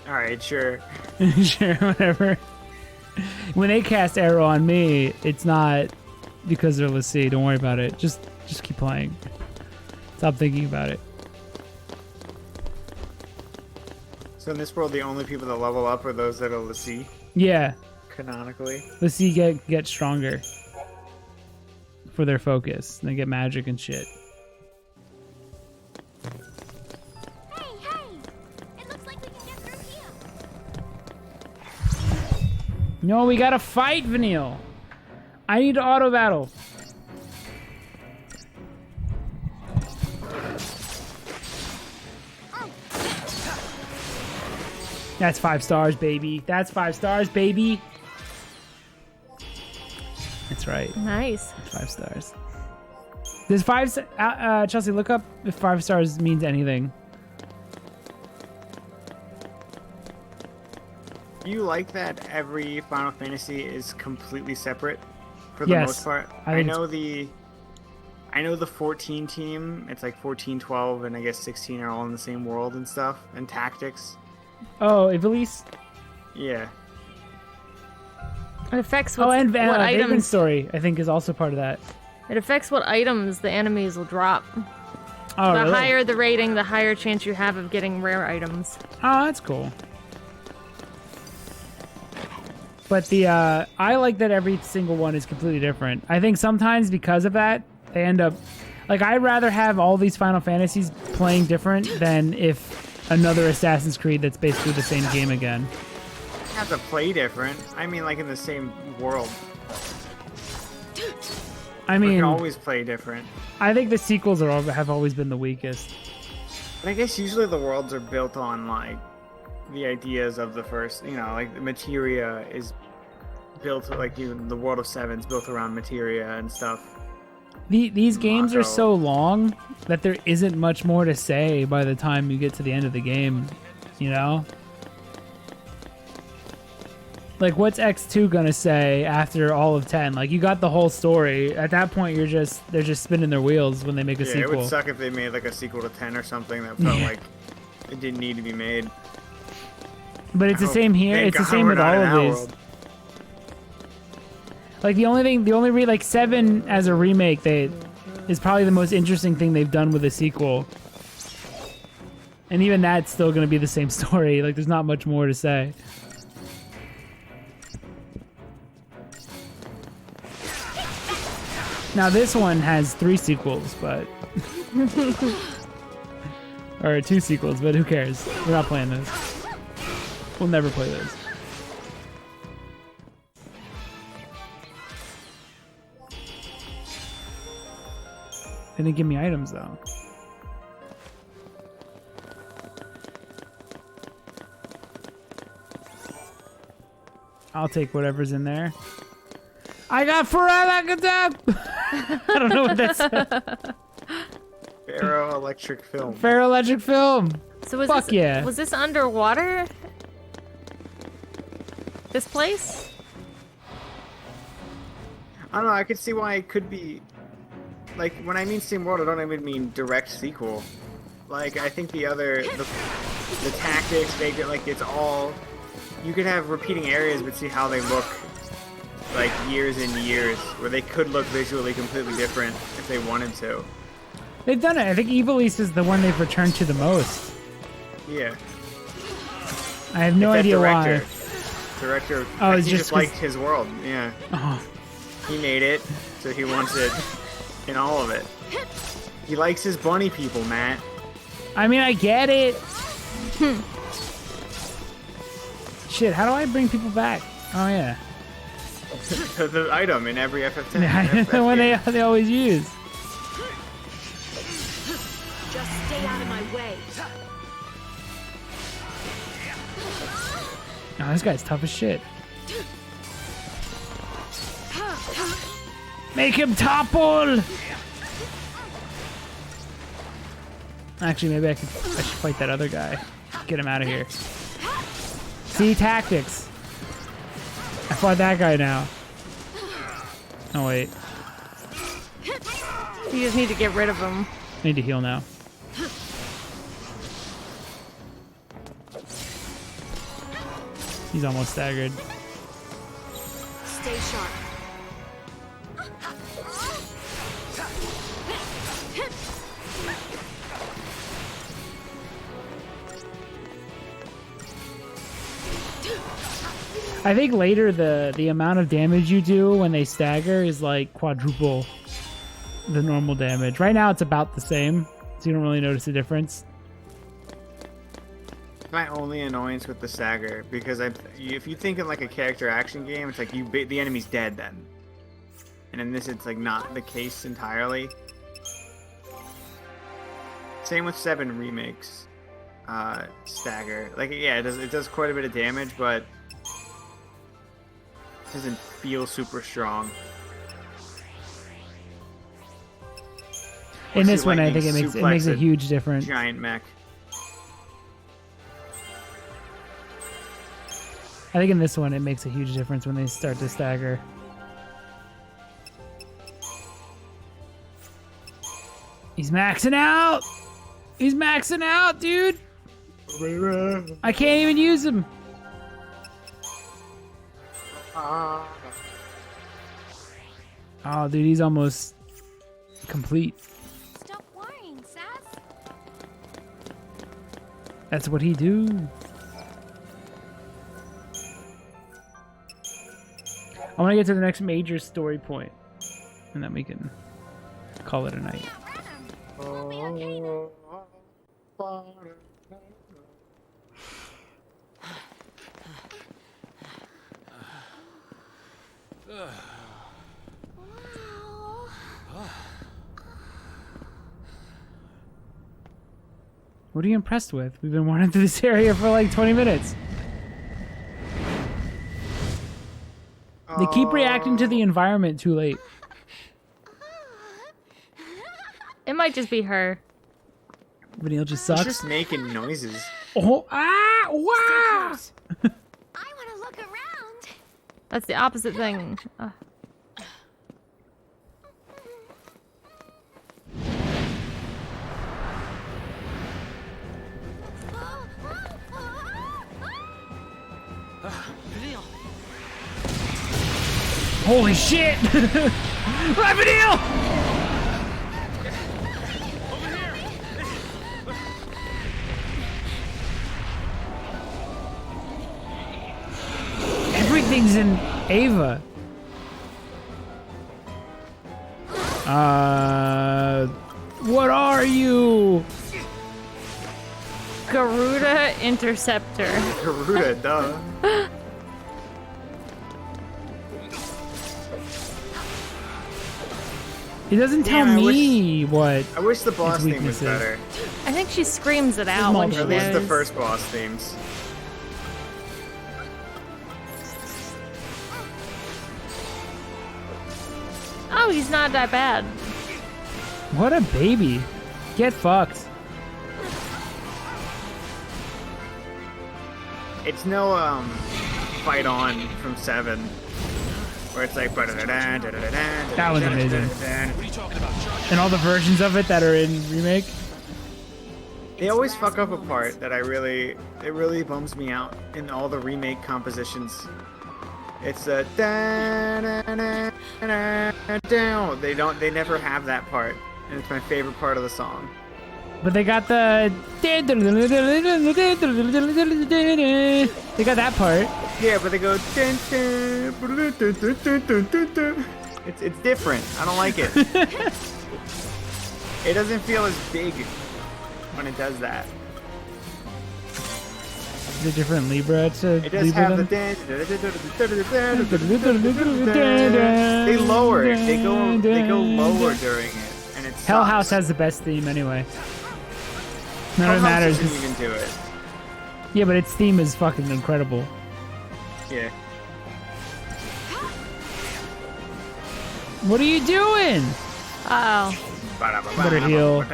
All right, sure. Sure, whatever. When they cast arrow on me, it's not because they're Lassie. Don't worry about it. Just keep playing. Stop thinking about it. So in this world, the only people that level up are those that are Lassie, Yeah, canonically. Lassie get stronger for their focus. They get magic and shit. Hey, hey! It looks like we can get through here. No, we gotta fight, Vanille. I need to auto battle. That's 5 stars, baby. That's 5 stars, baby. That's right. Nice. That's 5 stars. There's 5. Chelsea, look up if 5 stars means anything. Do you like that every Final Fantasy is completely separate for the Yes, most part? I I think know the 14 team, it's like 14, 12, and I guess 16 are all in the same world and stuff, and tactics. Oh, Ivalice? Yeah. It affects Oh, what and Vagrant items. Story, I think, is also part of that. It affects what items the enemies will drop. Oh, The really? higher the rating, the higher chance you have of getting rare items. Oh, that's cool. But the I like that every single one is completely different. I think sometimes because of that, they end up like I'd rather have all these Final Fantasies playing different than if another Assassin's Creed that's basically the same game again. You have to play different. I mean, like in the same world. I We mean, can always play different. I think the sequels have always been the weakest. But I guess usually the worlds are built on like the ideas of the first. You know, like the materia is built like the World of Seven's built around materia and stuff. These games are Mako. so long that there isn't much more to say by the time you get to the end of the game, you know? Like, what's X2 gonna say after all of 10? Like, you got the whole story. At that point, they're just spinning their wheels when they make a Yeah, sequel. it would suck if they made like a sequel to 10 or something that felt like it didn't need to be made. But it's the Oh, same here. thank It's the God same we're with not all in of our these. world. Like, like 7 as a remake, is probably the most interesting thing they've done with a sequel. And even that's still gonna be the same story. Like, there's not much more to say. Now this one has 3 sequels, but or 2 sequels, but who cares? We're not playing those. We'll never play those. They didn't give me items though. I'll take whatever's in there. I got Ferrari. I don't know what that's. Ferroelectric film. Ferroelectric film. So was Fuck this, yeah. Was this underwater? This place? I don't know. I could see why it could be. Like when I mean same world, I don't even mean direct sequel. Like I think the tactics, they get like it's all. You could have repeating areas, but see how they look. Like years and years, where they could look visually completely different if they wanted to. They've done it. I think Ivalice is the one they've returned to the most. Yeah. I have no idea why. Director. Oh, it's he just just liked his world. Yeah. Oh. He made it, so he wants it in all of it. He likes his bunny people, Matt. I mean, I get it. Shit, how do I bring people back? Oh yeah. The item in every FF10. Yeah, the one they always use. Just stay out of my way. Oh, this guy's tough as shit. Make him topple! Actually, maybe I should fight that other guy. get him out of here. See, tactics. I fought that guy now. Oh, wait. You just need to get rid of him. I need to heal now. He's almost staggered. Stay sharp. I think later the amount of damage you do when they stagger is like quadruple the normal damage. Right now it's about the same, so you don't really notice the difference. My only annoyance with the stagger, because if you think of like a character action game, it's like the enemy's dead then, and in this it's like not the case entirely. Same with 7 remakes. Stagger, like, yeah, it does quite a bit of damage, but it doesn't feel super strong. In this one, I think it makes a huge difference. Giant mech. I think in this one it makes a huge difference when they start to stagger. He's maxing out! He's maxing out, dude! I can't even use him! Oh, dude, he's almost complete. Stop worrying, Sass. That's what he do. I want to get to the next major story point, and then we can call it a night. What are you impressed with? We've been running through this area for like 20 minutes. They keep reacting to the environment too late. It might just be her. Vanille just sucks. She's just making noises. Oh, ah, wow! I want to look around. That's the opposite thing. Holy shit! Right, Vanille! Everything's in Ava. What are you? Garuda Interceptor. Garuda, duh. He doesn't tell me what. I wish the boss theme was better. I think she screams it out when she At least the knows. first boss themes. Oh, he's not that bad. What a baby. Get fucked. It's no fight on from 7, where it's like that was amazing. And all the versions of it that are in remake. They always fuck up a part that it really bums me out in all the remake compositions. It's a they never have that part, and it's my favorite part of the song. But they got the. They got that part. Yeah, but they go. It's different. I don't like it. It doesn't feel as big when it does that. Is it different Libra to It does Libra have the them? They lower it. They go lower during it, and it Hell sucks. House has the best theme anyway. None Hell of it House matters. doesn't even do it. Yeah, but its theme is fucking incredible. Yeah. What are you doing? Oh. Better heal.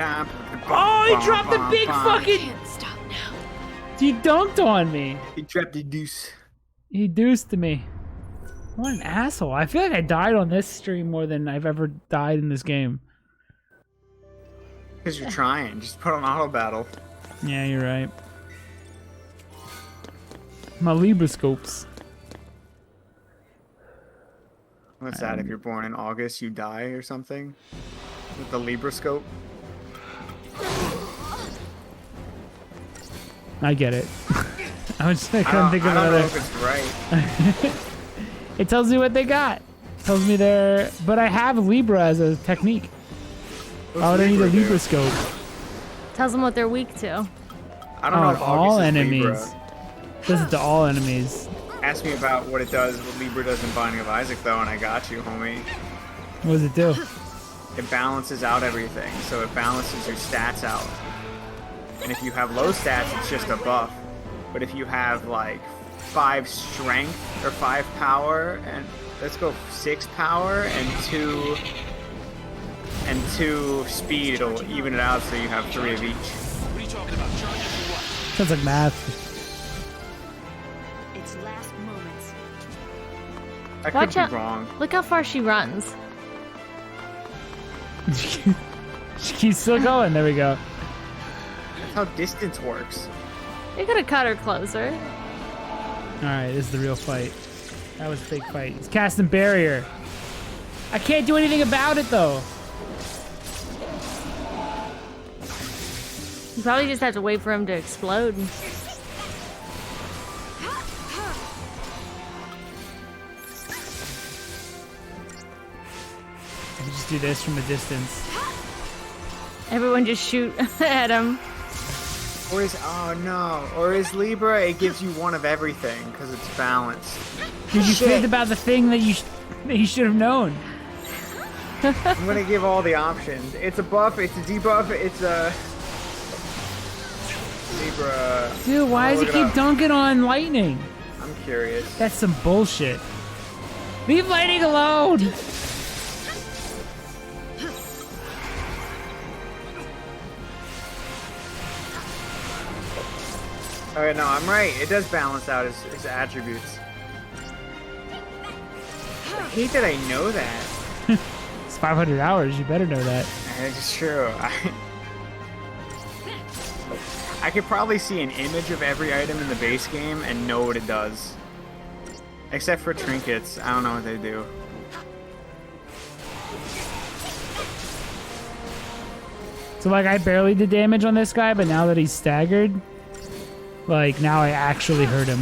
Oh, he dropped the big fucking. Can't stop now. He dunked on me. He dropped the deuce. He deuced me. What an asshole. I feel like I died on this stream more than I've ever died in this game. Because you're trying. Just put on auto battle. Yeah, you're right. My Libra scopes. What's that? If you're born in August, you die or something? With the Libra scope? I get it. I couldn't think of I don't know another. if it's right. It tells me what they got. Tells me they're. But I have Libra as a technique. Why would I need a Libra scope? Tells them what they're weak to. I don't know if all August is enemies. Libra. Does it to all enemies. Ask me about what it does, what Libra does in Binding of Isaac, though, and I got you, homie. What does it do? It balances out everything, so it balances your stats out. And if you have low stats, it's just a buff. But if you have, like, 5 strength, or 5 power, and let's go 6 power, and 2 speed, it'll even it out so you have 3 of each. What are you talking about? Charges or what? Sounds like math. It's last moments. I Watch could out. be wrong. Look how far she runs. She keeps still going. There we go. That's how distance works. You could have cut her closer. Alright, this is the real fight. That was a fake fight. He's casting barrier. I can't do anything about it though. You probably just have to wait for him to explode. I can just do this from a distance. Everyone just shoot at him. Or is, oh no, or is Libra, it gives you one of everything, because it's balanced. Did you Shit. forget about the thing that you should have known? I'm gonna give all the options. It's a buff, it's a debuff, it's a... Libra... Dude, why does he Look it keep up. dunking on lightning? I'm curious. That's some bullshit. Leave lightning alone! Okay, no, I'm right. It does balance out his attributes. I hate that I know that. It's 500 hours, you better know that. It's true. I could probably see an image of every item in the base game and know what it does. Except for trinkets. I don't know what they do. So like I barely did damage on this guy, but now that he's staggered, like now I actually hurt him.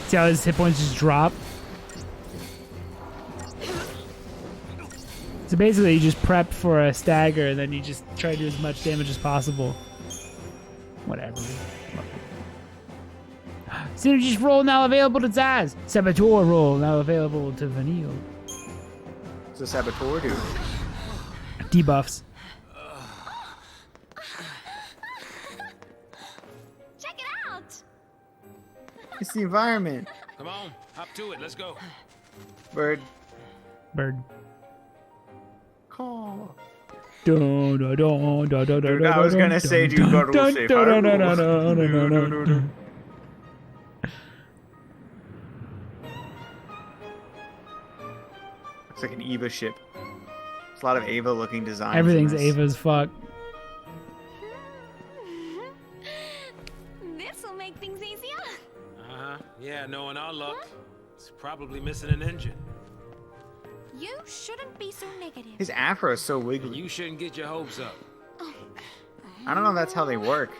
See how his hit points just drop? So basically you just prep for a stagger and then you just try to do as much damage as possible. Whatever. Synergy roll now available to Zaz. Saboteur roll now available to Vanille. What's a Saboteur do? Debuffs. Check it out! It's the environment. Come on, hop to it. Let's go. Bird. Bird. Call. Dun, dun, dun, dun, dun, Dude, dun, I was dun, gonna say, dun, dude, dun, go to dun, safe dun, harbor. dun, dun, dun, dun, dun, dun, dun. Looks like an Eva ship. It's a lot of Ava looking designs. Everything's in this. Ava's fuck. This'll make things easier. Uh-huh. Yeah, knowing our luck, it's probably missing an engine. You shouldn't be so negative. His afro is so wiggly. You shouldn't get your hopes up. I don't know if that's how they work.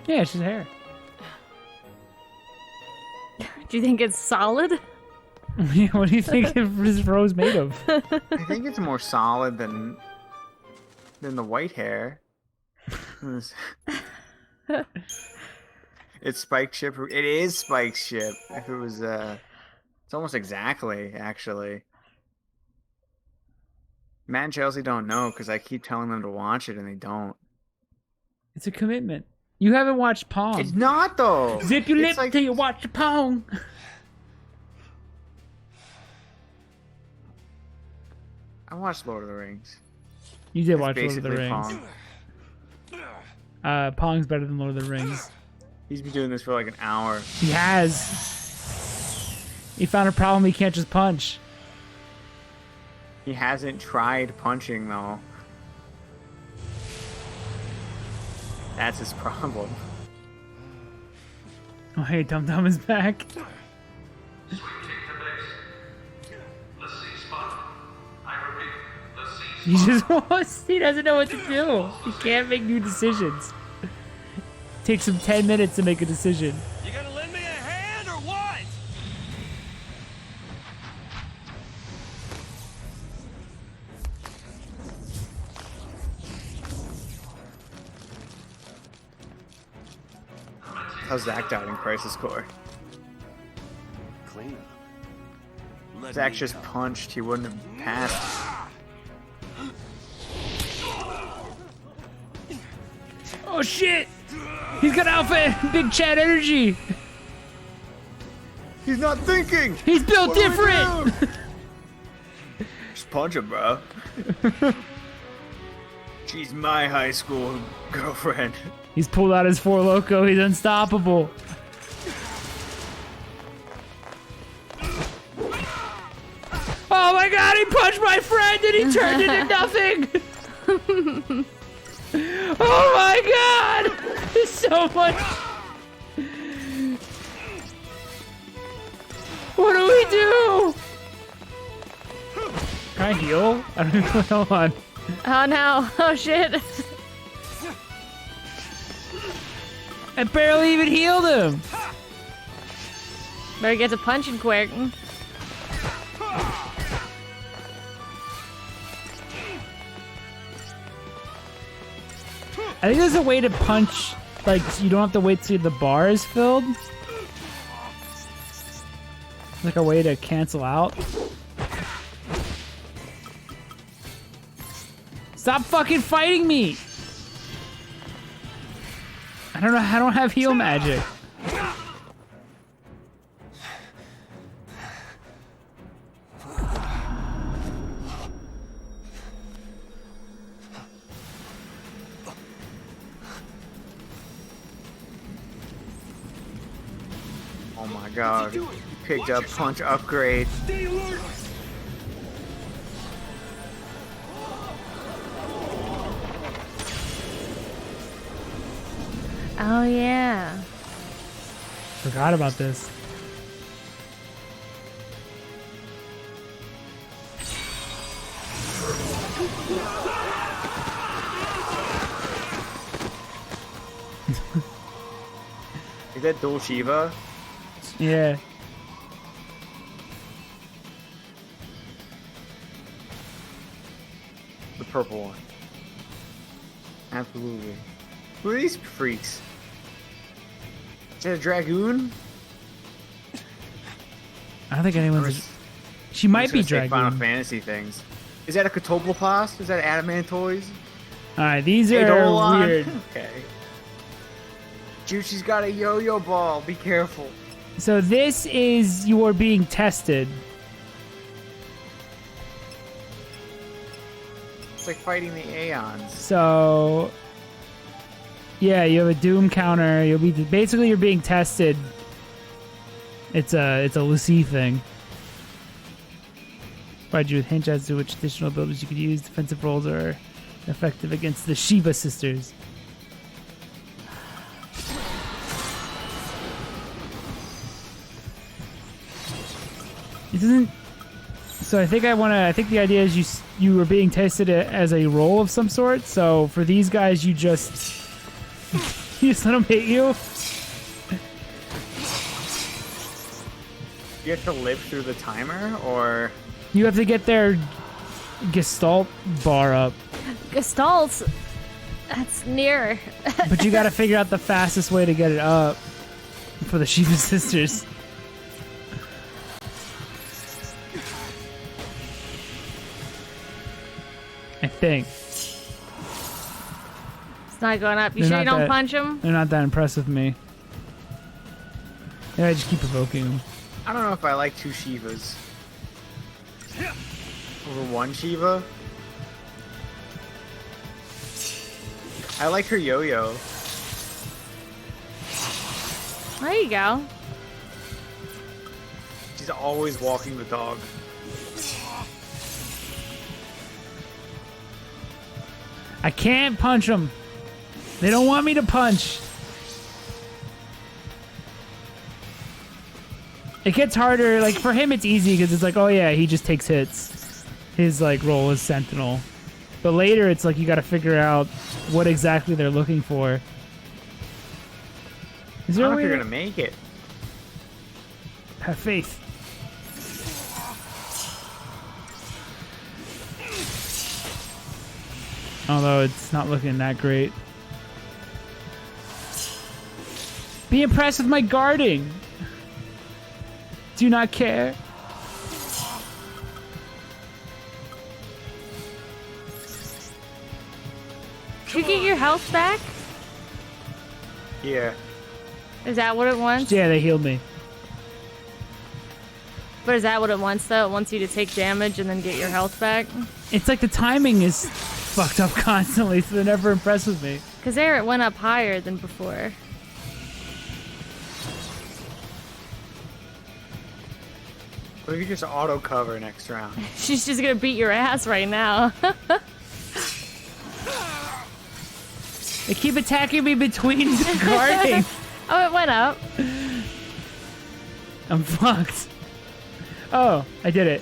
Yeah, it's just hair. Do you think it's solid? What do you think his rose made of? I think it's more solid than the white hair. It's Spike's ship. It is Spike's ship. If it was, it's almost exactly, actually. Matt and Chelsea don't know because I keep telling them to watch it and they don't. It's a commitment. You haven't watched Pong. It's not though. Zip your It's lip till you watch the Pong. I watched Lord of the Rings. You did It's watch Lord of the basically Rings. Pong. Pong's better than Lord of the Rings. He's been doing this for like an hour. He has. He found a problem he can't just punch. He hasn't tried punching though. That's his problem. Oh, hey, Dum Dum is back. He just wants, he doesn't know what to do. He can't make new decisions. Takes him 10 minutes to make a decision. You gonna lend me a hand or what? How's Zach died in Crisis Core? Clean. Zach just punched. He wouldn't have passed. Oh shit! He's got alpha big chat energy. He's not thinking. He's built What do we different. do? Just punch him, bro. She's my high school girlfriend. He's pulled out his Four Loko. He's unstoppable. Oh my god, he punched my friend and he turned into nothing! Oh my god! There's so much. What do we do? Can I heal? I don't even know. Hold on. Oh no. Oh shit. I barely even healed him. Better get to punching quick. I think there's a way to punch, like, you don't have to wait till the bar is filled. Like a way to cancel out. Stop fucking fighting me! I don't know, I don't have heal magic. Oh my god. He picked up punch upgrade. Oh yeah. Forgot about this. Is that Dual Shiva? Yeah. The purple one. Absolutely. Who are these freaks? Is that a Dragoon? I don't think anyone's. She might be Dragoon. Final Fantasy things. Is that a Catoblepas? Is that Adamantoys? Alright, these are Eidolon? weird. Okay. Juicy's got a yo-yo ball. Be careful. So this is you are being tested. It's like fighting the Aeons. So yeah, you have a doom counter. You'll be basically you're being tested. It's a Lucy thing. Provide you with hints as to which additional abilities you could use. Defensive rolls are effective against the Shiva sisters. It doesn't. So I think the idea is you were being tested as a role of some sort. So for these guys, you just let them hit you. You have to live through the timer, or You have to get their Gestalt bar up. Gestalt? That's near. But you got to figure out the fastest way to get it up for the Shiva sisters. I think. It's not going up. You They're sure you not don't that- punch him? They're not that impressed with me. Yeah, I just keep provoking them. I don't know if I like two Shivas over one Shiva. I like her yo-yo. There you go. She's always walking the dog. I can't punch them. They don't want me to punch. It gets harder. Like for him, it's easy because it's like, oh yeah, he just takes hits. His like role is sentinel. But later, it's like you got to figure out what exactly they're looking for. Is I there don't a know way if you're to gonna make it. have faith? Although it's not looking that great. Be impressed with my guarding. Do not care. Did you get your health back? Yeah. Is that what it wants? Yeah, they healed me. But is that what it wants, though? It wants you to take damage and then get your health back? It's like the timing is fucked up constantly, so they're never impressed with me. Because there it went up higher than before. What if you just auto cover next round? She's just gonna beat your ass right now. They keep attacking me between guarding. Oh, it went up. I'm fucked. Oh, I did it.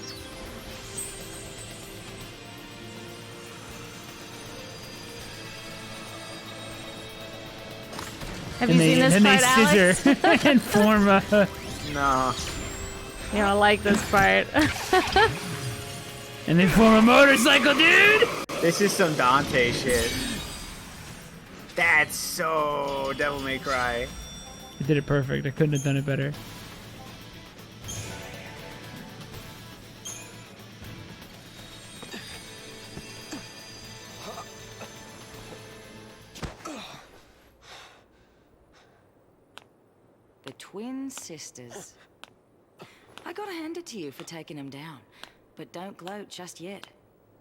Have you seen this part, Alex? scissor and form a... No. Yeah, I like this part. And they form a motorcycle, dude! This is some Dante shit. That's so Devil May Cry. I did it perfect. I couldn't have done it better. The twin sisters. I gotta hand it to you for taking them down. But don't gloat just yet.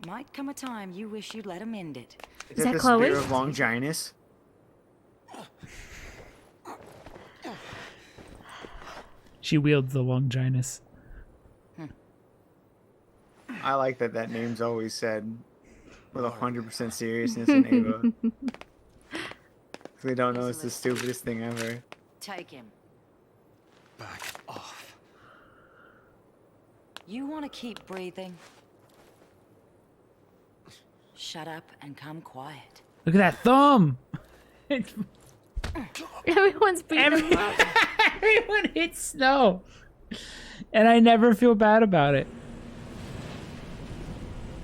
Might come a time you wish you'd let them end it. Is that the Chloe? Spear of Longinus? She wields the Longinus. I like that that name's always said with 100% seriousness in Ava. They don't know it's the stupidest thing ever. Take him. Back off. You want to keep breathing? Shut up and come quiet. Look at that thumb! It's... Everyone's beating him up. Everyone hits Snow! And I never feel bad about it.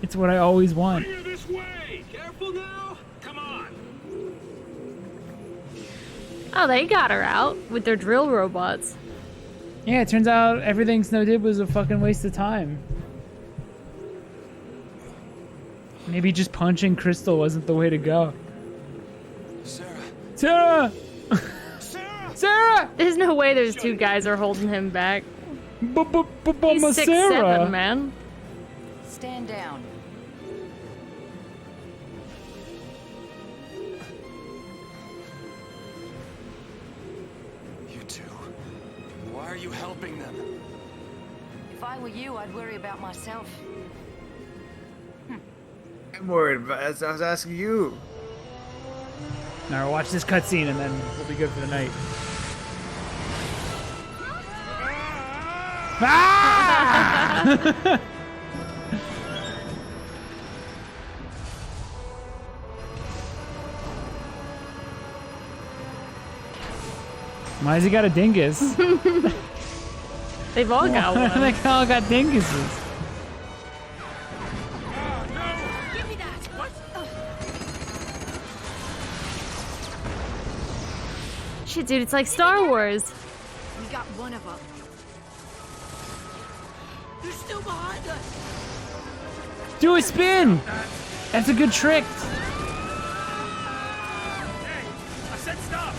It's what I always want. Clear this way! Careful now! Come on! Oh, they got her out with their drill robots. Yeah, it turns out everything Snow did was a fucking waste of time. Maybe just punching Crystal wasn't the way to go. Sarah. Sarah! Sarah! Sarah! There's no way those two guys are holding him back. He's Mama 6'7", Sarah! man. Stand down. You two. Why are you helping them? If I were you, I'd worry about myself. I'm worried about as I was asking you. Now watch this cutscene and then we'll be good for the night. Ah! Why's he got a dingus? They've all got one. They all got dinguses. Give me that! What? Shit, dude, it's like Star Wars. We got one of them. They're still behind us! Do a spin! That's a good trick. Hey! I said stop!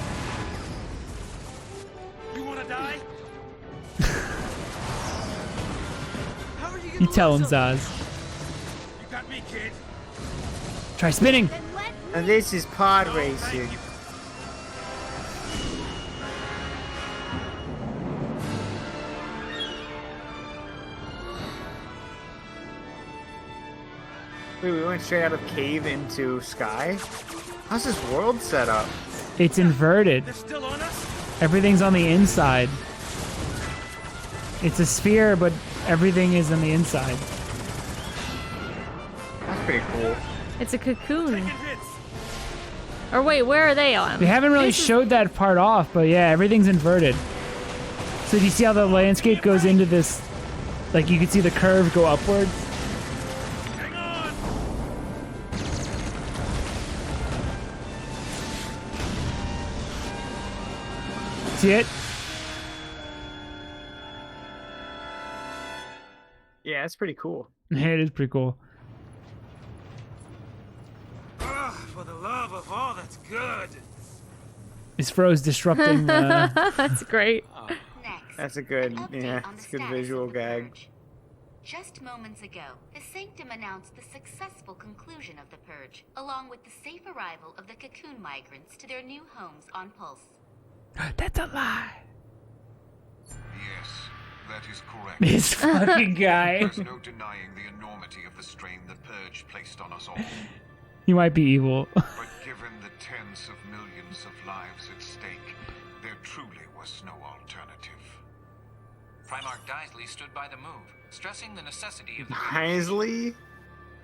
You wanna die? How are you gonna You tell him, lose them? Zaz. You got me, kid. Try spinning. Then let And this is pod Oh, racing. thank you. Wait, we went straight out of cave into sky? How's this world set up? It's inverted. They're still on us? Everything's on the inside. It's a sphere, but everything is on the inside. That's pretty cool. It's a cocoon. Or wait, where are they on? They haven't really This is- showed that part off, but yeah, everything's inverted. So do you see how the landscape goes into this? Like you can see the curve go upwards. Hang on! See it? Yeah, it's pretty cool. It is pretty cool. For the love of all that's good. Is Froze disrupting That's great. That's a good, yeah, it's a good visual gag. Just moments ago, the Sanctum announced the successful conclusion of the Purge, along with the safe arrival of the cocoon migrants to their new homes on Pulse. That's a lie. Yes, that is correct. This fucking guy. There's no denying the enormity of the strain the Purge placed on us all. You might be evil. But given the tens of millions of lives at stake, there truly was no alternative. Primarch Daisley stood by the move, stressing the necessity of the Isley?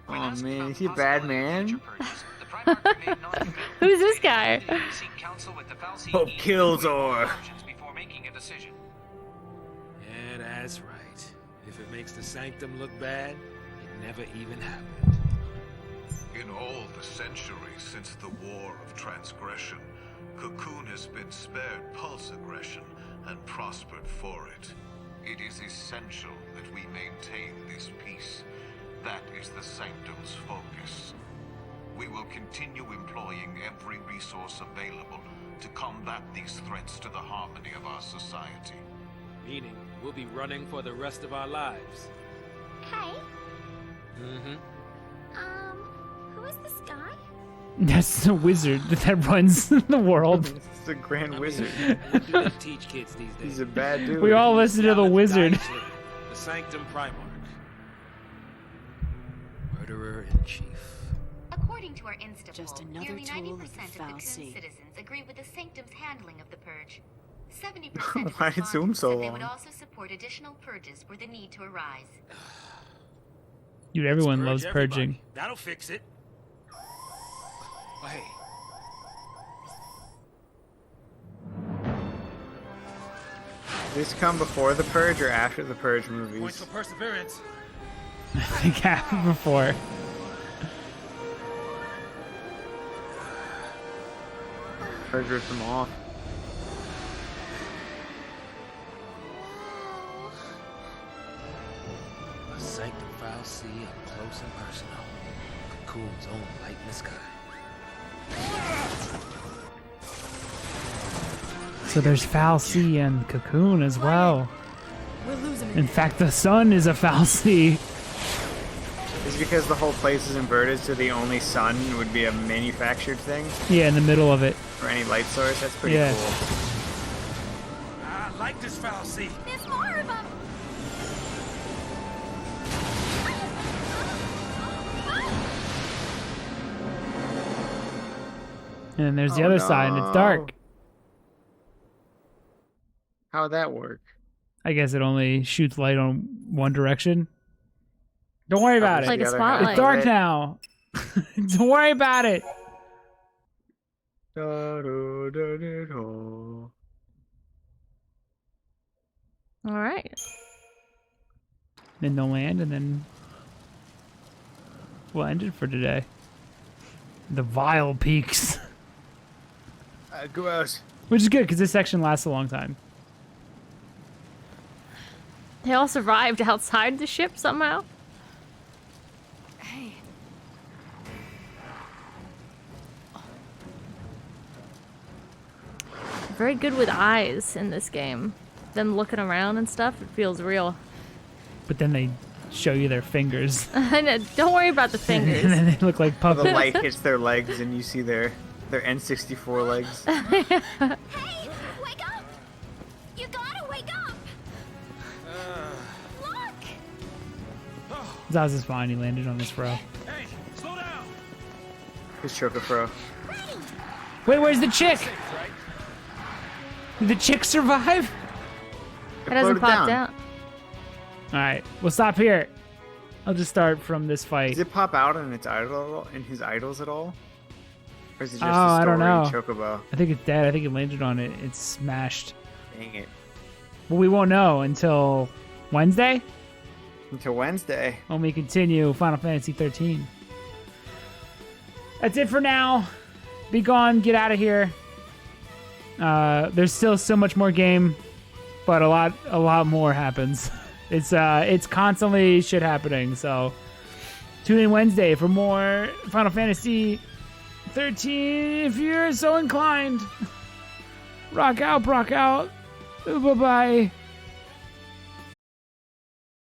Oh man, is he a bad man? Who's this guy? Oh, Killzor. Before making a decision. Yeah, that's right. If it makes the Sanctum look bad, it never even happened. In all the centuries since the War of Transgression, Cocoon has been spared pulse aggression and prospered for it. It is essential that we maintain this peace. That is the Sanctum's focus. We will continue employing every resource available to combat these threats to the harmony of our society. Meaning, we'll be running for the rest of our lives. Hey, Mm-hmm. who is this guy? That's the wizard that runs the world. It's the Grand Wizard. What do they teach kids these days? He's a bad dude. We all listen to the wizard. The Sanctum Primarch. Murderer in chief. According to our Insta Just poll, another nearly tool 90% of the of foul Cocoon sea. citizens agree with the Sanctum's handling of the Purge. 70% of Why did it zoom respondents so said they would long? also support additional purges were the need to arise. Dude, everyone Purge loves everybody. purging. That'll fix it. Oh, hey. Did this come before the Purge or after the Purge Points movies? for perseverance. I think happened before. Purge ripped them off. A Sanctum Foul Sea up close and personal. Cocoon's own light in the sky. So there's Foul Sea and Cocoon as well. We're losing In fact, the sun is a Foul Sea. Is it because the whole place is inverted, so the only sun would be a manufactured thing? Yeah, in the middle of it. Or any light source? That's pretty Yeah. cool. I like this Foul Sea. There's more of them. And then there's the Oh, other side, and it's no. dark. How'd that work? I guess it only shoots light on one direction. Don't worry about it. Like a The other half spotlight. It's dark of it. now. Don't worry about it. Da-do-da-do-do. All right. Then they'll land, and then we'll end it for today. The Vile Peaks. Gross. Which is good, because this section lasts a long time. They all survived outside the ship somehow. Hey, Very good with eyes in this game. Them looking around and stuff, it feels real. But then they show you their fingers. Don't worry about the And fingers. then they look like The puppets. light hits their legs, and you see their N64 legs. Hey, wake up! You gotta wake up! Look! Zaz is fine. He landed on this row. Hey, His Chocofro. Wait, where's the chick? Did the chick survive? It hasn't floated popped down. out. All right, we'll stop here. I'll just start from this fight. Does it pop out in its idol in his idols at all? Or is it just Oh, a I story don't know. Chocobo? I think it's dead. I think it landed on it. It's smashed. Dang it. Well, we won't know until Wednesday Until Wednesday. when we continue Final Fantasy 13. That's it for now. Be gone. Get out of here. There's still so much more game, but a lot more happens. It's constantly shit happening. So tune in Wednesday for more Final Fantasy 13 if you're so inclined. Rock out. Bye bye.